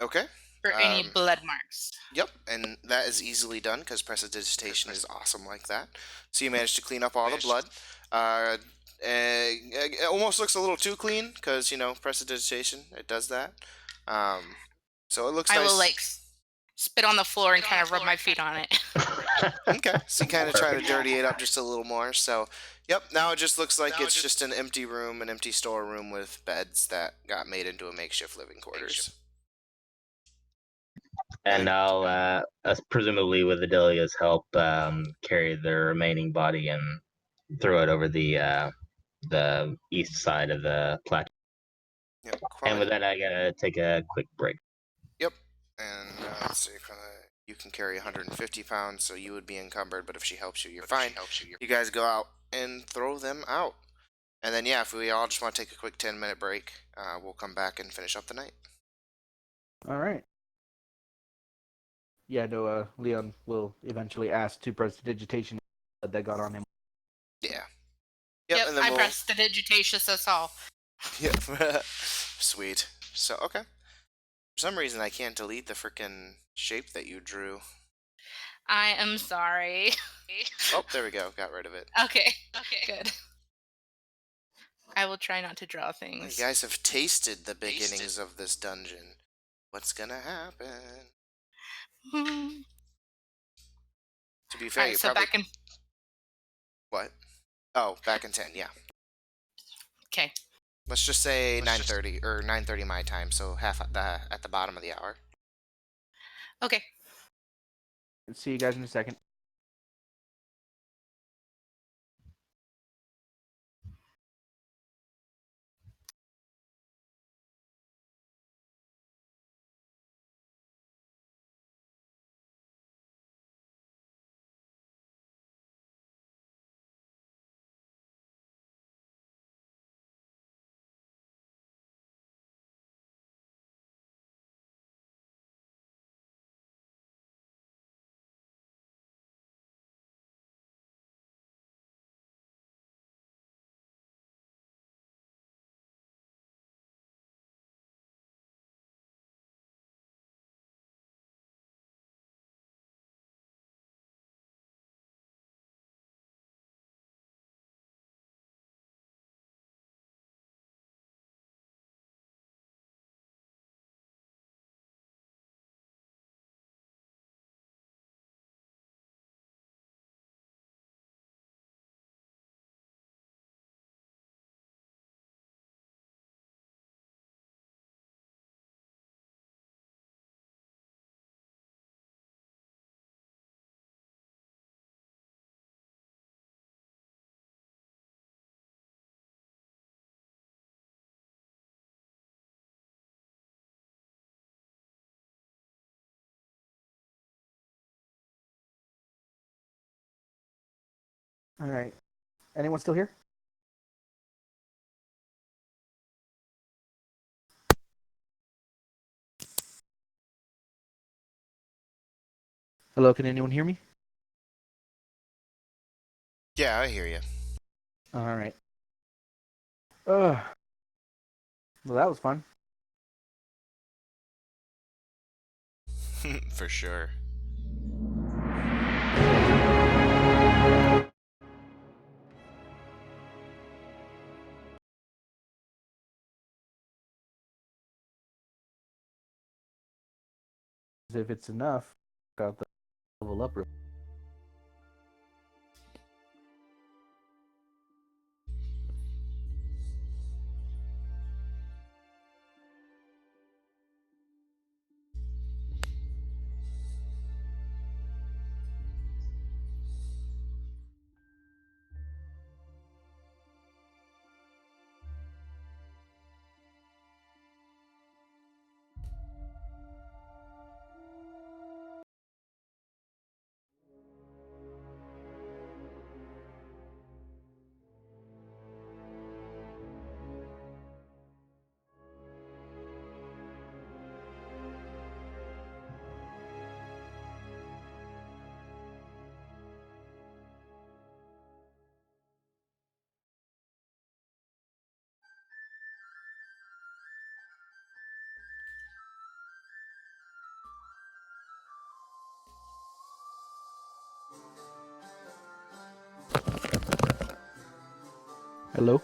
Okay. for any blood marks. Yep, and that is easily done because prestidigitation is awesome like that. So you managed to clean up all the blood. It almost looks a little too clean because prestidigitation it does that. So it looks I nice. will spit on the floor and kind of rub my feet on it. Okay, so you kind of try to dirty it up just a little more. So, yep, now it just looks like it's just an empty room, an empty storeroom with beds that got made into a makeshift living quarters. And I'll, presumably with Adelia's help, carry the remaining body and throw it over the east side of the plateau. Yep, And with that, I gotta take a quick break. Yep, and let's see, you can carry 150 pounds, so you would be encumbered, but if she helps you, you're fine. You guys go out and throw them out. And then, yeah, if we all just want to take a quick 10-minute break, we'll come back and finish up the night. All right. Yeah, no, Leon will eventually ask to press digitation that got on him. Yeah. Yep, Yep, and then I we'll. pressed the digitatus us all. Yep. Sweet. So, okay. For some reason, I can't delete the freaking shape that you drew. I am sorry. Oh, there we go. Got rid of it. Okay, good. I will try not to draw Well, things. you guys have tasted the beginnings of this dungeon. What's gonna happen? Hmm. To be All fair, right, you so probably. back in. What? Oh, back in 10, yeah. Okay. Let's just say 9:30 or 9:30 my time, so half at the bottom of the hour. Okay. See you guys in a second. All right. Anyone still here? Hello, can anyone hear me? Yeah, I hear you. All right. Well, that was fun. For sure. If it's enough, got the level up. Hello?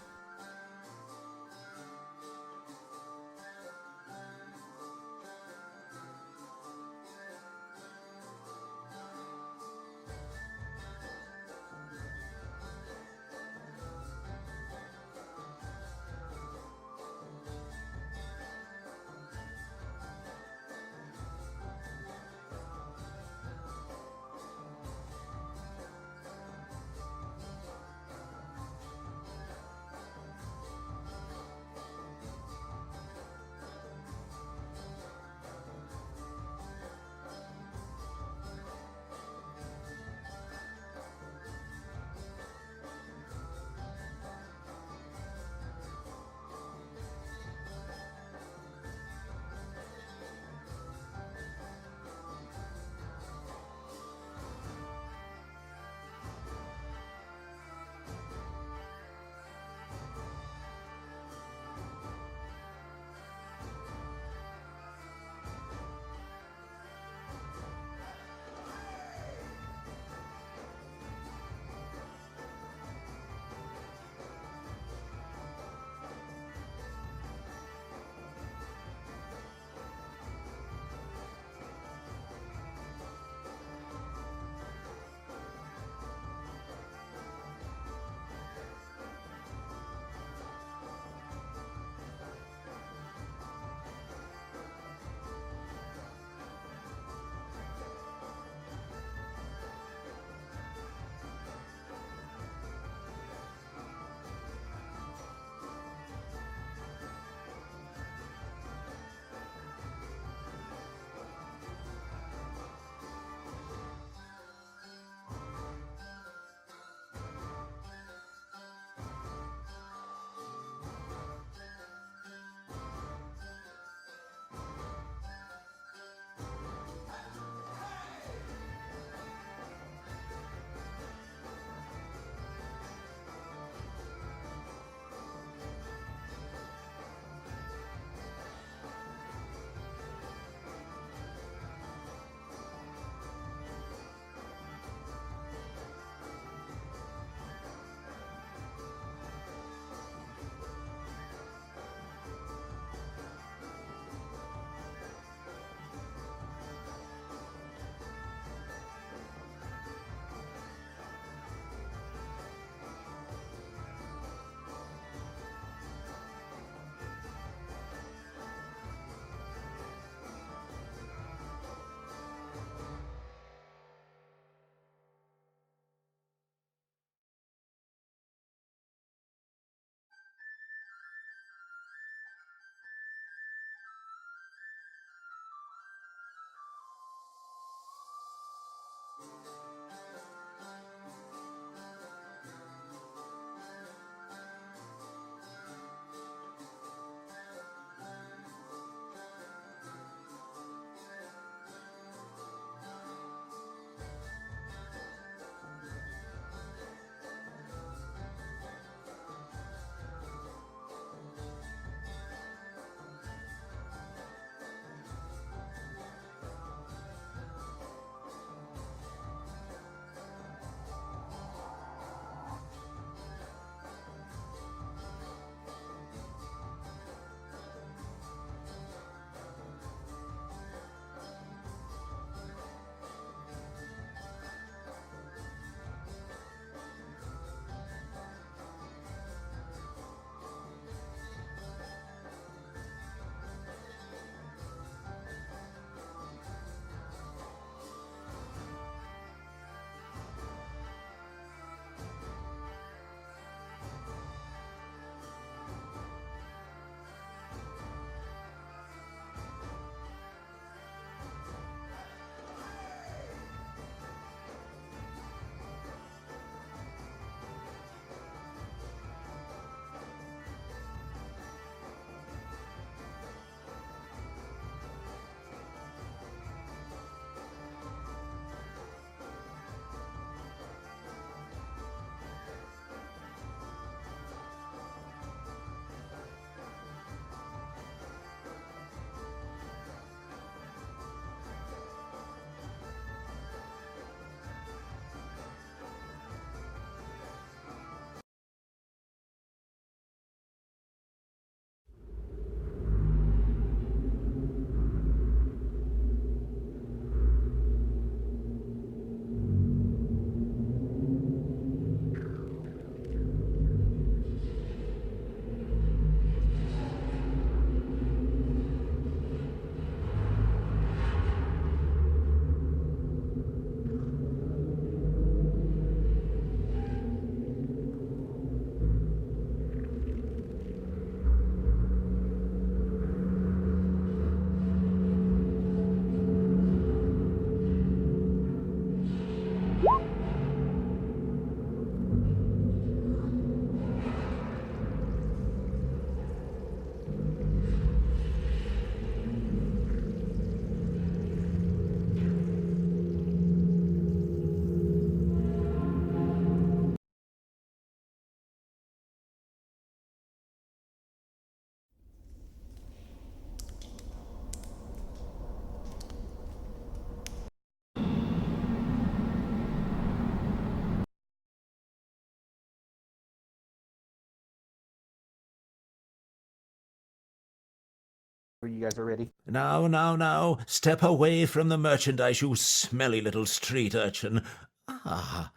You guys are ready. Now, step away from the merchandise, you smelly little street urchin. Ah,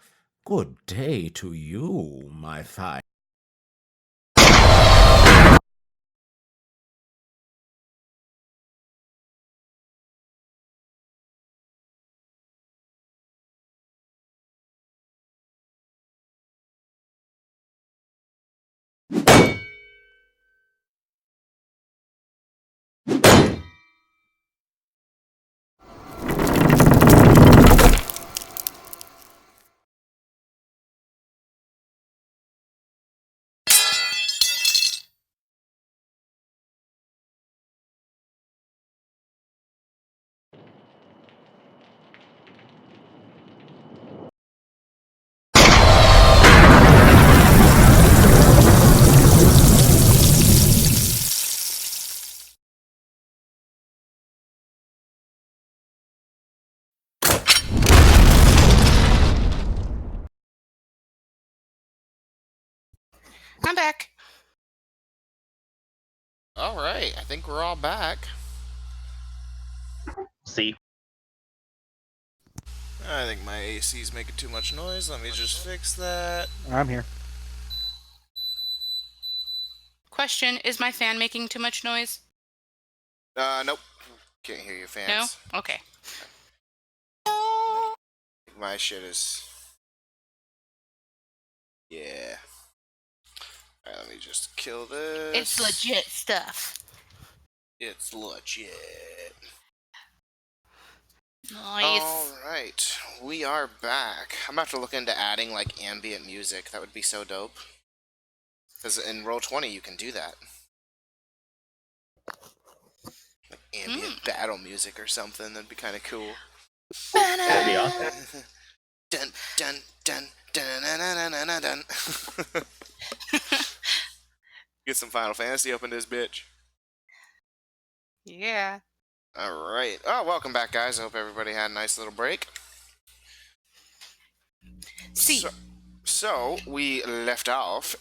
good day to you, my fine. I'm back. All right, I think we're all back. See, I think my AC is making too much noise. Let me just fix that. I'm here. Question, is my fan making too much noise? Nope. Can't hear you, fans. No? Okay. My shit is... Yeah. Alright, let me just kill this. It's legit stuff. It's legit. Nice. Alright, we are back. I'm about to look into adding, like, ambient music. That would be so dope. Because in Roll20, you can do that. Like ambient battle music or something. That'd be kind of cool. that'd be awesome. Dun, dun, dun, dun, dun, dun, dun, dun, dun. Get some Final Fantasy up in this bitch. Yeah. Alright. Oh, welcome back, guys. I hope everybody had a nice little break. See. So we left off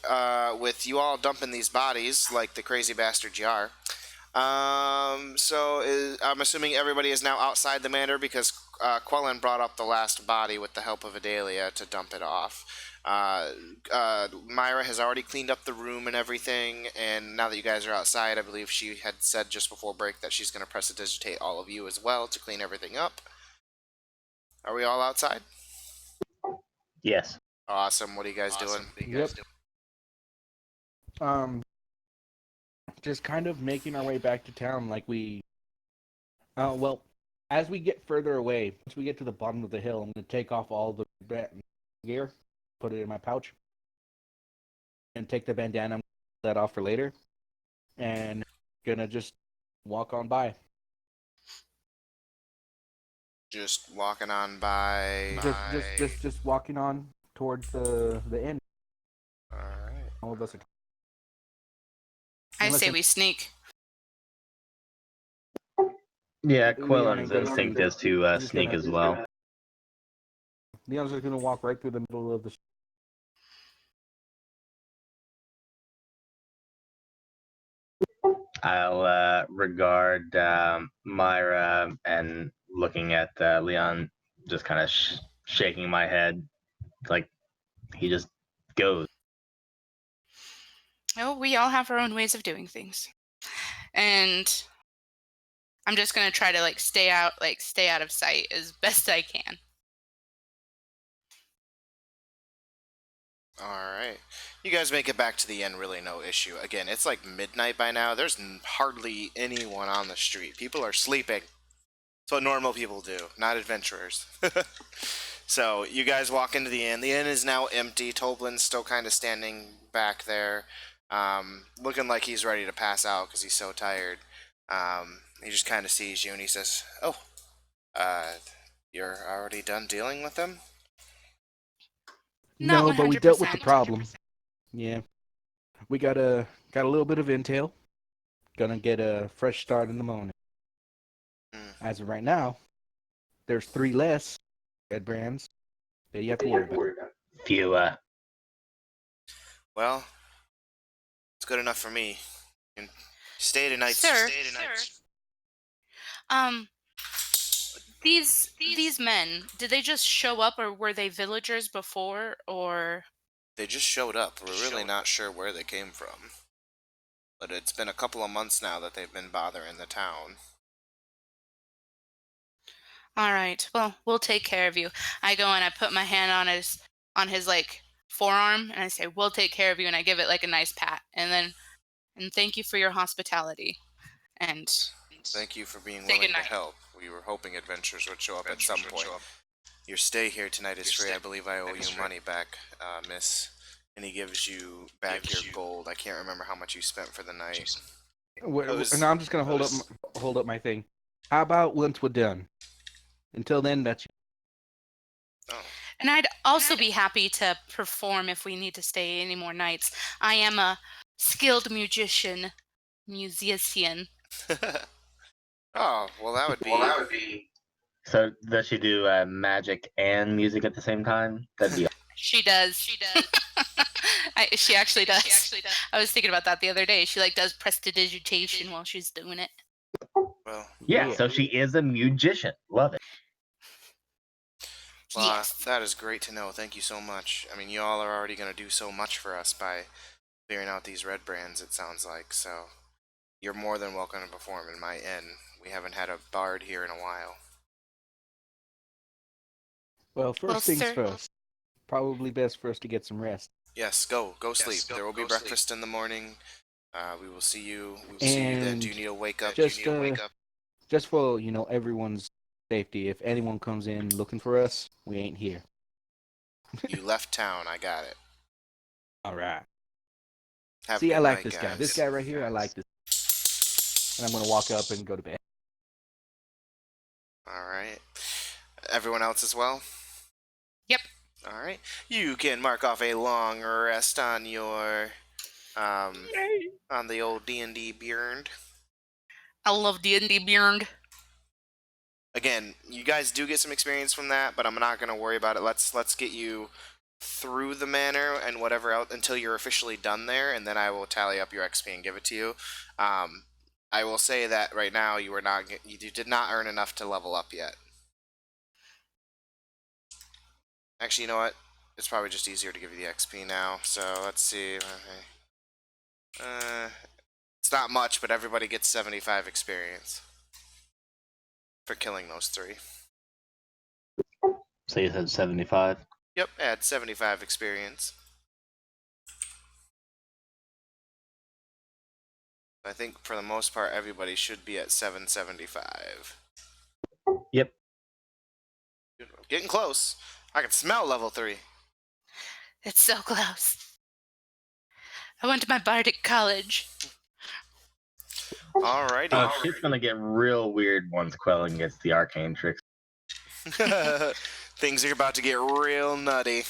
with you all dumping these bodies like the crazy bastard you are. I'm assuming everybody is now outside the manor because Quellen brought up the last body with the help of Adelia to dump it off. Myra has already cleaned up the room and everything, and now that you guys are outside, I believe she had said just before break that she's going to prestidigitate all of you as well to clean everything up. Are we all outside? Yes. Awesome. What are you guys doing? Yep. Just kind of making our way back to town like we... well, as we get further away, once we get to the bottom of the hill, I'm going to take off all the gear, put it in my pouch, and take the bandana, that off for later, and gonna just walk on by. Just walking on by. Just walking on towards the inn. Alright. All of us are... I say we sneak. Yeah, Leon Quellen's ain't gonna instinct sneak. is to He's just sneak gonna- as well. Leon's just gonna walk right through the middle of the... I'll regard Myra and looking at Leon, just kind of shaking my head, like he just goes. Oh, we all have our own ways of doing things. And I'm just going to try to stay out of sight as best I can. Alright. You guys make it back to the inn, really no issue. Again, it's like midnight by now. There's hardly anyone on the street. People are sleeping. It's what normal people do, not adventurers. So, you guys walk into the inn. The inn is now empty. Toblin's still kind of standing back there, looking like he's ready to pass out because he's so tired. He just kind of sees you and he says, "Oh, you're already done dealing with them?" Not No, but we dealt with the 100%. problem. Yeah. We got a little bit of intel. Gonna get a fresh start in the morning. As of right now, there's 3 less Redbrands that you have to worry about. Few. Well, it's good enough for me. You can Stay tonight, Sir, Stay tonight. um, these men, did they just show up, or were they villagers before, or? They just showed up. We're really not sure where they came from. But it's been a couple of months now that they've been bothering the town. All right. Well, we'll take care of you. I go and I put my hand on his like forearm and I say, "We'll take care of you," and I give it like a nice pat. And thank you for your hospitality. And Thank you for being say willing to goodnight. help. We were hoping adventurers would show up at some point. Your stay here tonight is free. I believe I owe you money back, miss. And he gives you back your gold. I can't remember how much you spent for the night. Now I'm just gonna hold up my thing. How about once we're done? Until then, that's Oh, And I'd also be happy to perform if we need to stay any more nights. I am a skilled musician. oh, well that would be. So does she do magic and music at the same time? That'd be She does. She actually does. I was thinking about that the other day. She like does prestidigitation while she's doing it. Well, yeah. So she is a musician. Love it. well, Yes. that is great to know. Thank you so much. I mean, you all are already going to do so much for us by clearing out these Redbrands, it sounds like. So you're more than welcome to perform in my inn. We haven't had a bard here in a while. Well, first things sir. first. Probably best for us to get some rest. Yes, go sleep. There will be breakfast in the morning. We will see you. We will see you then. Do you need to wake up? Just for everyone's safety, if anyone comes in looking for us, we ain't here. You left town. I got it. All right. Have a See, good I like night, this guy. guys. This guy right here, I like this. And I'm gonna walk up and go to bed. All right. Everyone else as well? Yep. All right. You can mark off a long rest on your on the old D&D Bjorn. I love D&D Bjorn. Again, you guys do get some experience from that, but I'm not going to worry about it. Let's get you through the manor and whatever else until you're officially done there, and then I will tally up your XP and give it to you. I will say that right now you did not earn enough to level up yet. Actually, you know what? It's probably just easier to give you the XP now. So let's see. It's not much, but everybody gets 75 experience for killing those three. So you said 75? Yep, add 75 experience. I think for the most part, everybody should be at 775. Yep. Getting close. I can smell level 3. It's so close. I went to my bardic college. Alrighty. Oh, shit's gonna get real weird once Quelling gets the arcane tricks. Things are about to get real nutty.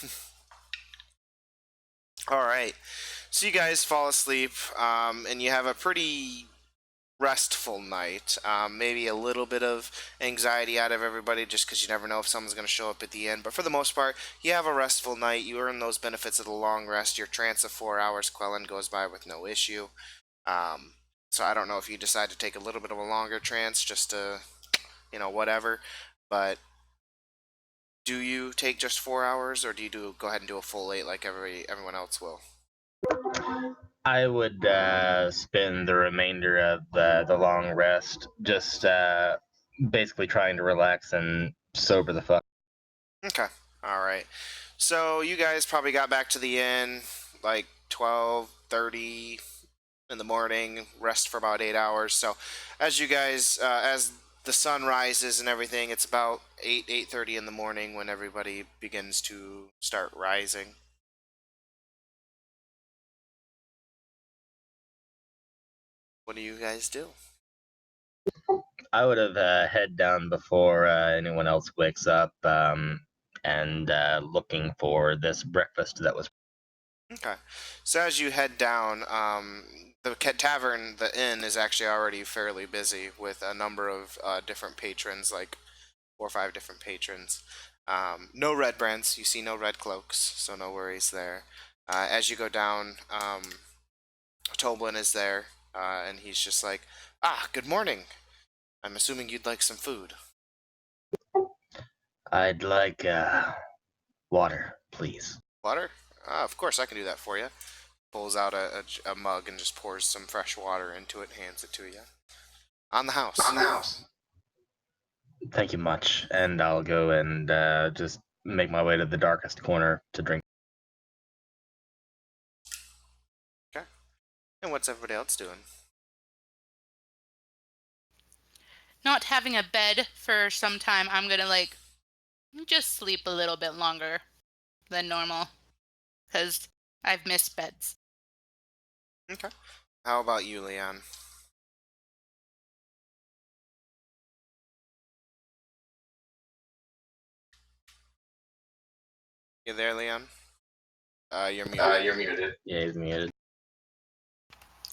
Alright. So you guys fall asleep, and you have a pretty restful night. Maybe a little bit of anxiety out of everybody just because you never know if someone's going to show up at the end. But for the most part, you have a restful night. You earn those benefits of the long rest. Your trance of 4 hours Quellen goes by with no issue. So I don't know if you decide to take a little bit of a longer trance just to, whatever. But do you take just 4 hours, or do you go ahead and do a full 8 like everyone else will? I would spend the remainder of the long rest just basically trying to relax and sober the fuck. Okay. Alright. So you guys probably got back to the inn like 12:30 in the morning, rest for about 8 hours. So as you guys, as the sun rises and everything, it's about 8:30 in the morning when everybody begins to start rising. What do you guys do? I would have head down before anyone else wakes up and looking for this breakfast that was. Okay. So as you head down, the tavern, the inn, is actually already fairly busy with a number of different patrons, like 4 or 5 different patrons. No Redbrands. You see no red cloaks, so no worries there. As you go down, Toblin is there. and he's just like, "Ah, good morning. I'm assuming you'd like some food." I'd like water, please. Water? Of course, I can do that for you. Pulls out a mug and just pours some fresh water into it, hands it to you. On the house. On the house. Thank you much, and I'll go and just make my way to the darkest corner to drink. Okay. And what's everybody else doing? Not having a bed for some time, I'm gonna like just sleep a little bit longer than normal because I've missed beds. Okay. How about you, Leon? You there, Leon? You're muted. You're muted. Yeah, he's muted.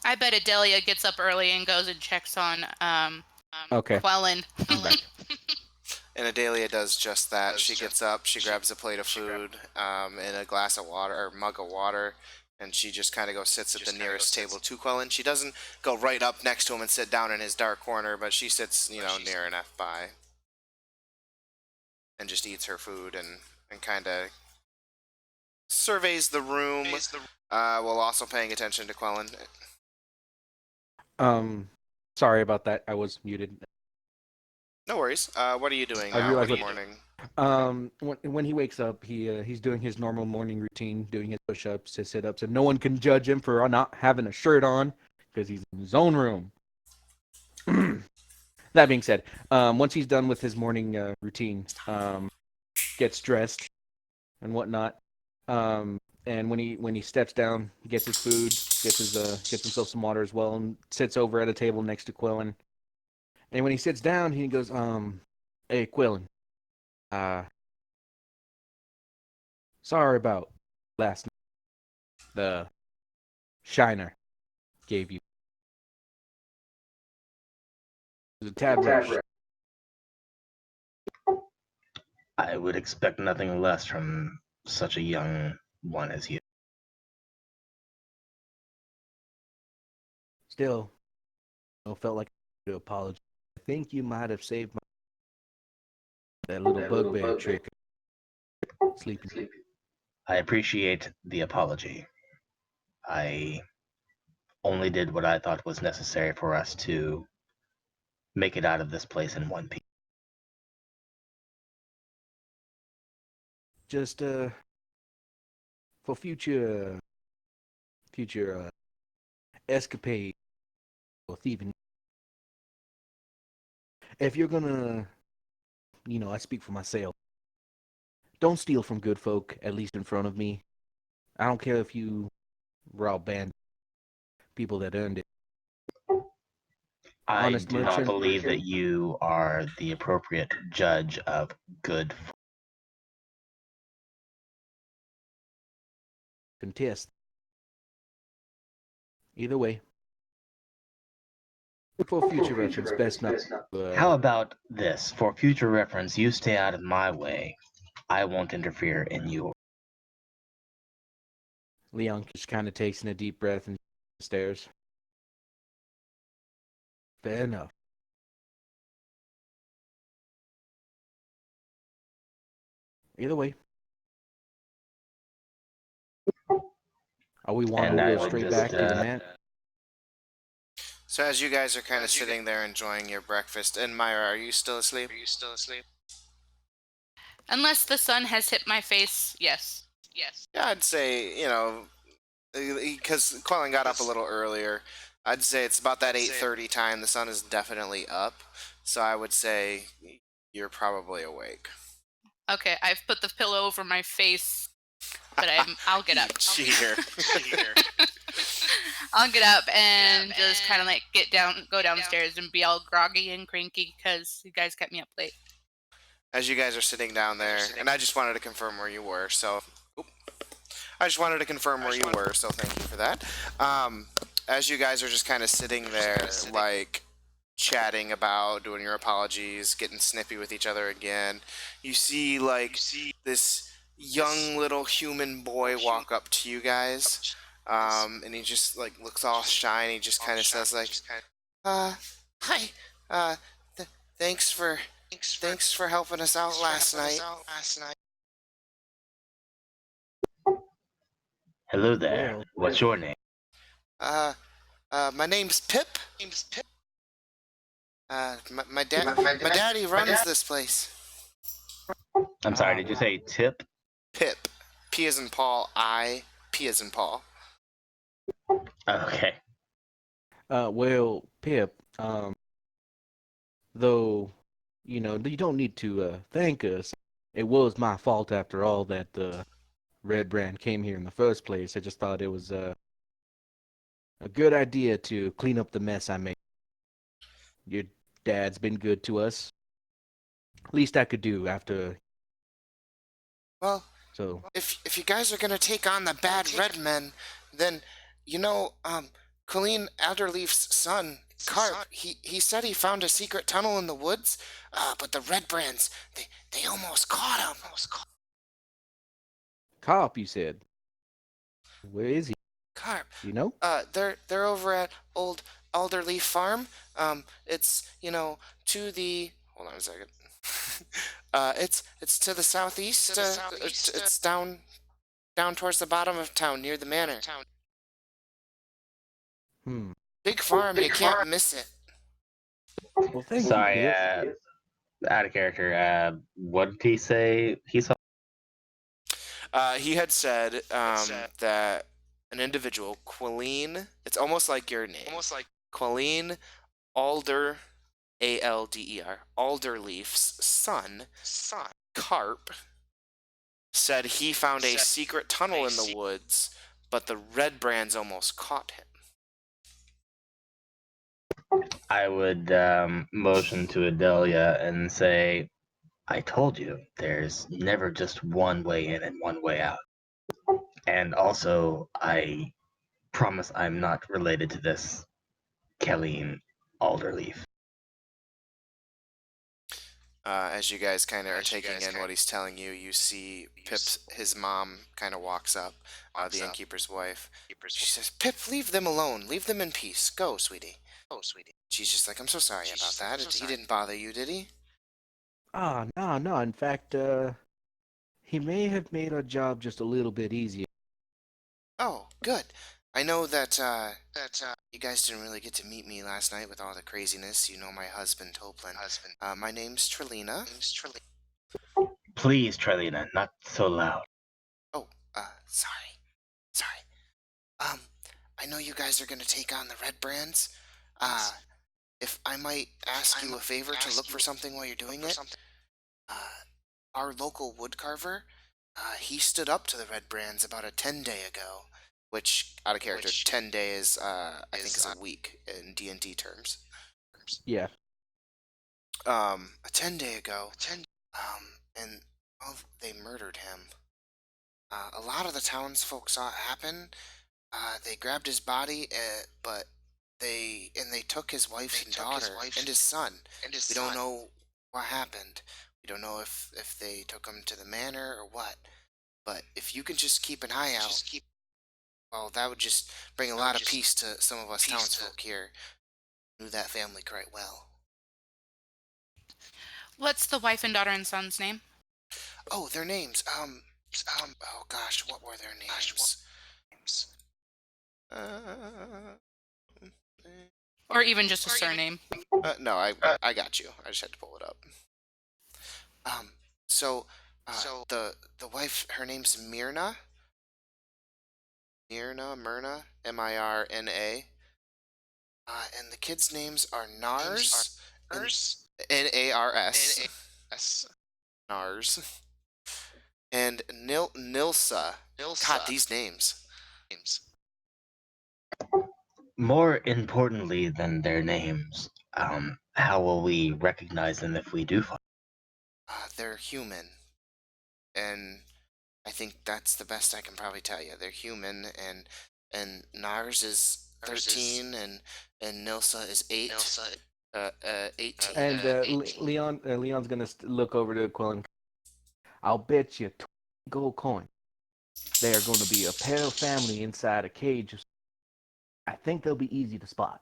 I bet Adelia gets up early and goes and checks on Okay. Quellen. And Adelia does just that. She gets up, she grabs a plate of food, and a glass of water, or mug of water, and she just kind of goes sits at the nearest table to Quellen. She doesn't go right up next to him and sit down in his dark corner, but she sits, near enough by. And just eats her food and kind of surveys the room, while also paying attention to Quellen. Sorry about that. I was muted. No worries. What are you doing I now realize in the what- morning? When he wakes up, he's doing his normal morning routine, doing his push-ups, his sit-ups, and no one can judge him for not having a shirt on because he's in his own room. That being said, once he's done with his morning routine, gets dressed and whatnot, and when he steps down, he gets his food, gets himself some water as well, and sits over at a table next to Quillen. And when he sits down, he goes, "Hey, Quillen, sorry about last night. The Shiner gave you. It was a tad rush. I would expect nothing less from such a young one as you. Still, I felt like I had to apologize. I think you might have saved that little bugbear trick. Sleeping. I appreciate the apology. I only did what I thought was necessary for us to make it out of this place in one piece. Just for future escapade or thieving. If you're gonna, I speak for myself. Don't steal from good folk, at least in front of me. I don't care if you rob band people that earned it. I Honest do not merchant. believe that you are the appropriate judge of good. Contest. Either way. For future reference, best not. How about this? For future reference, you stay out of my way. I won't interfere in your. Leon just kind of takes in a deep breath and stares. Fair enough. Either way. Are we wanting to go straight back to the mat? So as you guys are kind of sitting there enjoying your breakfast, and Myra, are you still asleep? Unless the sun has hit my face, yes. Yeah, I'd say, because Quellen got up a little earlier. I'd say it's about that 8:30 time. The sun is definitely up, so I would say you're probably awake. Okay, I've put the pillow over my face, but I'll get up. Cheater. I'll get up and just kind of like go downstairs and be all groggy and cranky because you guys kept me up late. As you guys are sitting down there, and I just wanted to confirm where you were, so... I just wanted to confirm where you were, so thank you for that. As you guys are just kind of sitting there, like, chatting about, doing your apologies, getting snippy with each other again, you see, like, this young little human boy walk up to you guys, And he just like looks all shy, and he just kind of says like, uh, "Hi, uh, th- thanks for helping us out last night." Hello there. Well, What's your name? Uh, my name's Pip. My daddy runs this place. I'm sorry, did you say Tip? Pip, P as in Paul, P as in Paul. Okay. well, Pip, though, you don't need to thank us. It was my fault after all that the Redbrand came here in the first place. I just thought it was a good idea to clean up the mess I made. Your dad's been good to us. Least I could do after. Well, So, if you guys are gonna take on the bad red men, then Colleen Adderleaf's son, Carp, he said he found a secret tunnel in the woods, but the Red Brands, they almost caught him. Cop, you said. Where is he? Carp, You know? they're over at Old Alderleaf Farm. It's to the hold on a second. It's to the southeast. It's down towards the bottom of town near the manor. Hmm. Big farm, you can't miss it. Well, thank you, Sorry, Pip. out of character. What did he say he saw? He had said that an individual, Quilleen, it's almost like your name, Quilleen Alder, Alder, Alderleaf's son, Carp, said he found a secret tunnel in the woods, but the Red Brands almost caught him. I would motion to Adelia and say, I told you, there's never just one way in and one way out. And also, I promise I'm not related to this Kelleen Alderleaf. As you guys kind of are taking in what he's telling you, you see his mom kind of walks up, the innkeeper's wife. She says, "Pip, leave them alone. Leave them in peace. Go, sweetie." She's just like, "I'm so sorry about that. He didn't bother you, did he?" Ah, no, no. In fact, he may have made our job just a little bit easier. Oh, good. I know that you guys didn't really get to meet me last night with all the craziness. You know my husband, Toplin. My name's Trelina. Please, Trelina, not so loud. Oh, sorry. Sorry. I know you guys are gonna take on the Red Brands. If I might ask you a favor to look for something while you're doing it, our local woodcarver, he stood up to the Red Brands about a 10-day ago, which, out of character, 10 days, I think is a week in D&D terms. Yeah. A 10-day ago, and well, they murdered him. A lot of the townsfolk saw it happen. They grabbed his body, but they took his wife and daughter and his son. We don't know what happened. We don't know if they took him to the manor or what. But if you can just keep an eye out, well, that would just bring a lot of peace to some of us townsfolk here. Knew that family quite well. What's the wife and daughter and son's name? Oh, their names. Oh gosh, what were their names? Uh, Or even just a surname? no, I got you. I just had to pull it up. Um, so, the wife, her name's Myrna. Myrna, Mirna. And the kids' names are Nars, Nars, Nars, and Nilsa. God, these names. More importantly than their names, how will we recognize them if we do find They're human, and I think that's the best I can probably tell you. They're human, and Nars is 13, and Nilsa is 8. 18. And Leon's gonna look over to Quillen. I'll bet you 20 gold coin They are going to be a pale family inside a cage. I think they'll be easy to spot.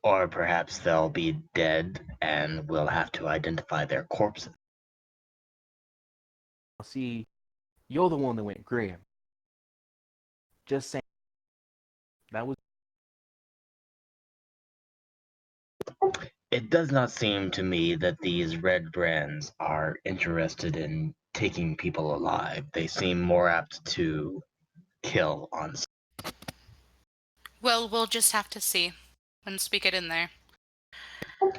Or perhaps they'll be dead and we'll have to identify their corpses. See, you're the one that went grim. Just saying. That was. It does not seem to me that these Redbrands are interested in taking people alive. They seem more apt to kill on. Well, we'll just have to see once we get in there.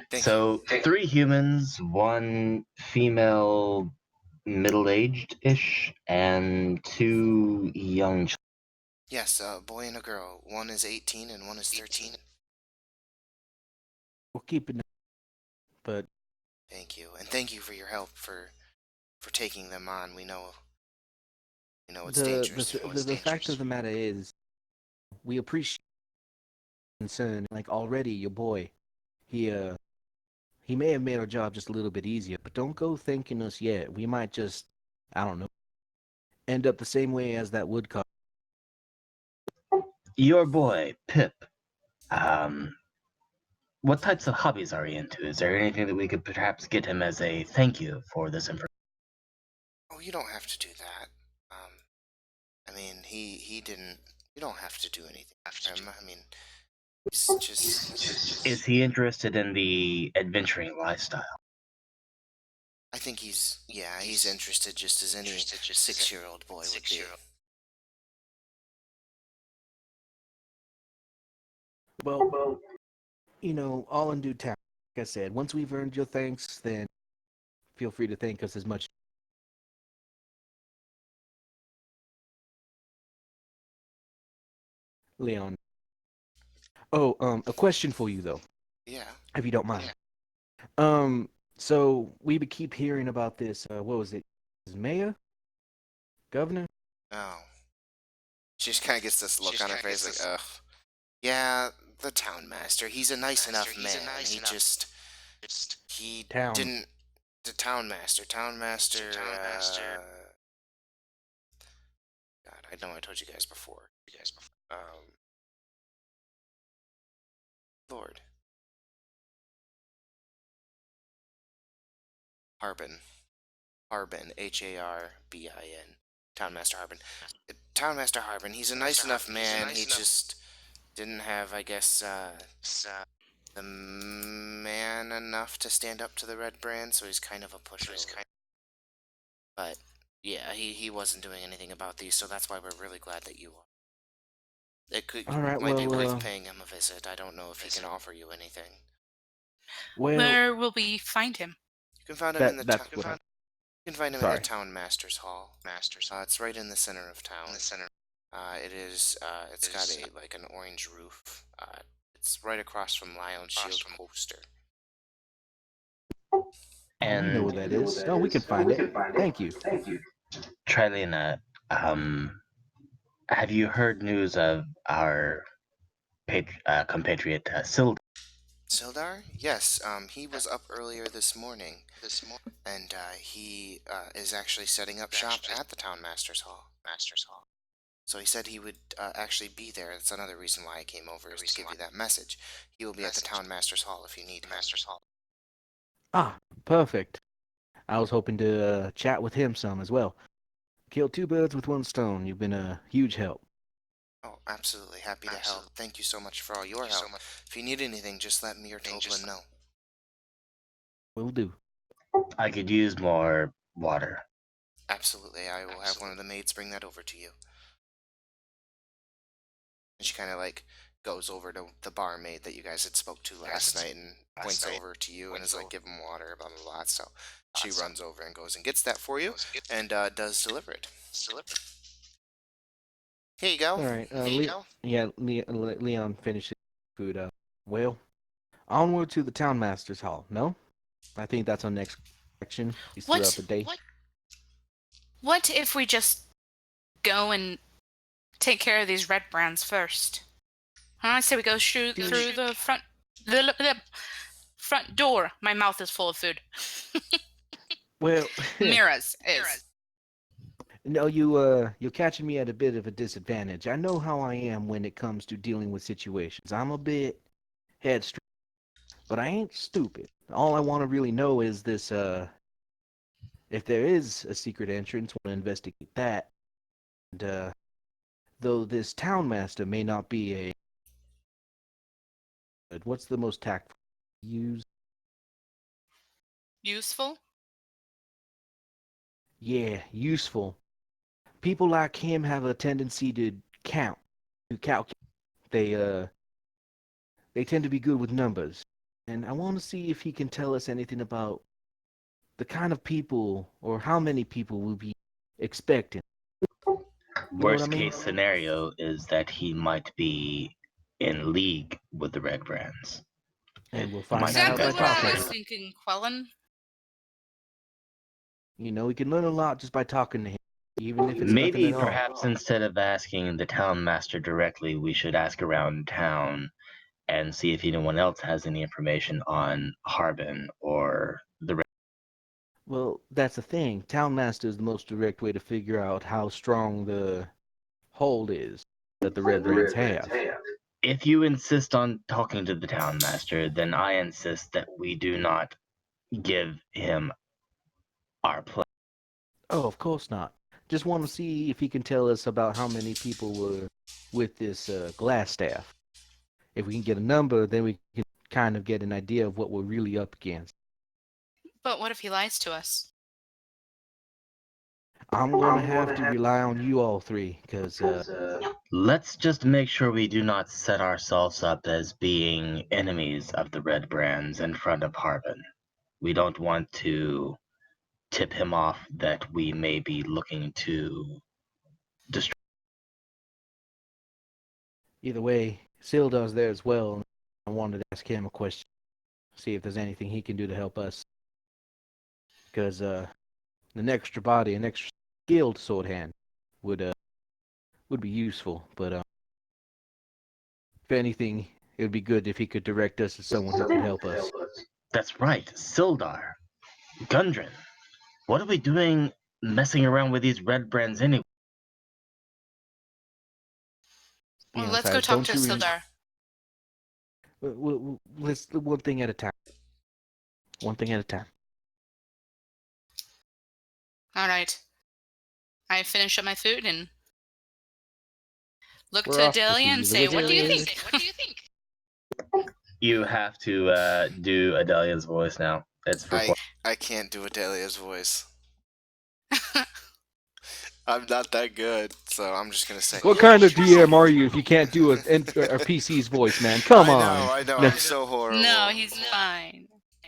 Thank So, you. 3 humans, 1 female middle-aged-ish, and 2 young children. Yes, a boy and a girl. One is 18 and one is 13. We'll keep it. But Thank you, and thank you for your help for taking them on. We know it's dangerous. the fact of the matter is, we appreciate concern. Like already, your boy, he may have made our job just a little bit easier. But don't go thanking us yet. We might just, I don't know, end up the same way as that woodcock. Your boy, Pip, what types of hobbies are he into? Is there anything that we could perhaps get him as a thank you for this information? Oh, you don't have to do that. I mean, he didn't. You don't have to do anything for him. I mean, he's just. Is he interested in the adventuring lifestyle? I think he's interested just as any 6-year-old boy would be. Well, all in due time. Like I said, once we've earned your thanks, then feel free to thank us as much. Leon. Oh, a question for you though, Yeah. if you don't mind. So we would keep hearing about this. What was it? Mayor, governor? Oh. She just kind of gets this look on her face, like, ugh. Yeah, the town master. He's a nice enough man. He Town. didn't. The town master. God, I know I told you guys before. Lord. Harbin. Harbin. Town Master Harbin. Town Master Harbin. He's a nice enough man. He just didn't have, I guess, the man enough to stand up to the Redbrand, so he's kind of a pushover. But yeah, he wasn't doing anything about these, so that's why we're really glad that you are. All right, might be well, worth paying him a visit. I don't know if he can offer you anything. Where will we find him? You can find him in the that's town. what. You can find him in Sorry. the town master's hall. It's right in the center of town. It is. It's got an orange roof. It's right across from Lion's Shield Coaster. And I know what that is. Oh, we can find it. Thank you. Trilena, have you heard news of our compatriot Sildar? Sildar? Yes. He was up earlier this morning, and he is actually setting up shop at the town master's hall. So he said he would actually be there. That's another reason why I came over, is to give you that message. He will be at the town master's hall if you need him. Ah, perfect. I was hoping to chat with him some as well. Kill 2 birds with 1 stone. You've been a huge help. Oh, absolutely. Happy to help. Thank you so much for all your help. If you need anything, just let me or Toblin know. Will do. I could use more water. Absolutely. I will have one of the maids bring that over to you. And she kind of goes over to the barmaid that you guys had spoke to last night and points over to you and is like, give him water, blah, blah, blah. So she runs over and goes and gets that for you and does deliver it. Here you go. All right. Yeah, Leon finishes food up. Well, onward to the town master's hall. No, I think that's our next action. Throughout the day. What if we just go and take care of these Redbrands first? I say we go through the front door. My mouth is full of food. Well, Mira's is. No, you're catching me at a bit of a disadvantage. I know how I am when it comes to dealing with situations. I'm a bit headstrong, but I ain't stupid. All I want to really know is this, if there is a secret entrance, want to investigate that. And, though this town master may not be a, what's the most tactful use? Useful? Yeah, useful. People like him have a tendency to calculate. They, they tend to be good with numbers. And I want to see if he can tell us anything about the kind of people or how many people we'll be expecting. You know what I Worst mean? case scenario is that he might be in league with the Redbrands. It And we'll find might be that out Exactly by best what to I talking stay. to was him. thinking, Quellen. You know, we can learn a lot just by talking to him, even if it's nothing Maybe at all. perhaps instead of asking the town master directly, we should ask around town and see if anyone else has any information on Harbin or the. Well, that's the thing. Townmaster is the most direct way to figure out how strong the hold is that the Red Brands have. If you insist on talking to the town master, then I insist that we do not give him our plan. Oh, of course not. Just want to see if he can tell us about how many people were with this glass staff. If we can get a number, then we can kind of get an idea of what we're really up against. But what if he lies to us? I'm going to have to rely on you all three, because Let's just make sure we do not set ourselves up as being enemies of the Red Brands in front of Harbin. We don't want to tip him off that we may be looking to destroy. either way, Sildar's there as well. I wanted to ask him a question, see if there's anything he can do to help us. Because an extra body, an extra skilled sword hand would be useful. But if anything, it would be good if he could direct us to someone who could help us. That's right, Sildar. Gundren. What are we doing messing around with these Red Brands anyway? You Well, know, let's go guys, talk don't to you? Sildar. Let's one thing at a time. One thing at a time. All right. I finish up my food and look We're to off to Delia see and the say, "What do you wizard. think?" You have to do Adelia's voice now. It's I required. I can't do Adelia's voice. I'm not that good, so I'm just gonna say. What kind of DM are you if you can't do a PC's voice, man? Come on. I know, No, I'm so horrible. No, he's fine.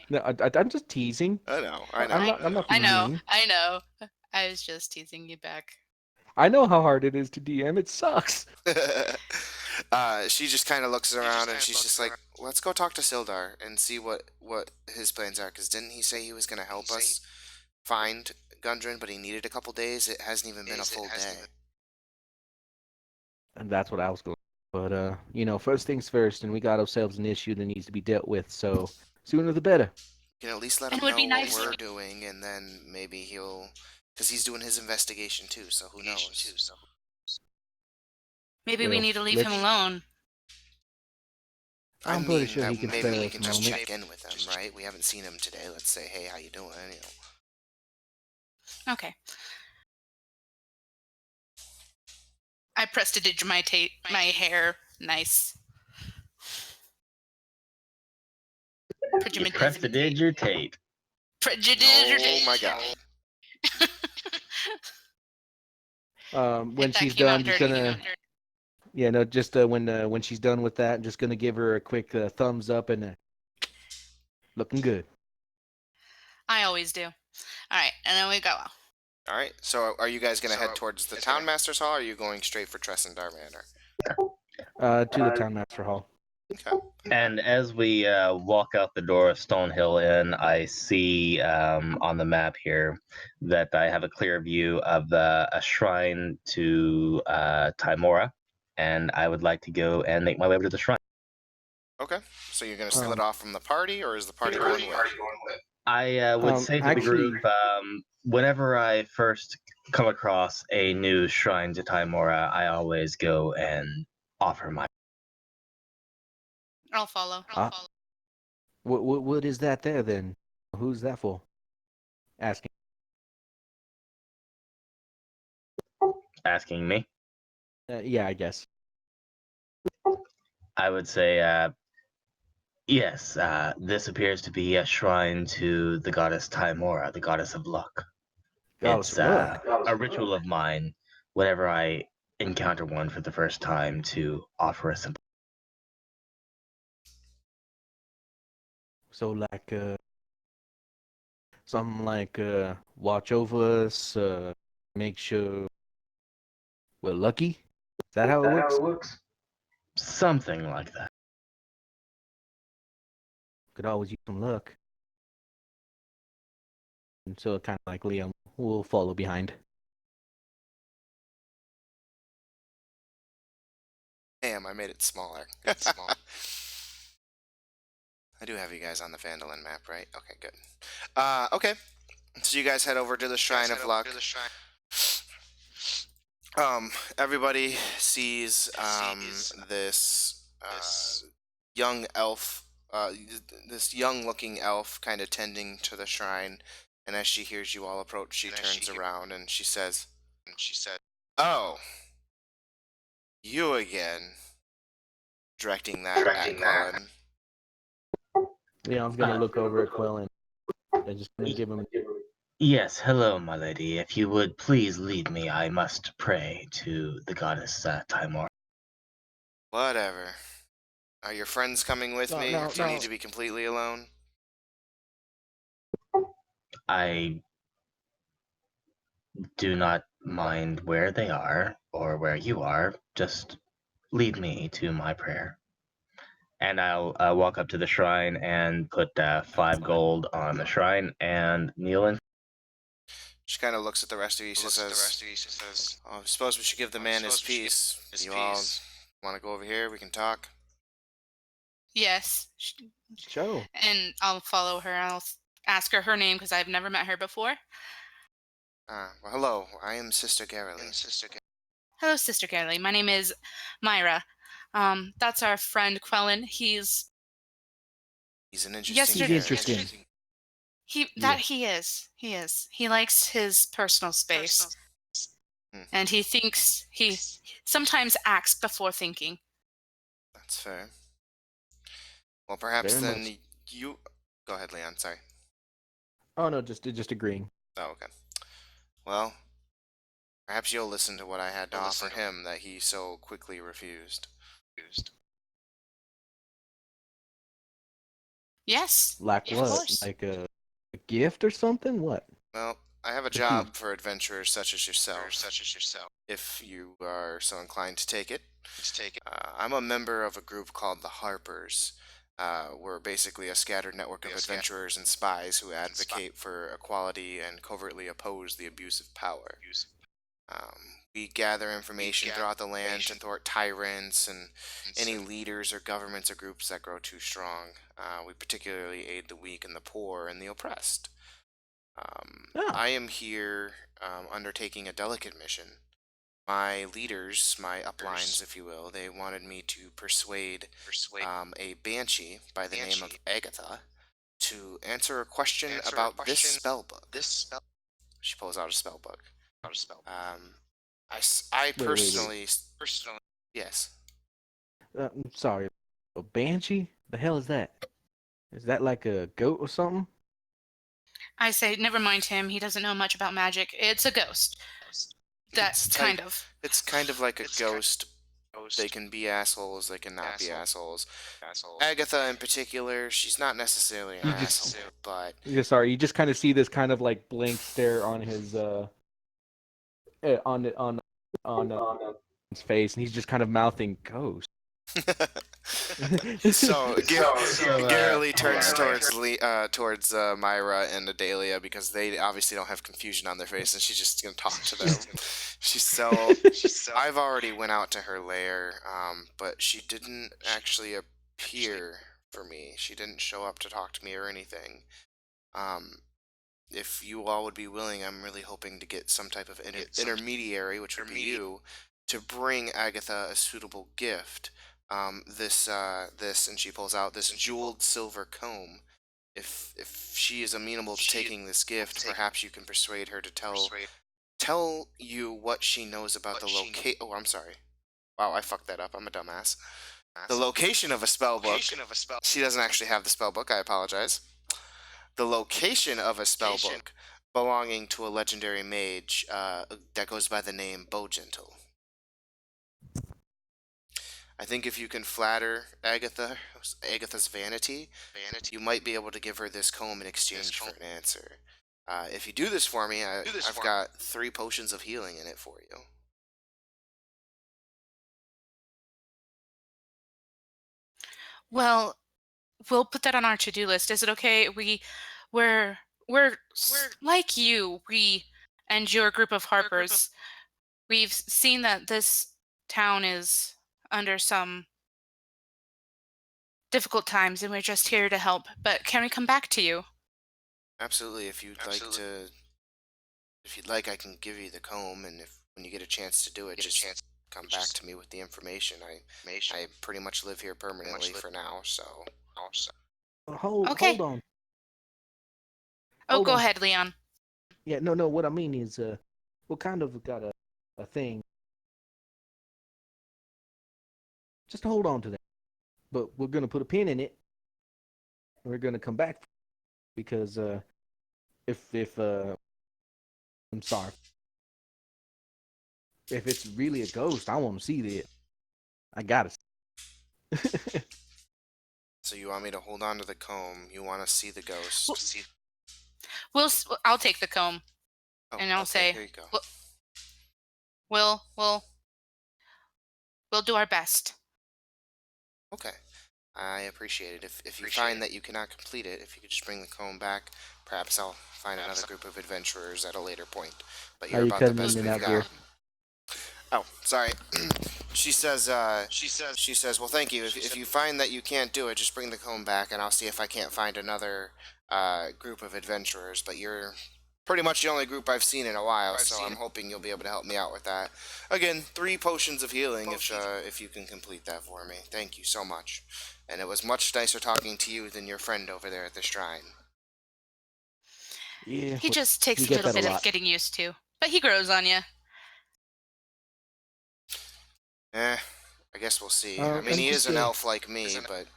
no, I'm just teasing. I know, I I'm know. not. I'm not I being know. mean. I know. I was just teasing you back. I know how hard it is to DM. It sucks. She just kind of looks around and she's just like, "Let's go talk to Sildar and see what his plans are. Because didn't he say he was gonna help us find Gundren, but he needed a couple days? It hasn't even been a full day. And that's what I was going. But you know, first things first, and we got ourselves an issue that needs to be dealt with. So sooner the better. You can at least let And him it would know be what nice. we're doing, and then maybe he'll, because he's doing his investigation too. So who knows? Maybe we Well, need to leave him alone. I I'm pretty mean, sure that he can maybe spare we us can a just moment. check in with him, right? We haven't seen him today. Let's say, "Hey, how you doing?" You know. Okay. I prestidigitate my hair. Nice. You prestidigitate. Oh my god. When That she's came out done, just dirty. gonna yeah, no, just when she's done with that, just gonna give her a quick thumbs up and looking good. I always do. All right, and then we go. All right. So are you guys gonna head towards the town master's hall, or are you going straight for Tressendar Manor? To the town master hall. Okay. And as we walk out the door of Stonehill Inn, I see on the map here that I have a clear view of a shrine to Timora, and I would like to go and make my way over to the shrine. Okay. So you're gonna split off from the party, or is the party going with? I would say to the actually, group, whenever I first come across a new shrine to Timora, I always go and offer my. I'll follow. Ah, what is that there then? Who's that for? Asking. Asking me. Yeah, I guess. I would say, yes, this appears to be a shrine to the goddess Timora, the goddess of luck. Goddess It's of luck. a ritual of mine whenever I encounter one for the first time to offer a simple. So something like watch over us, make sure we're lucky. Is that how it works? Something like that. Could always use some luck. And so kind of like Liam will follow behind. Damn, I made it smaller. I do have you guys on the Phandalin map, right? Okay, good. Okay. So you guys head over to the Shrine of Luck. Everybody sees this young elf, this young-looking elf, kind of tending to the shrine. And as she hears you all approach, she turns around and she says, "Oh, you again." Directing that at Cullen. Leon's gonna look over at Quellen and just gonna give him. Yes, hello, my lady. If you would please lead me, I must pray to the goddess Timor. Whatever. Are your friends coming with me, or do you No. need to be completely alone? I do not mind where they are or where you are. Just lead me to my prayer. And I'll walk up to the shrine and put 5 gold on the shrine and kneel in. She kind of looks at the rest of you. She says, "Oh, I suppose we should give the man his peace. You all want to go over here? We can talk." Yes. Show. And I'll follow her. I'll ask her name because I've never met her before. Well, hello. I am Sister Garrely. Hello, Sister Carly. My name is Myra. That's our friend Quellen. He's an interesting Yesterday- He's character. interesting. He is. He likes his personal space. And he sometimes acts before thinking. That's fair. Well, perhaps Very then much. you... Go ahead, Leon. Sorry. Oh no, just agreeing. Oh, okay. Well, perhaps you'll listen to what I had to offer him that he so quickly refused. Yes. Like Of what? course. Like a gift or something? What? Well, I have a job for adventurers such as yourself. If you are so inclined to take it. I'm a member of a group called the Harpers. We're basically a scattered network of adventurers and spies who advocate for equality and covertly oppose the abuse of power. We gather information throughout the land to thwart tyrants and any leaders or governments or groups that grow too strong. We particularly aid the weak and the poor and the oppressed. I am here undertaking a delicate mission. My leaders, my uplines, if you will, they wanted me to persuade a banshee by the name of Agatha to answer a question about this spell book. She pulls out a spell book. I Wait. personally... Yes. I'm sorry. A banshee? The hell is that? Is that like a goat or something? I say, never mind him. He doesn't know much about magic. It's a ghost. That's kind of. It's kind of like a ghost. They can be assholes, they can not be assholes. Agatha in particular, she's not necessarily an asshole, but... Yeah, sorry. You just kind of see this kind of like blank stare on his on his face, and he's just kind of mouthing ghost. So Garrely turns towards Myra and Adalia because they obviously don't have confusion on their face, and she's just gonna talk to them. I've already went out to her lair, but she didn't actually appear for me. She didn't show up to talk to me or anything. if you all would be willing, I'm really hoping to get some type of intermediary, which would be you, to bring Agatha a suitable gift. This, and she pulls out this jeweled silver comb. If she is amenable to taking this gift, perhaps you can persuade her to tell you what she knows about the locate. Oh, I'm sorry. Wow, I fucked that up. I'm a dumbass. The location of a spell book. She doesn't actually have the spell book. I apologize. The location of a spell book belonging to a legendary mage that goes by the name Bowgentle. I think if you can flatter Agatha's vanity, you might be able to give her this comb in exchange for an answer. If you do this for me, I've got 3 potions of healing in it for you. Well, we'll put that on our to-do list. Is it okay? We're like you, we and your group of Harpers. We've seen that this town is under some difficult times, and we're just here to help. But can we come back to you? Absolutely. If you'd like, I can give you the comb, and if when you get a chance to do it, just come back to me with the information. I pretty much live here permanently for now, so. Hold Okay. on. Oh, Hold go on. ahead, Leon. Yeah, no. What I mean is, we kind of got a thing. Just hold on to that. But we're gonna put a pin in it. We're gonna come back because if I'm sorry, if it's really a ghost, I want to see it. I gotta. So you want me to hold on to the comb? You want to see the ghost? I'll take the comb, Oh, and I'll okay, say, here you go. we'll do our best. Okay, I appreciate it. If you find that you cannot complete it, if you could just bring the comb back, perhaps I'll find another group of adventurers at a later point. But Are you're you about the cutting best in and we've out, got. girl? Oh, sorry. She says, well, thank you. If you find that you can't do it, just bring the comb back, and I'll see if I can't find another group of adventurers. But you're pretty much the only group I've seen in a while, so I'm hoping you'll be able to help me out with that. Again, 3 potions of healing if you can complete that for me. Thank you so much. And it was much nicer talking to you than your friend over there at the shrine. Yeah. He just takes you a get little that a bit of lot. getting used to, but he grows on you. I guess we'll see. I mean, And he is just an elf like me, but...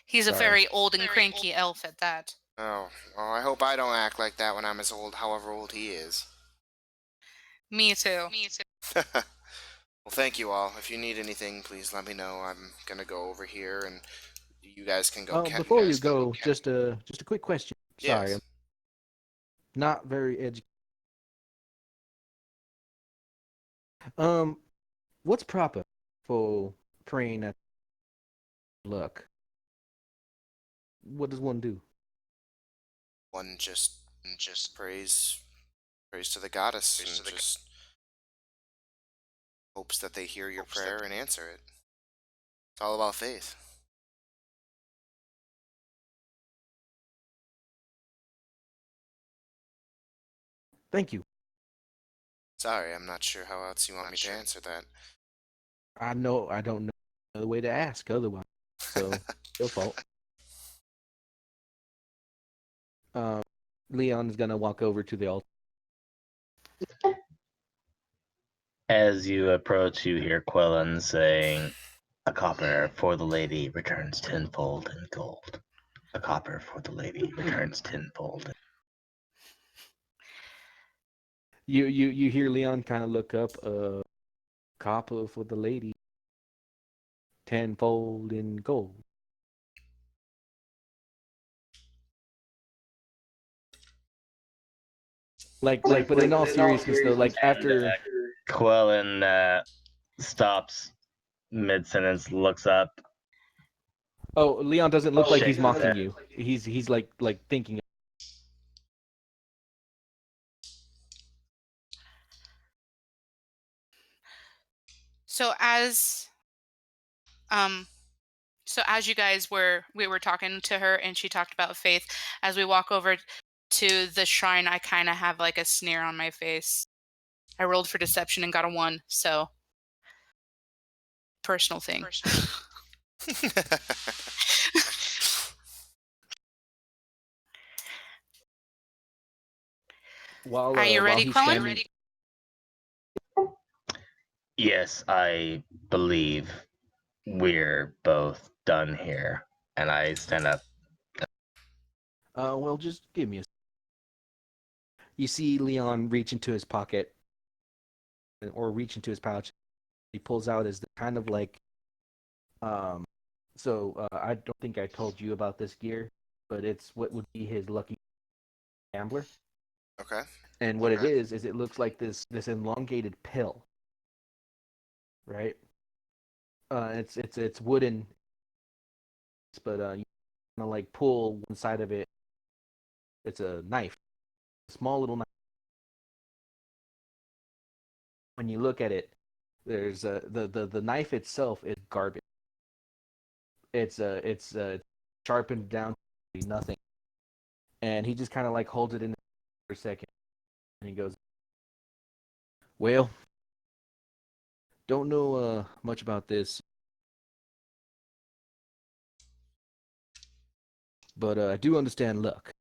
He's a Sorry. very old and cranky elf at that. Oh, well, I hope I don't act like that when I'm as old, however old he is. Me too. Well, thank you all. If you need anything, please let me know. I'm gonna go over here, and you guys can go. Before you go, just a quick question. Sorry, Yes. I'm not very educated. What's proper for praying at luck? What does one do? One just prays to the goddess, and just hopes that they hear your prayer and answer it. It's all about faith. Thank you. Sorry, I'm not sure how else you want me to answer that. I don't know another way to ask otherwise. So, your fault. Leon is gonna walk over to the altar. As you approach, you hear Quellen saying, "A copper for the lady returns tenfold in gold. A copper for the lady returns tenfold." You hear Leon kind of look up copper for the lady, tenfold in gold. But in all seriousness though, like after Quellen stops mid sentence, looks up. oh, Leon doesn't look like he's Shakes his mocking head. you. He's like thinking. So um as you guys we were talking to her and she talked about faith, as we walk over to the shrine, I kind of have like a sneer on my face. I rolled for deception and got a 1, so personal thing. Are you ready, he's Cullen? standing, Yes, I believe we're both done here. And I stand up. well, just give me a. You see Leon reach into his pocket or reach into his pouch. He pulls out his kind of like, I don't think I told you about this gear, but it's what would be his lucky gambler. Okay. And what it is it looks like this elongated pill, right? It's wooden, but you kind of like pull one side of it. It's a knife, a small little knife. When you look at it, there's the knife itself is garbage. It's sharpened down to nothing, and he just kind of like holds it in for a second, and he goes, "Well, don't know much about this, but I do understand luck.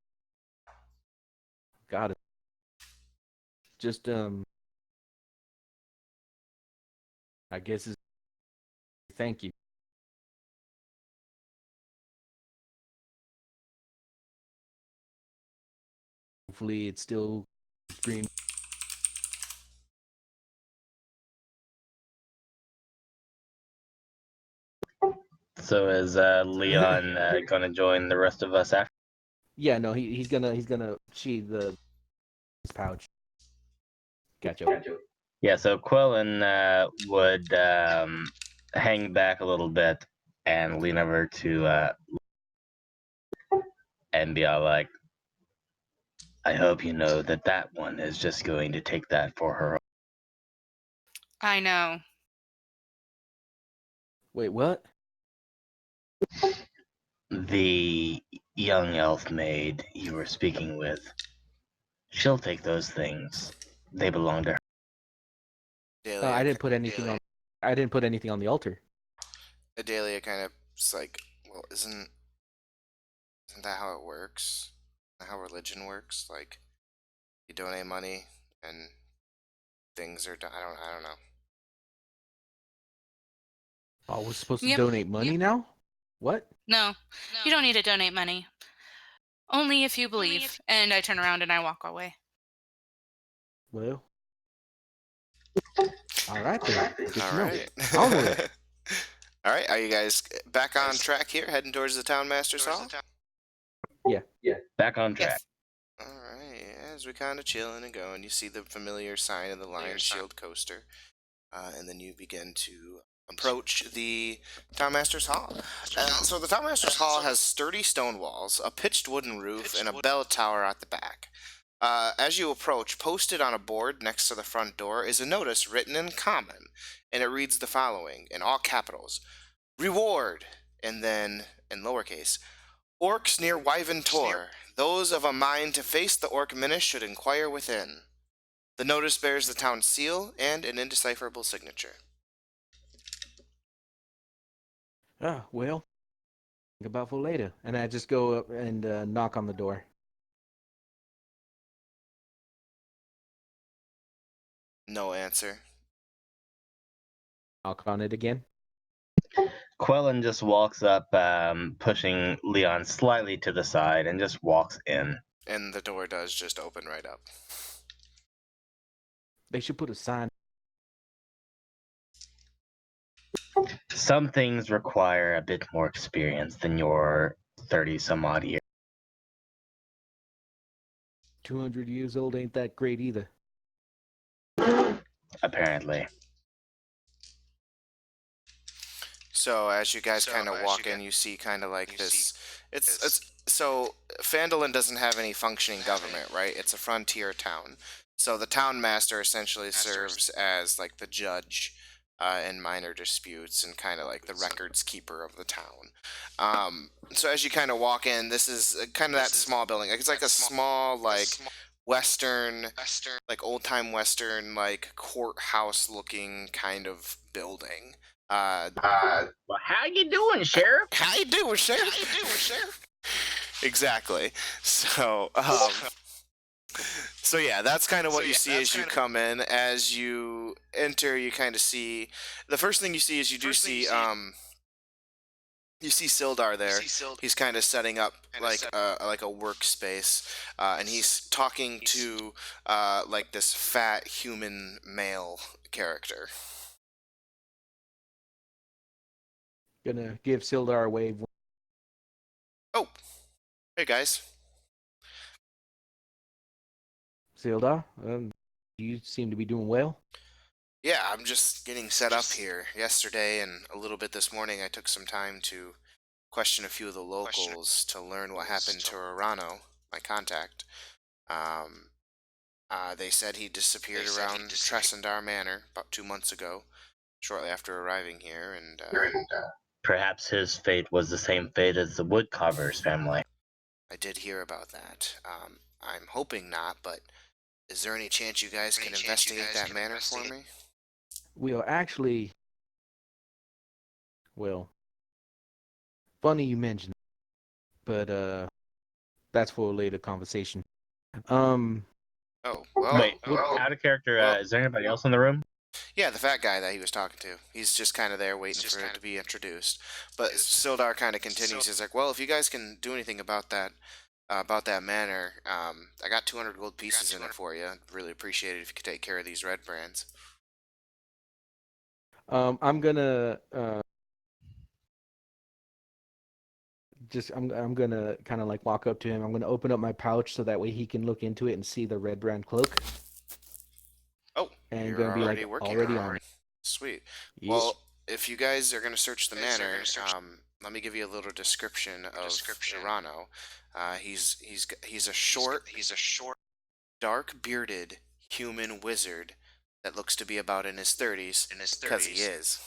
Got it. Just I guess it's thank you. Hopefully, it's still green." So is Leon going to join the rest of us after? Yeah, no, he's gonna sheathe his pouch. Gotcha. Yeah, so Quillen would hang back a little bit and lean over to and be all like, I hope you know that that one is just going to take that for her. I know. Wait, what? The young elf maid you were speaking with, she'll take those things. They belong to her. I Adelia, didn't put anything on. I didn't put anything on the altar. Adelia kind of is like, well, isn't that how it works? How religion works? Like, you donate money and things are done. I don't know. Oh, we're supposed to Yep. donate money now? What? No, you don't need to donate money. Only if you believe. And I turn around and I walk away. Well, all right then. Good All to know. right. Onward. All right. Are you guys back on track here, heading towards the Town Master's Hall? Yeah. Back on track. Yes. All right. As we kind of chilling and going, you see the familiar sign of the Lion Shield coaster, and then you begin to approach the Town Master's Hall. So the Town Master's Hall has sturdy stone walls, a pitched wooden roof, and a bell tower at the back. As you approach, posted on a board next to the front door is a notice written in common, and it reads the following in all capitals: Reward, and then in lowercase, Orcs near Wyven Tor. Those of a mind to face the Orc menace should inquire within. The notice bears the town seal and an indecipherable signature. Well, think about for later. And I just go up and knock on the door. No answer. Knock on it again. Quellen just walks up, pushing Leon slightly to the side, and just walks in. And the door does just open right up. They should put a sign. Some things require a bit more experience than your 30 some odd years. 200 years old ain't that great either. Apparently. So as you guys kind of walk in, you see kind of like this. It's so Phandalin doesn't have any functioning government, right? It's a frontier town. So the town master essentially serves as like the judge in minor disputes and kind of like the records keeper of the town. So as you kind of walk in, this is kind of that small building. Like, it's like a small, like Western, like old time Western, like courthouse looking kind of building. Well, how you doing, Sheriff? How you doing, Sheriff? Exactly. So, so yeah, that's kind of what you see as you come in. As you enter, you kind of see the first thing you see is you do see you see Sildar there. He's kind of setting up like a workspace, and he's talking to like this fat human male character. Gonna give Sildar a wave. Oh, hey guys. Sildar, you seem to be doing well. Yeah, I'm just getting set up here. Yesterday and a little bit this morning, I took some time to question a few of the locals to learn what happened to Arano, my contact. They said he disappeared around Tresendar Manor about 2 months ago, shortly after arriving here, and Perhaps his fate was the same fate as the Woodcarver's family. I did hear about that. I'm hoping not, but is there any chance you guys can investigate that manor for me? We are actually, well, funny you mentioned, but that's for a later conversation. Oh, well, Wait, out of character, is there anybody else in the room? yeah, the fat guy that he was talking to. He's just kind of there waiting for it to be introduced. But Sildar kind of continues. He's like, well, if you guys can do anything about that manor, I got 200 gold pieces in it for you. I'd really appreciate it if you could take care of these Redbrands. I'm gonna I'm gonna kind of like walk up to him. I'm gonna open up my pouch so that way he can look into it and see the Redbrand cloak. Oh, And you're gonna be already like working already on on it. Sweet. Yes. Well, if you guys are going to search the manor, let me give you a little description of Irano. He's a short, dark bearded human wizard that looks to be about in his 30s, because he is.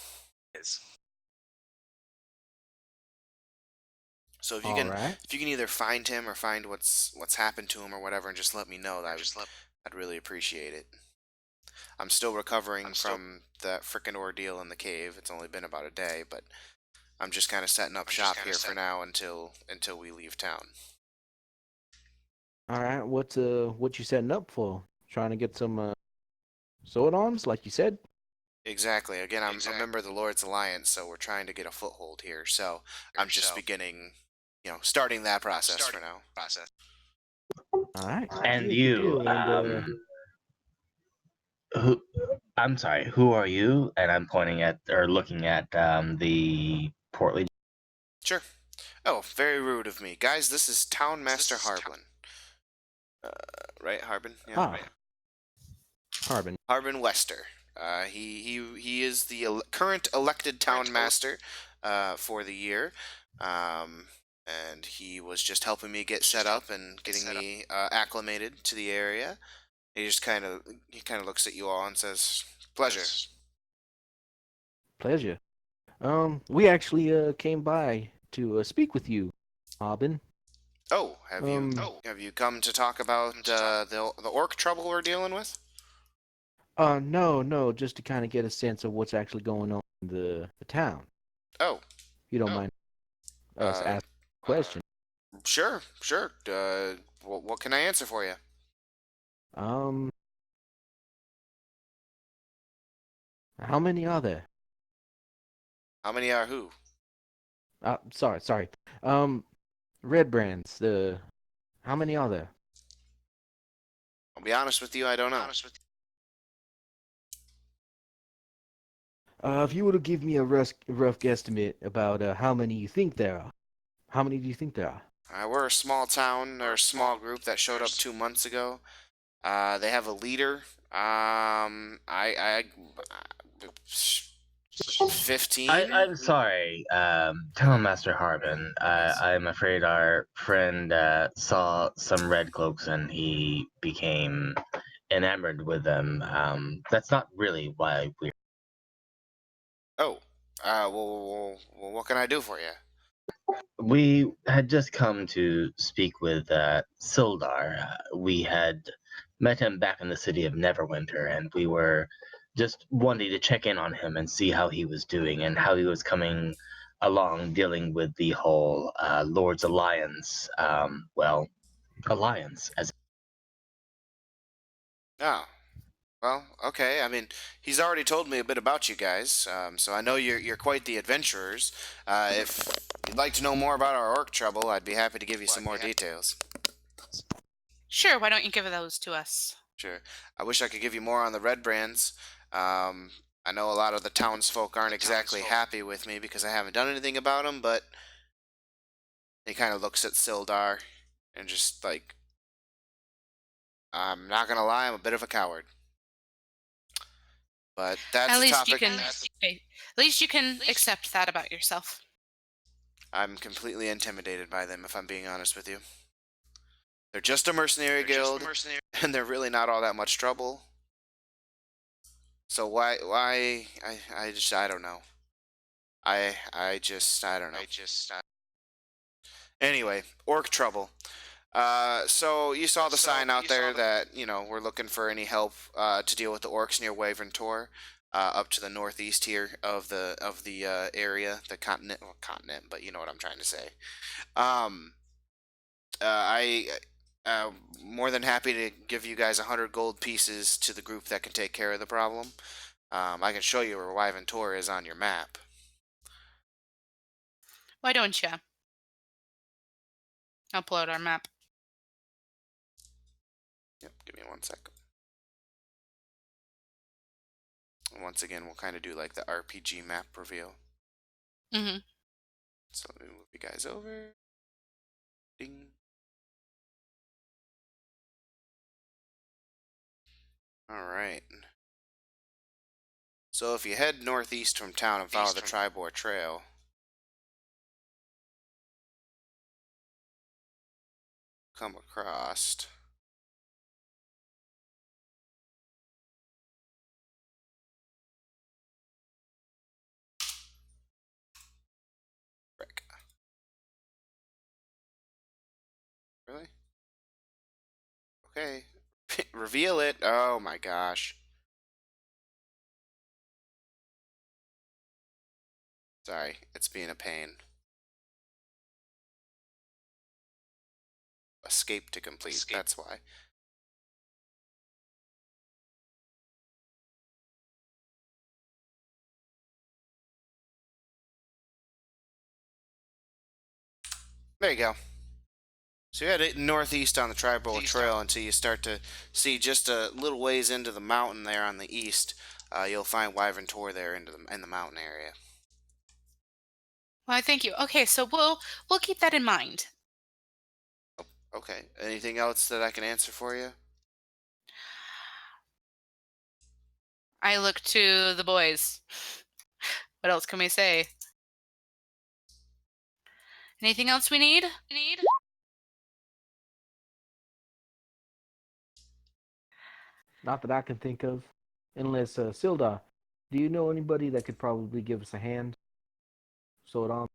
So if you can, Alright. if you can either find him or find what's happened to him or whatever, and just let me know, I'd really appreciate it. I'm still recovering from that frickin' ordeal in the cave. It's only been about a day, but I'm just kind of setting up shop here for now until we leave town. Alright, what you setting up for? Trying to get some sword arms, like you said? Exactly. Again, I'm a member of the Lord's Alliance, so we're trying to get a foothold here. So I'm just beginning, starting that process for now. Alright. And good you, deal, and, who? I'm sorry. Who are you? And I'm pointing at or looking at the portly. Sure. Oh, very rude of me. Guys, this is Town Master Harbin. Right, Harbin? Yeah. Harbin. Harbin Wester. He is the current elected town master for the year, and he was just helping me get set up and getting me acclimated to the area. He kind of looks at you all and says, "Pleasure." Pleasure. We actually came by to speak with you, Harbin. Oh, have you come to talk about the orc trouble we're dealing with? No, just to kind of get a sense of what's actually going on in the town. Oh, You don't mind us asking a question? sure. What can I answer for you? How many are there? How many are who? Sorry. Redbrands. How many are there? I'll be honest with you, I don't know. If you were to give me a rough guesstimate about how many you think there are, how many do you think there are? We're a small town, or a small group that showed up 2 months ago. They have a leader. I 15. I'm sorry, Town Master Harbin. I'm afraid our friend saw some red cloaks and he became enamored with them. That's not really why we're Well, what can I do for you? We had just come to speak with Sildar. We had met him back in the city of Neverwinter, and we were just wanting to check in on him and see how he was doing and how he was coming along dealing with the whole Lord's Alliance. Alliance as. Oh, well, okay. I mean, he's already told me a bit about you guys, so I know you're quite the adventurers. If you'd like to know more about our orc trouble, I'd be happy to give you some more details. Sure, why don't you give those to us? Sure. I wish I could give you more on the Redbrands. I know a lot of the townsfolk aren't exactly happy with me because I haven't done anything about them, but he kind of looks at Sildar and just like, I'm not gonna lie, I'm a bit of a coward. But that's At a least you topic. can. Okay, at least you can accept that about yourself. I'm completely intimidated by them, if I'm being honest with you. They're just a mercenary guild, and they're really not all that much trouble. So why, I don't know. I don't know. Anyway, orc trouble. So you saw the sign out there that, we're looking for any help to deal with the orcs near Wyvern Tor, up to the northeast here of the area, the continent, but you know what I'm trying to say. I more than happy to give you guys 100 gold pieces to the group that can take care of the problem. I can show you where Wyvern Tor is on your map. Why don't you? Upload our map. Yep, give me 1 second. Once again, we'll kind of do like the RPG map reveal. Mm-hmm. So let me move you guys over. Ding. Alright. So if you head northeast from town and follow the Tribor Trail, come across frick. Really? Okay. Reveal it. Oh my gosh. Sorry, it's being a pain. Escape to complete, that's why. There you go. So you head northeast on the Tribal Trail until you start to see just a little ways into the mountain there on the east. You'll find Wyvern Tor there in the mountain area. Well, thank you. Okay, so we'll keep that in mind. Okay. Anything else that I can answer for you? I look to the boys. What else can we say? Anything else we need? Not that I can think of. Unless, Sildar, do you know anybody that could probably give us a hand? Sew it on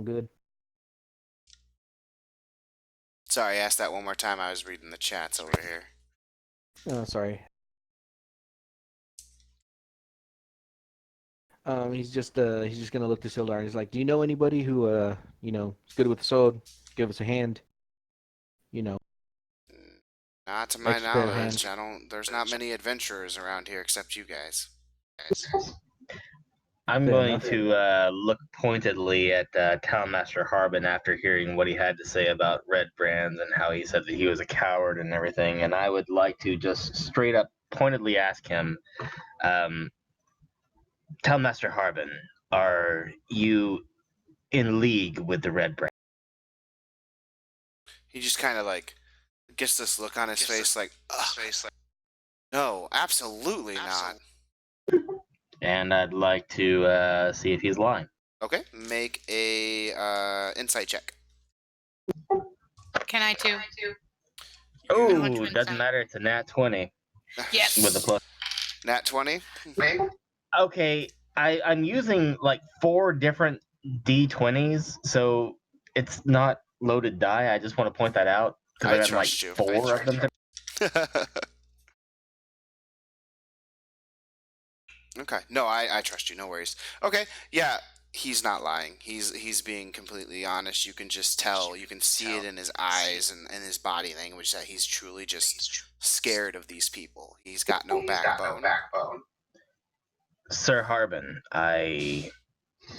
good. Sorry, ask that one more time. I was reading the chats over here. Oh, sorry. He's just gonna look to Sildar and he's like, do you know anybody who is good with the sword? Give us a hand. You know, Not to my extra pair of knowledge. hands. There's not many adventurers around here except you guys. I'm Fair going enough. to look pointedly at Townmaster Harbin after hearing what he had to say about Redbrands and how he said that he was a coward and everything, and I would like to just straight up pointedly ask him, Townmaster Harbin, are you in league with the Redbrands? He just kind of like gets this look on his face like, ugh. No, absolutely not. And I'd like to see if he's lying. Okay, make a insight check. Can I too? Oh, doesn't matter. It's a nat 20 Yes. with a plus. Nat 20? Okay, I'm using like 4 different D20s, so it's not loaded die. I just want to point that out because I I got like trust you. 4 of them. Okay. No, I trust you. No worries. Okay. Yeah, he's not lying. He's being completely honest. You can just tell. You can see it in his eyes and his body language that he's truly just scared of these people. He's got no backbone. Sir Harbin, I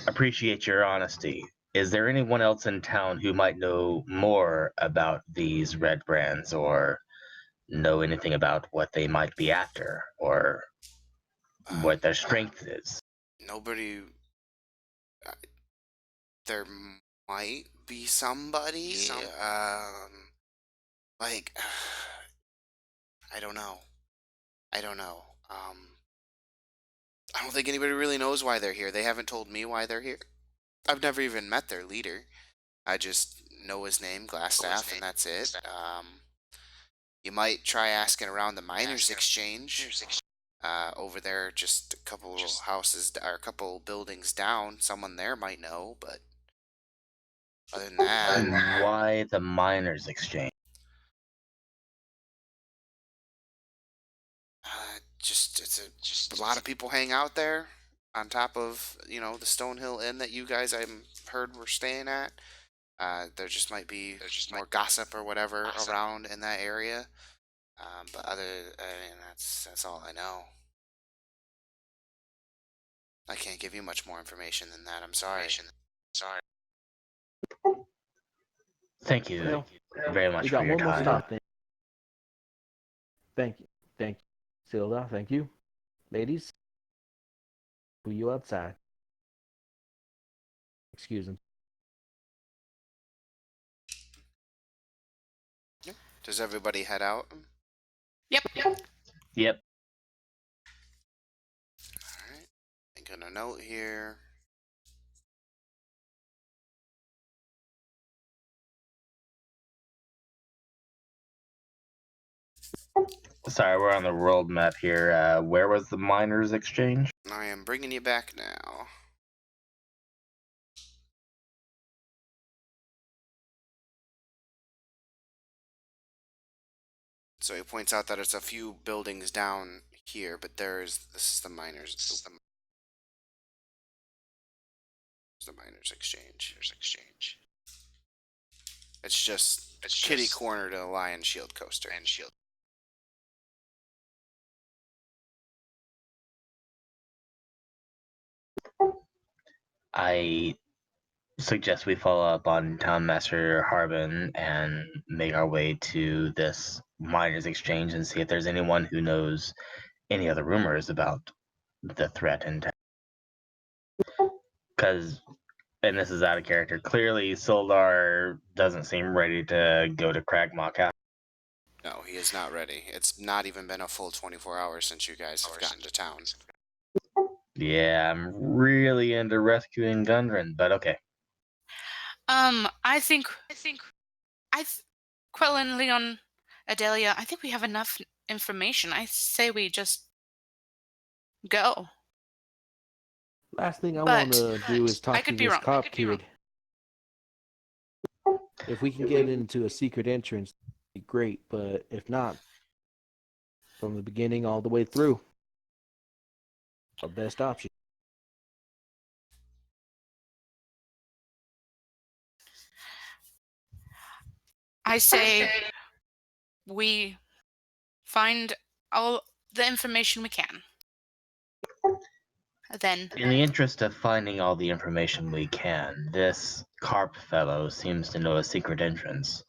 appreciate your honesty. Is there anyone else in town who might know more about these Redbrands or know anything about what they might be after or what their strength is? Nobody. There might be somebody. Like, I don't know. I don't know. I don't think anybody really knows why they're here. They haven't told me why they're here. I've never even met their leader. I just know his name, Glassstaff, and that's it. You might try asking around the miners' exchange. Over there, just a couple houses or a couple buildings down. Someone there might know, but other than that, Why the miners' exchange? it's a lot of people hang out there. On top of the Stonehill Inn that you guys I heard were staying at. There just might be more gossip or whatever around in that area. But that's all I know. I can't give you much more information than that. I'm sorry. Thank you Well, very much we for got your one more time. stop then. Thank you. Thank you. Silda, thank you. Ladies, who you outside? Excuse him. Does everybody head out? Yep. Yep. All right. Making a note here. Sorry, we're on the world map here. Where was the miners' exchange? I am bringing you back now. So he points out that it's a few buildings down here, but this is the miners. The miners' exchange. It's just kitty corner to the Lion Shield coaster. I suggest we follow up on Town Master Harbin and make our way to this miners' exchange and see if there's anyone who knows any other rumors about the threat in town. Because, and this is out of character, clearly Sildar doesn't seem ready to go to Cragmaw. No, he is not ready. It's not even been a full 24 hours since you guys have gotten to town. Yeah, I'm really into rescuing Gundren, but okay. I think Quellen, Leon, Adelia, I think we have enough information. I say we just go. Last thing I But want to do is I talk to could be this wrong. cop kid. If we can get into a secret entrance, it'd be great. But if not, from the beginning all the way through, our best option. I say we find all the information we can. Then, in the interest of finding all the information we can, this Carp fellow seems to know a secret entrance.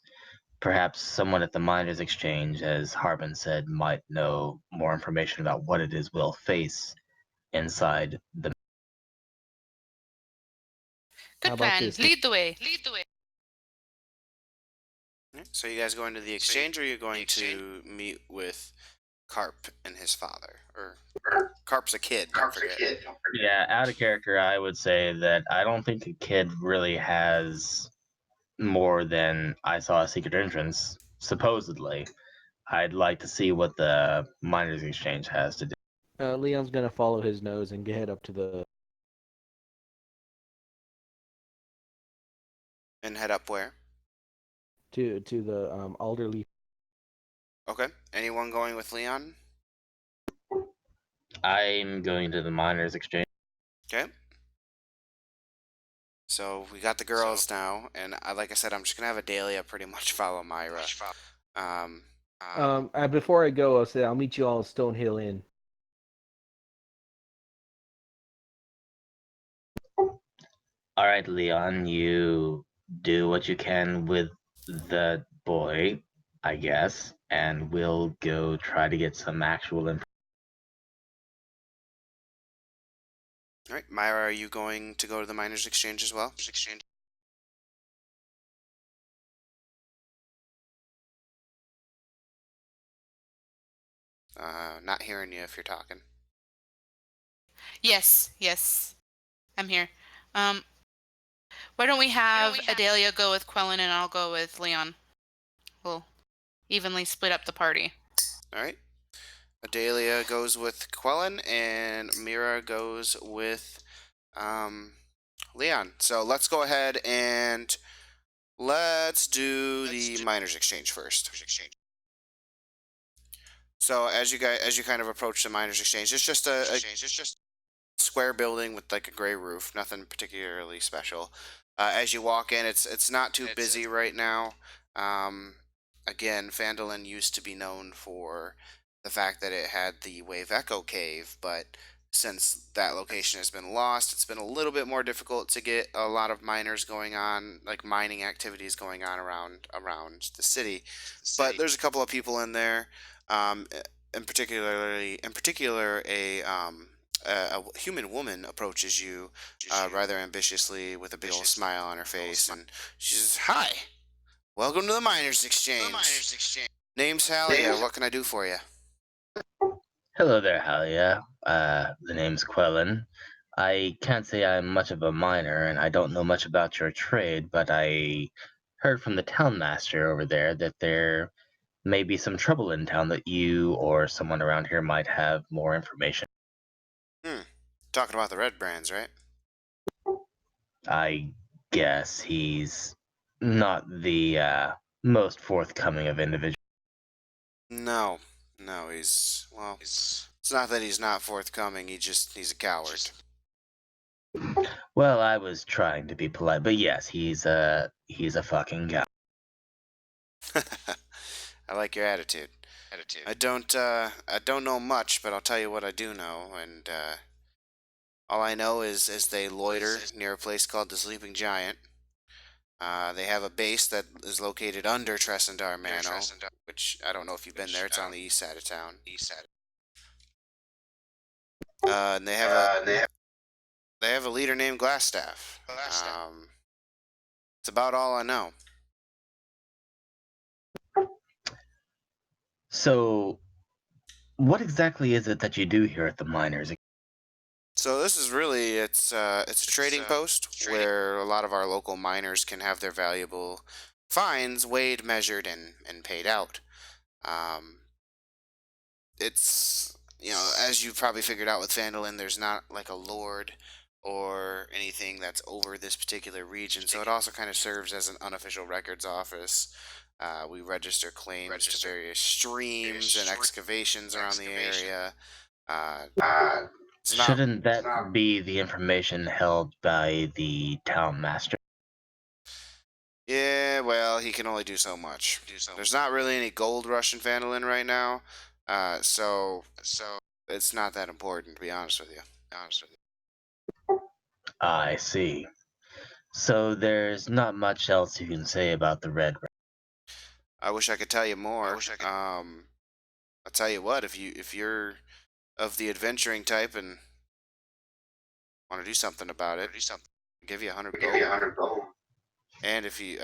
Perhaps someone at the miners' exchange, as Harbin said, might know more information about what it is we'll face inside the. good plan. Lead the way. So you guys going to the exchange, or are you going to meet with Carp and his father? Or Carp's a kid, don't forget. Yeah, out of character, I would say that I don't think a kid really has more than I saw a secret entrance, supposedly. I'd like to see what the miners' exchange has to do. Leon's gonna follow his nose and head up to the And head up where? To the Alderleaf. Okay. Anyone going with Leon? I'm going to the miners' exchange. Okay. So we got the girls now, and like I said, I'm just gonna have Adalia pretty much follow Myra. Before I go, I'll say I'll meet you all at Stonehill Inn. All right, Leon, you do what you can with the boy, I guess, and we'll go try to get some actual information. All right, Myra, are you going to go to the miners' exchange as well? Not hearing you if you're talking. Yes, I'm here. Why don't we have Adalia go with Quellen and I'll go with Leon? We'll evenly split up the party. All right. Adalia goes with Quellen, and Mira goes with Leon. So let's go ahead and let's do the miners' exchange first. So as you kind of approach the miners' exchange, it's just a square building with like a gray roof, nothing particularly special. As you walk in, it's not too busy right now. Again, Phandalin used to be known for the fact that it had the Wave Echo Cave, but since that location has been lost, it's been a little bit more difficult to get a lot of miners going on, like mining activities going on around the city. But there's a couple of people in there, in particular, a human woman approaches you rather ambitiously with a big old smile on her face, and she says, "Hi, welcome to the miners' exchange. Name's Halia. What can I do for you?" Hello there, Halia. The name's Quellen. I can't say I'm much of a miner, and I don't know much about your trade, but I heard from the town master over there that there may be some trouble in town that you or someone around here might have more information. Talking about the Redbrands, right? I guess he's not the most forthcoming of individuals. No, he's well. It's not that he's not forthcoming. He's a coward. Well, I was trying to be polite, but yes, he's a fucking guy. I like your attitude. I don't know much, but I'll tell you what I do know, and all I know is they loiter near a place called the Sleeping Giant. They have a base that is located under Tressendar Manor, which I don't know if you've been there. It's on the east side of town. And they have a leader named Glassstaff. It's about all I know. So, what exactly is it that you do here at the miners? So this is really it's a trading post where a lot of our local miners can have their valuable finds weighed, measured, and paid out. Um, it's as you've probably figured out with Phandalin, there's not like a lord or anything that's over this particular region, so it also kind of serves as an unofficial records office. We register claims to various streams and excavations around the area. It's not. Shouldn't that be the information held by the town master? Yeah, well, he can only do so much. There's not really any gold rush in Phandalin right now, so it's not that important, to be honest with you. I see. So there's not much else you can say about the Redbrands. I wish I could tell you more. I'll tell you what, if you're of the adventuring type and want to do something about it, I'll give you 100 gold. And if you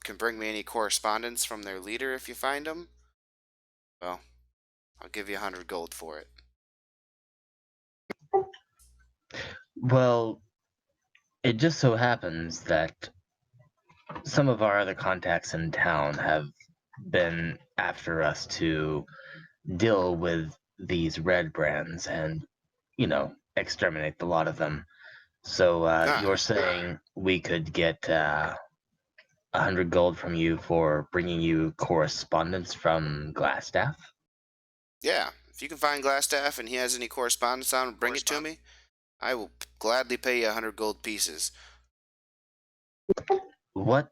can bring me any correspondence from their leader if you find them, well, I'll give you 100 gold for it. Well, it just so happens that some of our other contacts in town have been after us to deal with these Redbrands and, exterminate the lot of them. So you're saying we could get 100 gold from you for bringing you correspondence from Glassstaff. Yeah, if you can find Glassstaff and he has any correspondence on him, bring it to me. I will gladly pay you 100 gold pieces. What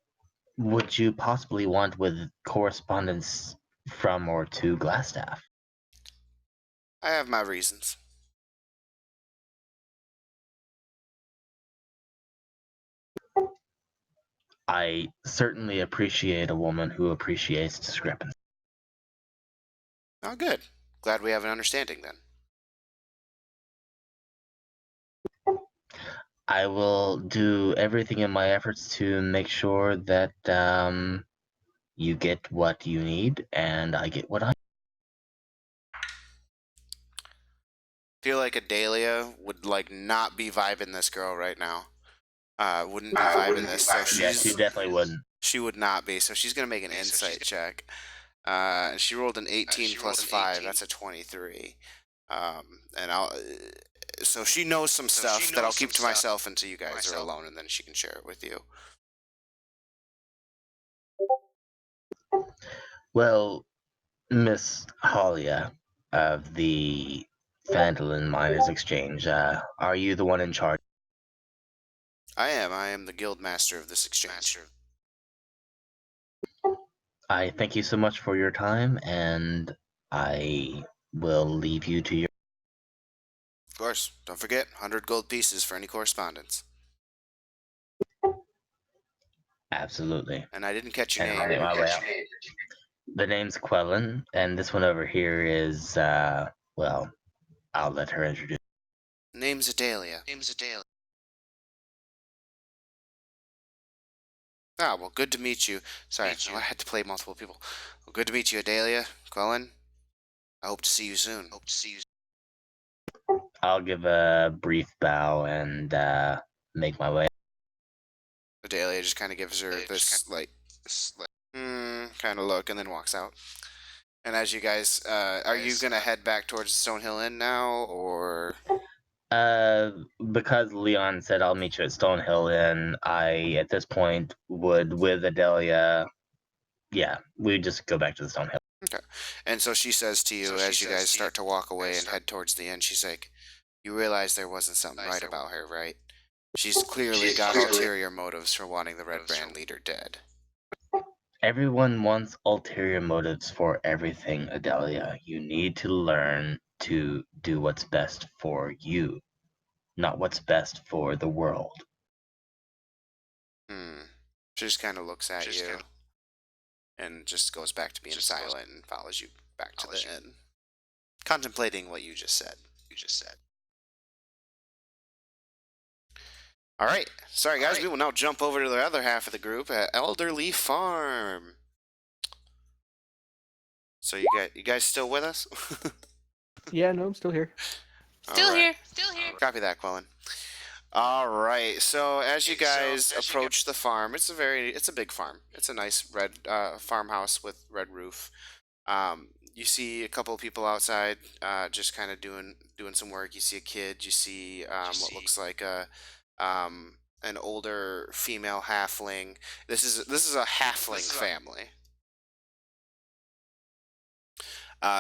would you possibly want with correspondence from or to Glassstaff? I have my reasons. I certainly appreciate a woman who appreciates discrepancy. Oh, good. Glad we have an understanding then. I will do everything in my efforts to make sure that you get what you need and I get what I. Feel like Adalia would like not be vibing this girl right now. Wouldn't be vibing this. So Yeah, she definitely wouldn't. she would not be. So she's gonna make an insight check. She rolled an 18 plus 5. That's a 23. And I'll. So she knows some stuff that I'll keep to myself until you guys are alone, and then she can share it with you. Well, Miss Halia of the Phandalin Miners Exchange, are you the one in charge? I am. I am the guild master of this exchange. I thank you so much for your time, and I will leave you to your. Of course. Don't forget, 100 gold pieces for any correspondence. Absolutely. And I didn't catch your And name. I'll make my way out. The name's Quellen, and this one over here is, well, I'll let her introduce. Name's Adalia. Ah, well, good to meet you. Sorry, I had to play multiple people. Well, good to meet you, Adalia. Quellen. I hope to see you soon. I'll give a brief bow and make my way. Adalia just kind of gives her this, kind of look and then walks out. And as you guys, are you going to head back towards Stonehill Inn now, or? Because Leon said I'll meet you at Stonehill Inn, I, at this point, would, with Adelia, yeah, we'd just go back to the Stonehill. Okay. And so she says to you, as you guys start to walk away and head towards the inn, she's like, you realize there wasn't something right about her, right? She's clearly got ulterior motives for wanting the Redbrand leader dead. Everyone wants ulterior motives for everything, Adelia. You need to learn to do what's best for you, not what's best for the world. She just kind of looks at you and just goes back to being silent and follows you back to the inn, contemplating what you just said. All right. Sorry, guys. We will now jump over to the other half of the group at Elderly Farm. So you guys still with us? Yeah, no, I'm still here. Still here. Copy that, Quellen. All right. So as you guys approach the farm, it's a big farm. It's a nice red farmhouse with red roof. You see a couple of people outside, just kind of doing some work. You see a kid. You see what looks like an older female halfling. This is a halfling family.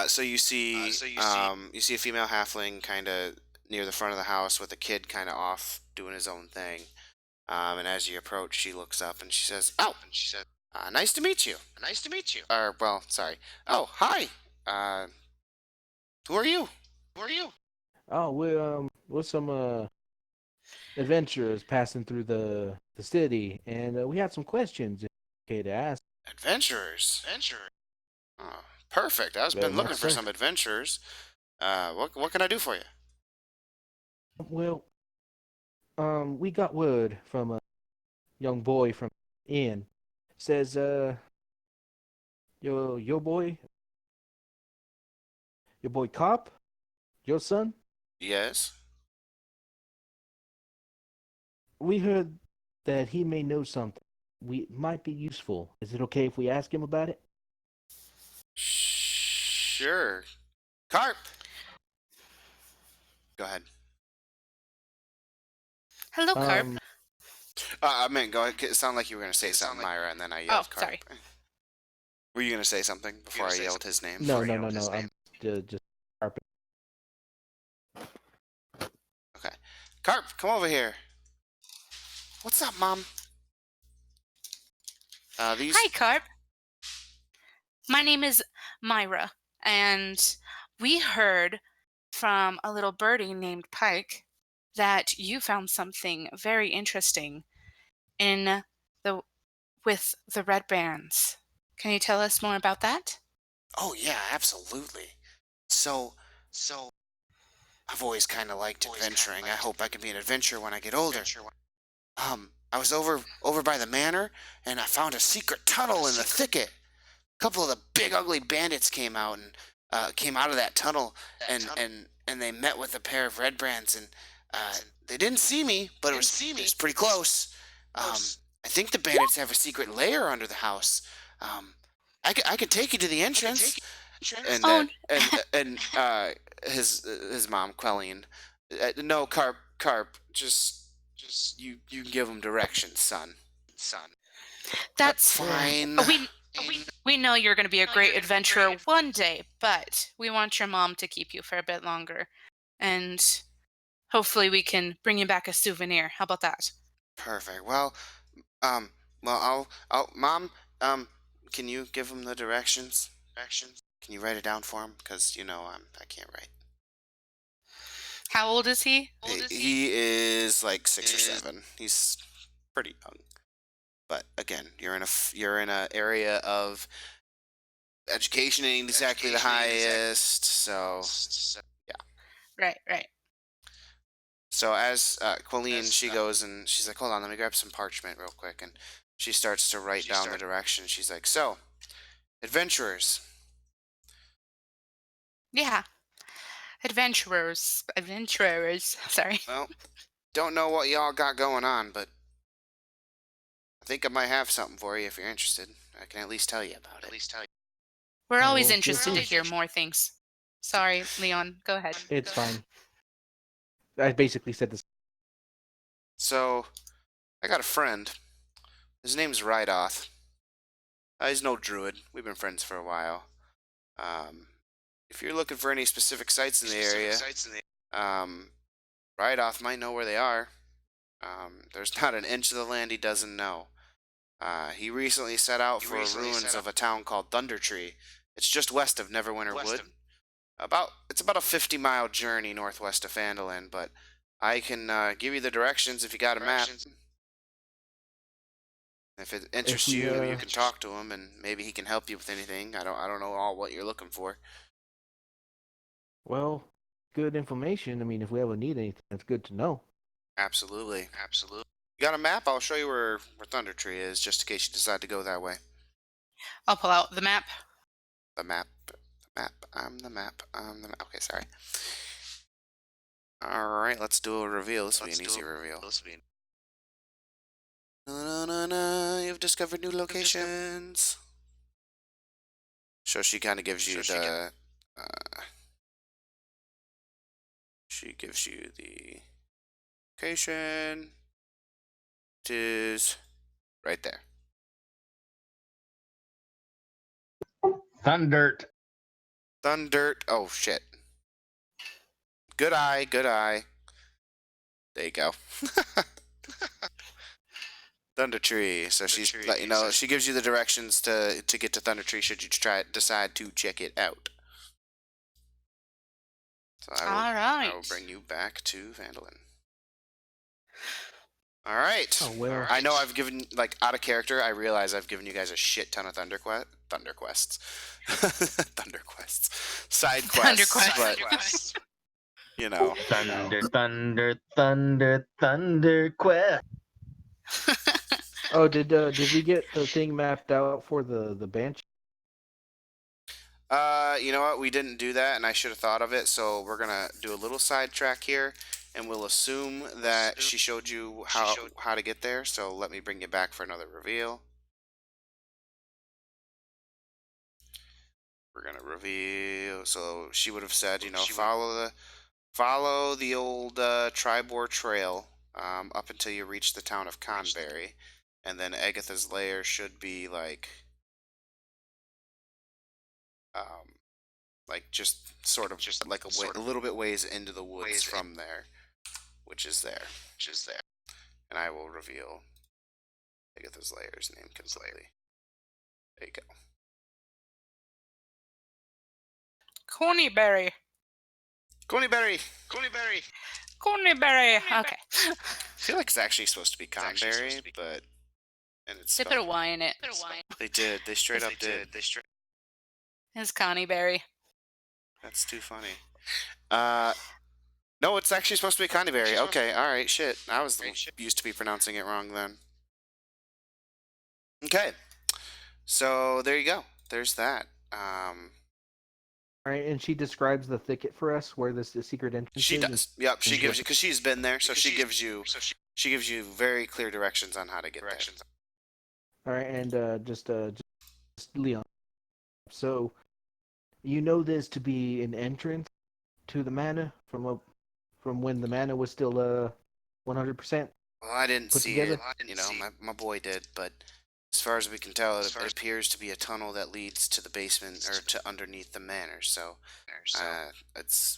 So you see a female halfling kind of near the front of the house with a kid kind of off doing his own thing. And as you approach, she looks up and she says, "Oh, nice to meet you. Or well, sorry. Oh, hi. Who are you? Oh, we're some adventurers passing through the city, and we had some questions. Okay, to ask. Adventurers. Oh, perfect. I've Very been looking much for so. some adventurers. What can I do for you? Well, we got word from a young boy from inn. Says, your boy Cop, your son. Yes. We heard that he may know something. We might be useful. Is it okay if we ask him about it? Sure. Carp. Go ahead. Hello, Carp. I meant go ahead. It sounded like you were going to say something, Myra, and then I Oh, yelled Carp. sorry. Were you going to say something before I yelled his name? No. I'm just carpet. Okay. Carp, come over here. What's up, Mom? These. Hi, Carp. My name is Myra, and we heard from a little birdie named Pike that you found something very interesting in the with the Redbrands. Can you tell us more about that? Oh yeah, absolutely. So I've always kind of liked adventuring. I hope I can be an adventurer when I get older. I was over by the manor, and I found a secret tunnel in the thicket. A couple of the big ugly bandits came out and came out of that tunnel, and they met with a pair of Redbrands, and they didn't see me, but it was pretty close. I think the bandits have a secret lair under the house. I could take you to the entrance, and Oh, his mom, Quelline. No, Carp, just you can give him directions, son. that's Fine. we know you're going to be a great adventurer one day, but we want your mom to keep you for a bit longer, and hopefully we can bring you back a souvenir. How about that? Perfect. Well, Mom, can you give him the directions? Can you write it down for him? Because I can't write. How old is he? He is like 6 or 7. He's pretty young. But again, you're in a area of education ain't exactly the highest, so yeah. Right. So as Quelline, she goes and she's like, hold on, let me grab some parchment real quick, and she starts to write down the direction. She's like, so, adventurers. Yeah. Adventurers. Sorry. Well, don't know what y'all got going on, but I think I might have something for you if you're interested. I can at least tell you about it. We're Oh, always well, interested to hear more things. Sorry, Leon. Go ahead. It's fine. I basically said this. So, I got a friend. His name's Rydoth. He's no druid. We've been friends for a while. If you're looking for any specific sites in the area, Rydoth might know where they are. There's not an inch of the land he doesn't know. He recently set out for ruins of a town called Thundertree. It's just west of Neverwinter Wood. It's about a 50-mile journey northwest of Phandalin, but I can give you the directions if you got a map. If it interests you, you can talk to him, and maybe he can help you with anything. I don't know all what you're looking for. Well, good information. I mean, if we ever need anything, that's good to know. Absolutely. You got a map? I'll show you where Thundertree is, just in case you decide to go that way. I'll pull out the map. The map. I'm the map. Okay, sorry. Alright, let's do a reveal. This will be an easy reveal. No, you've discovered new locations. So she kind of gives you the... she gives you the location. It is right there. Thundert. Oh, shit. Good eye. There you go. Thundertree. So she's let you know. She gives you the directions to get to Thundertree should you decide to check it out. So I will bring you back to Phandalin. All right. Oh, well. I know I've given, like, out of character, I realize I've given you guys a shit ton of Thunder Quests. Side quests. But, you know. Thunder quest. Oh, did we get the thing mapped out for the Banshee? You know what? We didn't do that, and I should have thought of it, so we're going to do a little sidetrack here, and we'll assume that she showed you how to get there, so let me bring you back for another reveal. We're going to reveal, so she would have said, follow the old Tribor Trail up until you reach the town of Conberry, and then Agatha's lair should be just sort of like a little bit ways into the woods from there, which is there. And I will reveal Agatha's lair's name completely. There you go. Cornyberry. Cornyberry. Okay. I feel like it's actually supposed to be Conberry, but it's They put a Y in it. They did. They straight up did. It's Connyberry. That's too funny. No, it's actually supposed to be Connyberry. Okay, all right, shit. I was used to be pronouncing it wrong then. Okay, so there you go. There's that. All right, and she describes the thicket for us, where the secret entrance She is. does. Yep, she gives you, because she's been there, so she gives you very clear directions on how to get there. All right, and just Leon. So, you know this to be an entrance to the manor from when the manor was still 100%. Well, I didn't Put see together? it. You know, my boy did, but as far as we can tell, it appears to be a tunnel that leads to the basement or to underneath the manor. So,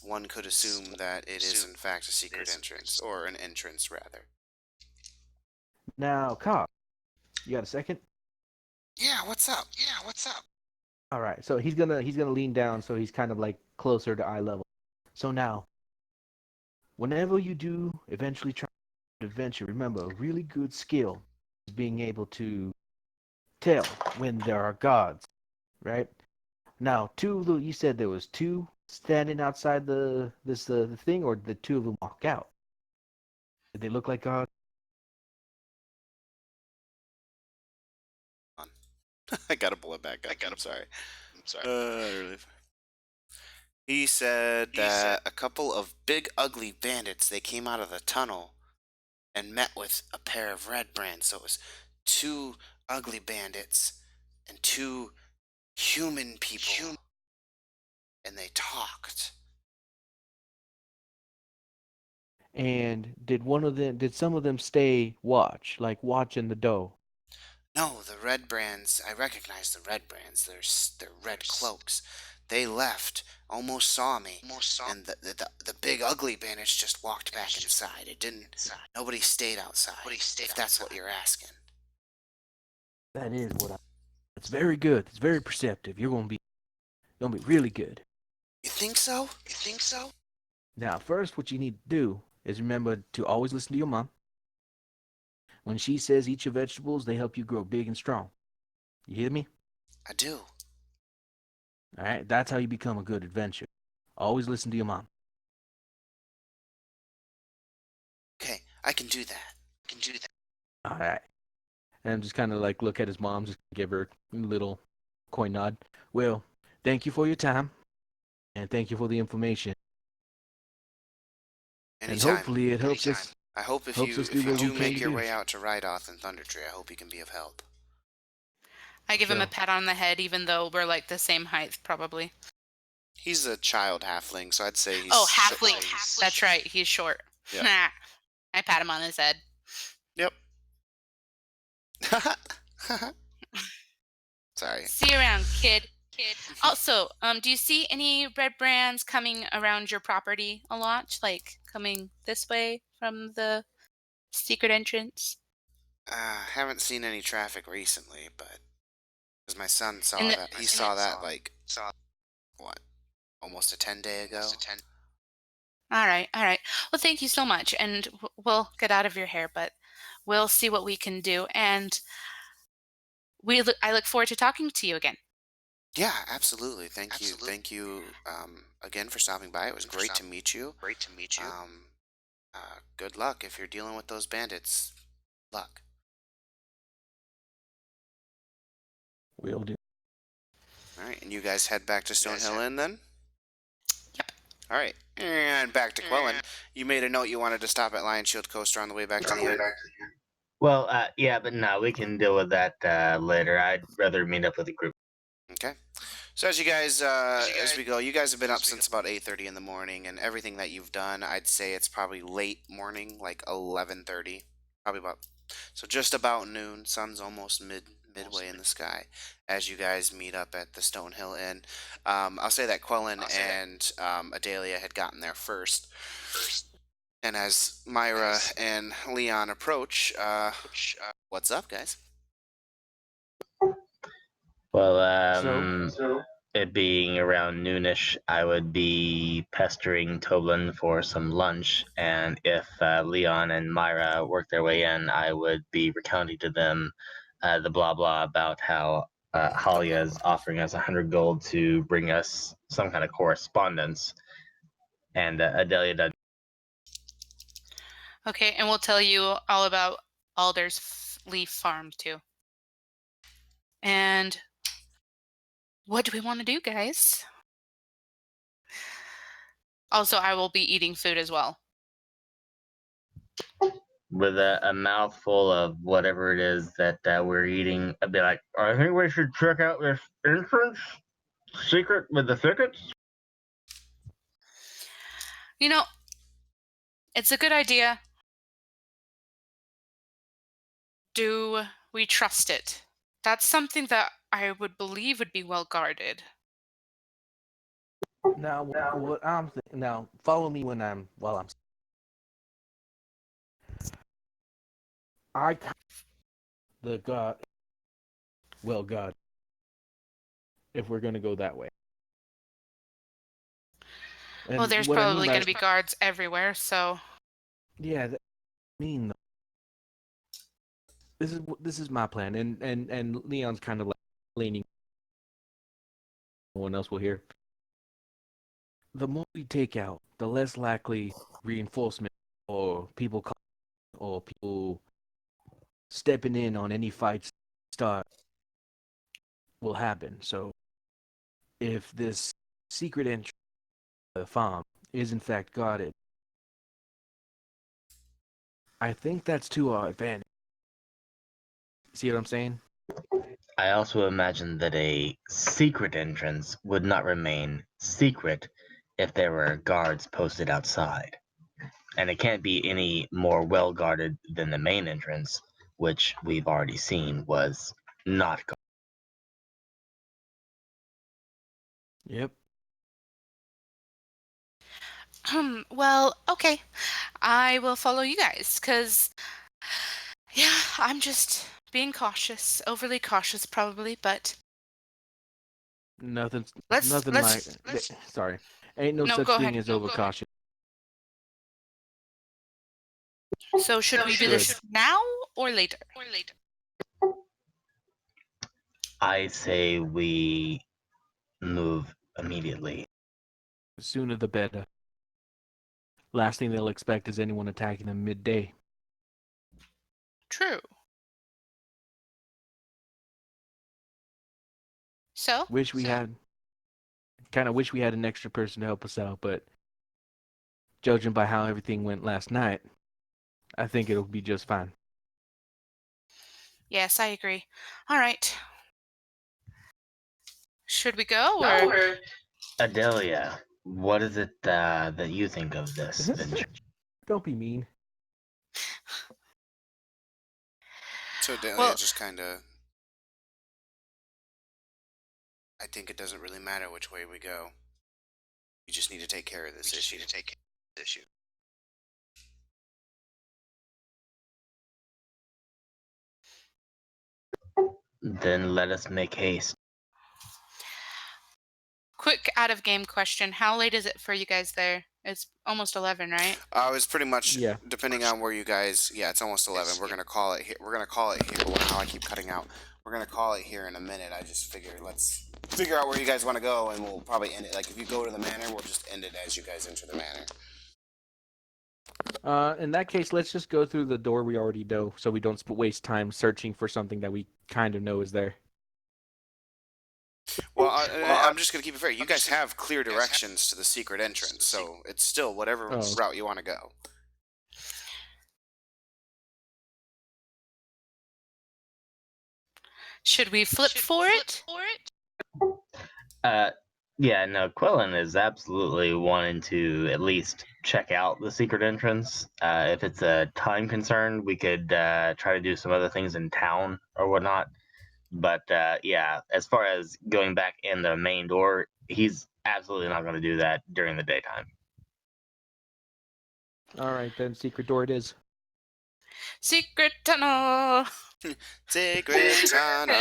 one could assume that it is in fact a secret entrance, or an entrance rather. Now, Cobb, you got a second? Yeah, what's up? All right, so he's gonna lean down, so he's kind of like closer to eye level. So now, whenever you do eventually try an adventure, remember a really good skill is being able to tell when there are gods, right? Now, you said there was two standing outside the thing, or did the two of them walk out? Did they look like gods? I gotta pull it back up. I'm sorry. He said that a couple of big ugly bandits, they came out of the tunnel and met with a pair of Redbrands. So it was two ugly bandits and two human people. And they talked. And did some of them stay watching the dough? No, the Redbrands, I recognize the Redbrands. They're red cloaks. They left, almost saw me, and the big ugly bandits just walked back inside. Nobody stayed outside, if that's what you're asking. That is what It's very good. It's very perceptive. You're gonna be really good. You think so? Now, first, what you need to do is remember to always listen to your mom. When she says eat your vegetables, they help you grow big and strong. You hear me? I do. All right, that's how you become a good adventurer. Always listen to your mom. Okay, I can do that. All right. And just kind of like look at his mom, just give her a little coin nod. Well, thank you for your time, and thank you for the information. Anytime. And hopefully it helps us. I hope if you do make your way out to Rydoth and Thundertree, I hope you can be of help. I give him a pat on the head, even though we're like the same height, probably. He's a child halfling, so I'd say he's... halfling. That's right. He's short. Yep. I pat him on his head. Yep. Sorry. See you around, kid. Also, do you see any Redbrands coming around your property a lot? Like coming this way from the secret entrance? Haven't seen any traffic recently, but because my son saw that, he saw that what, almost a 10-day ago. All right. Well, thank you so much, and we'll get out of your hair, but we'll see what we can do, and I look forward to talking to you again. Yeah, absolutely. Thank you again for stopping by. It was great to meet you. Good luck if you're dealing with those bandits. Luck. Will do. All right, and you guys head back to Stonehill Inn then? Yep. All right, and back to Quellen. You made a note you wanted to stop at Lion Shield Coaster on the way back to the inn. Well, yeah, but no, we can deal with that later. I'd rather meet up with the group. Okay. So as we go, you guys have been up since about 8:30 in the morning, and everything that you've done, I'd say it's probably late morning, like 11:30, probably about. So just about noon. Sun's almost midway in the sky as you guys meet up at the Stonehill Inn. I'll say that Quellen and Adalia had gotten there first. And as Myra and Leon approach, what's up, guys? Well, So it being around noonish, I would be pestering Toblin for some lunch, and if Leon and Myra work their way in, I would be recounting to them the blah blah about how Halia is offering us 100 gold to bring us some kind of correspondence, and Adelia does. Okay, and we'll tell you all about Alder's Leaf Farm too. And what do we want to do, guys? Also, I will be eating food as well. With a mouthful of whatever it is that we're eating, I'd be like, I think we should check out this entrance secret with the thickets. You know, it's a good idea. Do we trust it? That's something that I would believe would be well guarded. now, what I'm now follow me while I'm. I the God, well, God, if we're gonna go that way. And Well, there's what I mean probably by going to be guards everywhere, so yeah, I mean this is my plan, and Leon's kind of like leaning. No one else will hear. The more we take out, the less likely reinforcement or people stepping in on any fights start will happen. So if this secret entry to the farm is in fact guarded, I think that's to our advantage. See what I'm saying? I also imagine that a secret entrance would not remain secret if there were guards posted outside. And it can't be any more well guarded than the main entrance, which we've already seen was not guarded. Yep. well, okay. I will follow you guys cuz yeah, I'm just being cautious, overly cautious probably, but Nothing. let's Nothing like. let's Sorry. Ain't no no, such go thing ahead. as overcaution. So should we do Good. this now or later? I say we move immediately. The sooner the better. Last thing they'll expect is anyone attacking them midday. True. So, Wish we had. Kind of wish we had an extra person to help us out, but judging by how everything went last night, I think it'll be just fine. yes, I agree. All right. Should we go or Adelia, what is it that you think of this venture? Don't be mean. So Delia well, just kind of. I think it doesn't really matter which way we go. We just need to take care of this issue. Then let us make haste. quick out of game question. How late is it for you guys there? It's almost 11, right? It's pretty much Yeah. depending on where you guys. Yeah, it's almost 11. We're gonna call it here. We're gonna call it here. Wow, I keep cutting out. We're gonna call it here in a minute. I just figured let's figure out where you guys want to go, and we'll probably end it. Like if you go to the manor, we'll just end it as you guys enter the manor. In that case, let's just go through the door we already know, so we don't waste time searching for something that we kind of know is there. Well, I'm just gonna keep it fair. You guys have clear directions to the secret entrance, so it's still whatever route you want to go. Should we flip for it? Yeah, no, Quillen is absolutely wanting to at least check out the secret entrance. If it's a time concern, we could try to do some other things in town or whatnot. But yeah, as far as going back in the main door, he's absolutely not going to do that during the daytime. All right, then secret door it is. Secret tunnel. Secret tunnel.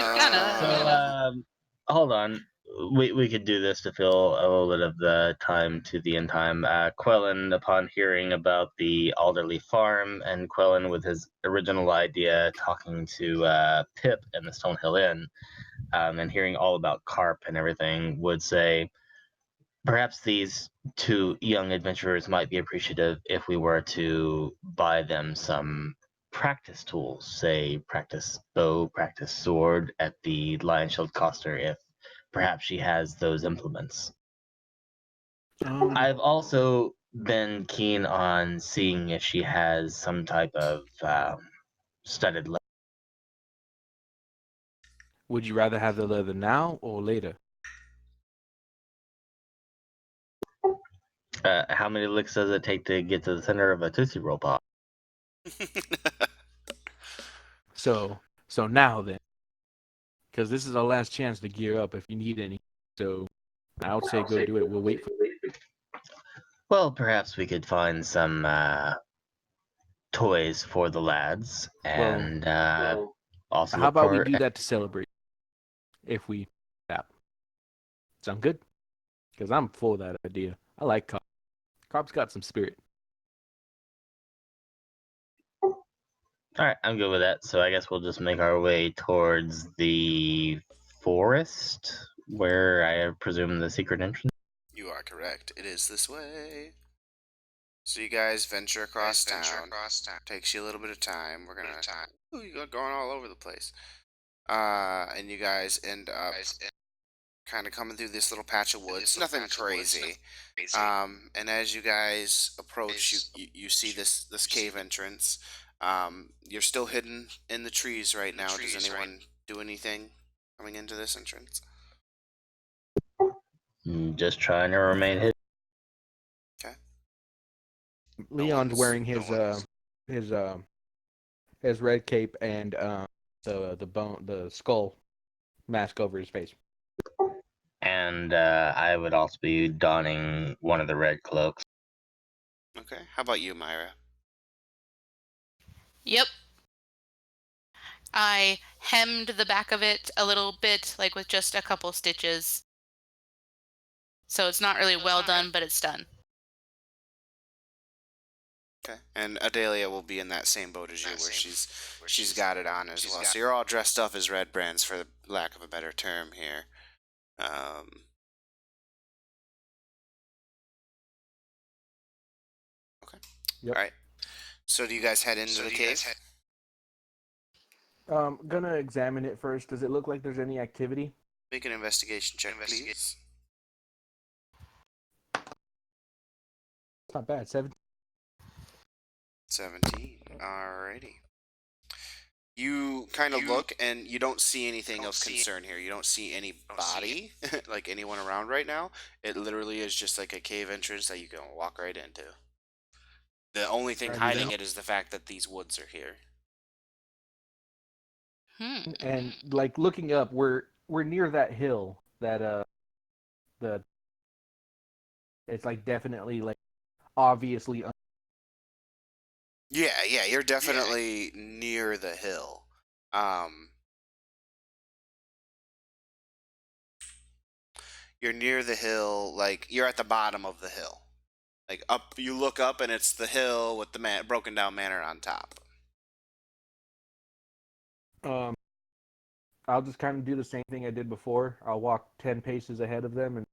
So, hold on. We could do this to fill a little bit of the time to the end time. Quellen, upon hearing about the Alderley farm, and Quellen with his original idea, talking to Pip and the Stonehill Inn, and hearing all about carp and everything, would say, perhaps these two young adventurers might be appreciative if we were to buy them some practice tools, say practice bow, practice sword at the Lion Shield Coster, if perhaps she has those implements. I've also been keen on seeing if she has some type of studded leather. Would you rather have the leather now or later? How many licks does it take to get to the center of a Tootsie Roll Pop? So now then, because this is our last chance to gear up if you need any. So I would say go do it. We'll wait for. Well, perhaps we could find some toys for the lads, and also How look about we for. do that to celebrate? If we, yeah, sound good? Because I'm for that idea. I like Carp. Carp's got some spirit. All right, I'm good with that. So I guess we'll just make our way towards the forest, where I presume the secret entrance. You are correct. It is this way. So you guys venture across town. Takes you a little bit of time. We're gonna. Ooh, you're going all over the place. And you guys end up kind of coming through this little patch of woods. Nothing crazy. And as you guys approach, you see this cave entrance. You're still hidden in the trees right now. Does anyone do anything coming into this entrance? Just trying to remain hidden. Okay. Leon's wearing his red cape and the skull mask over his face. And I would also be donning one of the red cloaks. Okay. How about you, Myra? Yep. I hemmed the back of it a little bit, like with just a couple stitches. So it's not really well done, but it's done. Okay. And Adelia will be in that same boat as you, where she's got it on as well. So you're all dressed up as Redbrands, for the lack of a better term here. Okay. Yep. All right. So do you guys head into the cave? Gonna examine it first. Does it look like there's any activity? Make an investigation check, please. It's not bad. 17. 17. Alrighty. You kind of look and you don't see anything of concern here. You don't see any body, like anyone around right now. It literally is just like a cave entrance that you can walk right into. The only thing hiding it is the fact that these woods are here. And like looking up, we're near that hill that the it's like definitely like obviously. Yeah, you're definitely near the hill. You're near the hill, like you're at the bottom of the hill. Like up, you look up and it's the hill with the broken down manor on top. I'll just kind of do the same thing I did before. I'll walk 10 paces ahead of them and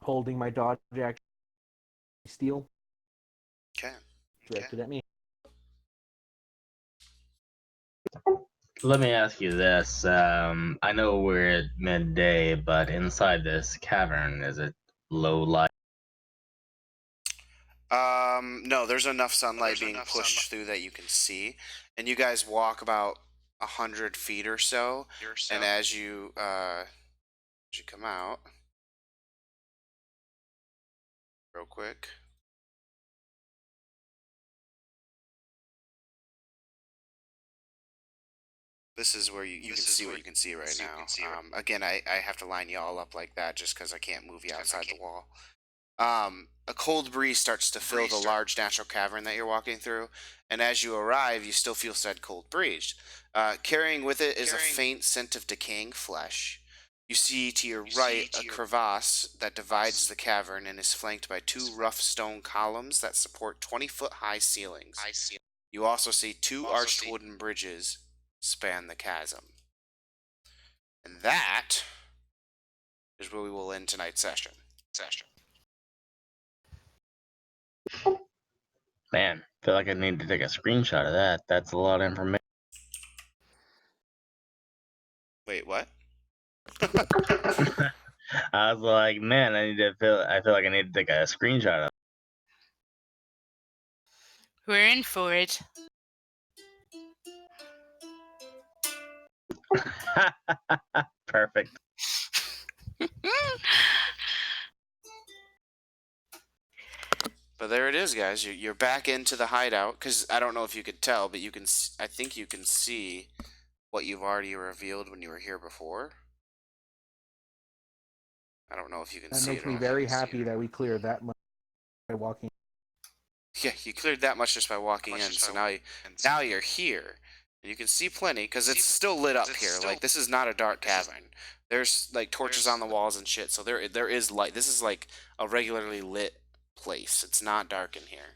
holding my dodge action steel. Okay. Directed at me. Let me ask you this. I know we're at midday, but inside this cavern, is it low light? No, there's enough sunlight being pushed through that you can see. And you guys walk about 100 feet or so, and as you come out, real quick. This is where you can see what you can see right now. Again, I have to line you all up like that just because I can't move you outside the wall. A cold breeze starts to fill the large natural cavern that you're walking through, and as you arrive, you still feel said cold breeze. Carrying with it is a faint scent of decaying flesh. You see to your right a crevasse that divides the cavern and is flanked by two rough stone columns that support 20-foot high ceilings. You also see two arched wooden bridges span the chasm. And that is where we will end tonight's session. Man, I feel like I need to take a screenshot of that. That's a lot of information. Wait, what? I was like, man, I feel like I need to take a screenshot of We're in for it. it. Perfect. But there it is, guys. You're back into the hideout, because I don't know if you could tell, but I think you can see what you've already revealed when you were here before. I don't know if you can That see it. makes me very happy that we cleared that much by walking. Yeah, you cleared that much just by walking in, so now you're here. And you can see plenty, because it's still lit up here. Like, this is not a dark cavern. There's, like, torches on the walls and shit, so there is light. This is, like, a regularly lit place. It's not dark in here.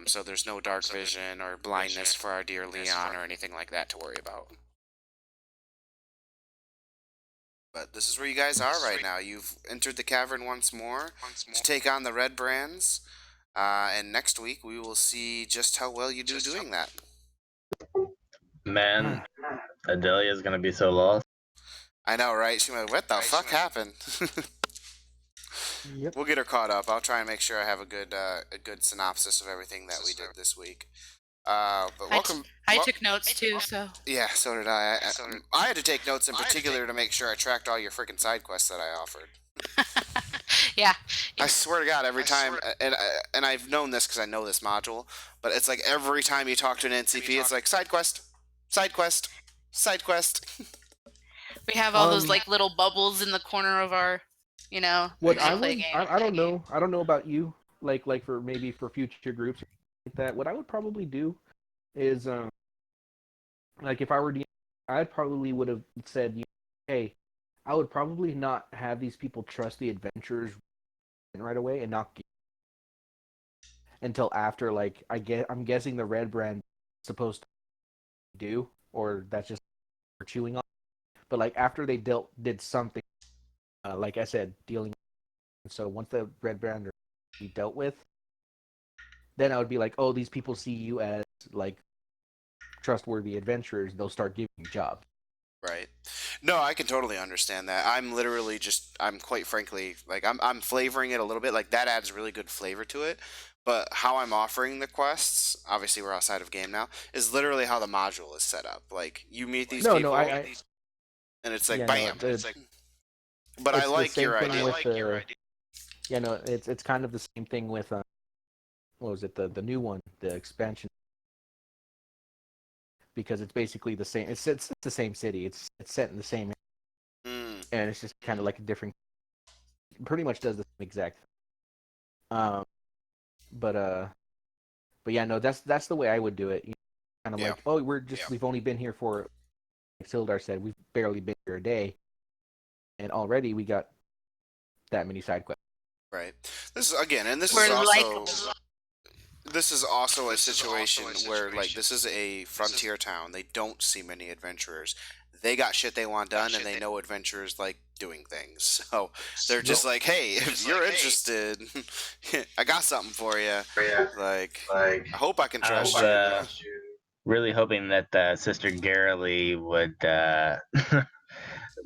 So there's no dark vision or blindness for our dear Leon or anything like that to worry about. But this is where you guys are right now. You've entered the cavern once more to take on the Redbrands. And next week we will see just how well you do doing that. Man, Adelia's gonna be so lost. I know, right? She's like, what the fuck happened? Yep. We'll get her caught up. I'll try and make sure I have a good synopsis of everything that we did this week. But welcome. I took notes too, so. Yeah, so did I. I had to take notes in particular to make sure I tracked all your freaking side quests that I offered. Yeah. I swear to God, every time, and I've known this because I know this module, but it's like every time you talk to an NCP, it's like side quest, side quest, side quest. We have all those like little bubbles in the corner of our, What I don't know. I don't know about you. Like for maybe for future groups like that. What I would probably do is like if I were, I probably would have said, hey, I would probably not have these people trust the adventurers right away and not until after, like, I'm guessing the Redbrand supposed to do, or that's just for chewing on. But like after they did something, like I said, dealing. So once the Redbrand are be dealt with, then I would be like, oh, these people see you as like trustworthy adventurers. They'll start giving you jobs. Right. No, I can totally understand that. I'm quite frankly, like, I'm flavoring it a little bit. Like, that adds really good flavor to it. But how I'm offering the quests, obviously we're outside of game now, is literally how the module is set up. Like, you meet these people, and it's like, bam. But I like your idea. Yeah, no, it's kind of the same thing with, what was it, the new one, the expansion. Because it's basically the same. It's the same city. It's set in the same, and it's just kind of like a different. Pretty much does the same exact. But yeah, no, that's the way I would do it. Kind of like, oh, we've only been here for, like Sildar said, we've barely been here a day, and already we got that many side quests. Right. This is also a situation where, like, this is a frontier town. They don't see many adventurers. They got shit they want done, and they know adventurers like doing things. So they're just like, hey, if you're interested, I got something for you. Like, I hope I can trust you. Really hoping that Sister Garrily would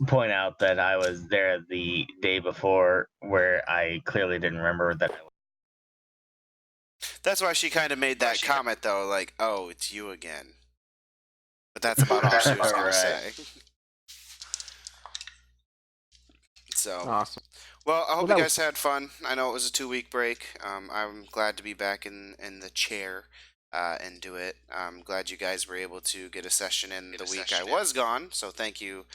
point out that I was there the day before, where I clearly didn't remember that. That's why she kind of made that comment, though, like, oh, it's you again. but that's about all she was going Right. to say. So, Awesome. well, I hope that you was- guys had fun. I know it was a 2-week break. I'm glad to be back in the chair and do it. I'm glad you guys were able to get a session in the week I was gone. So thank you,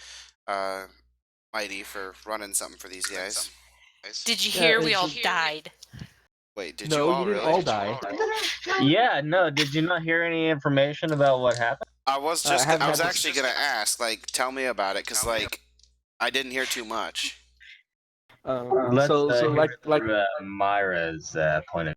Mighty, for running something for these guys. Did you Yeah, hear we it's all just- died? Wait, did No, you all you didn't really? all die. Yeah, no, did you not hear any information about what happened? I was I just, haven't I had was this- actually gonna ask, like, tell me about it, cause like, I didn't hear too much. Let's so hear like through, Myra's point of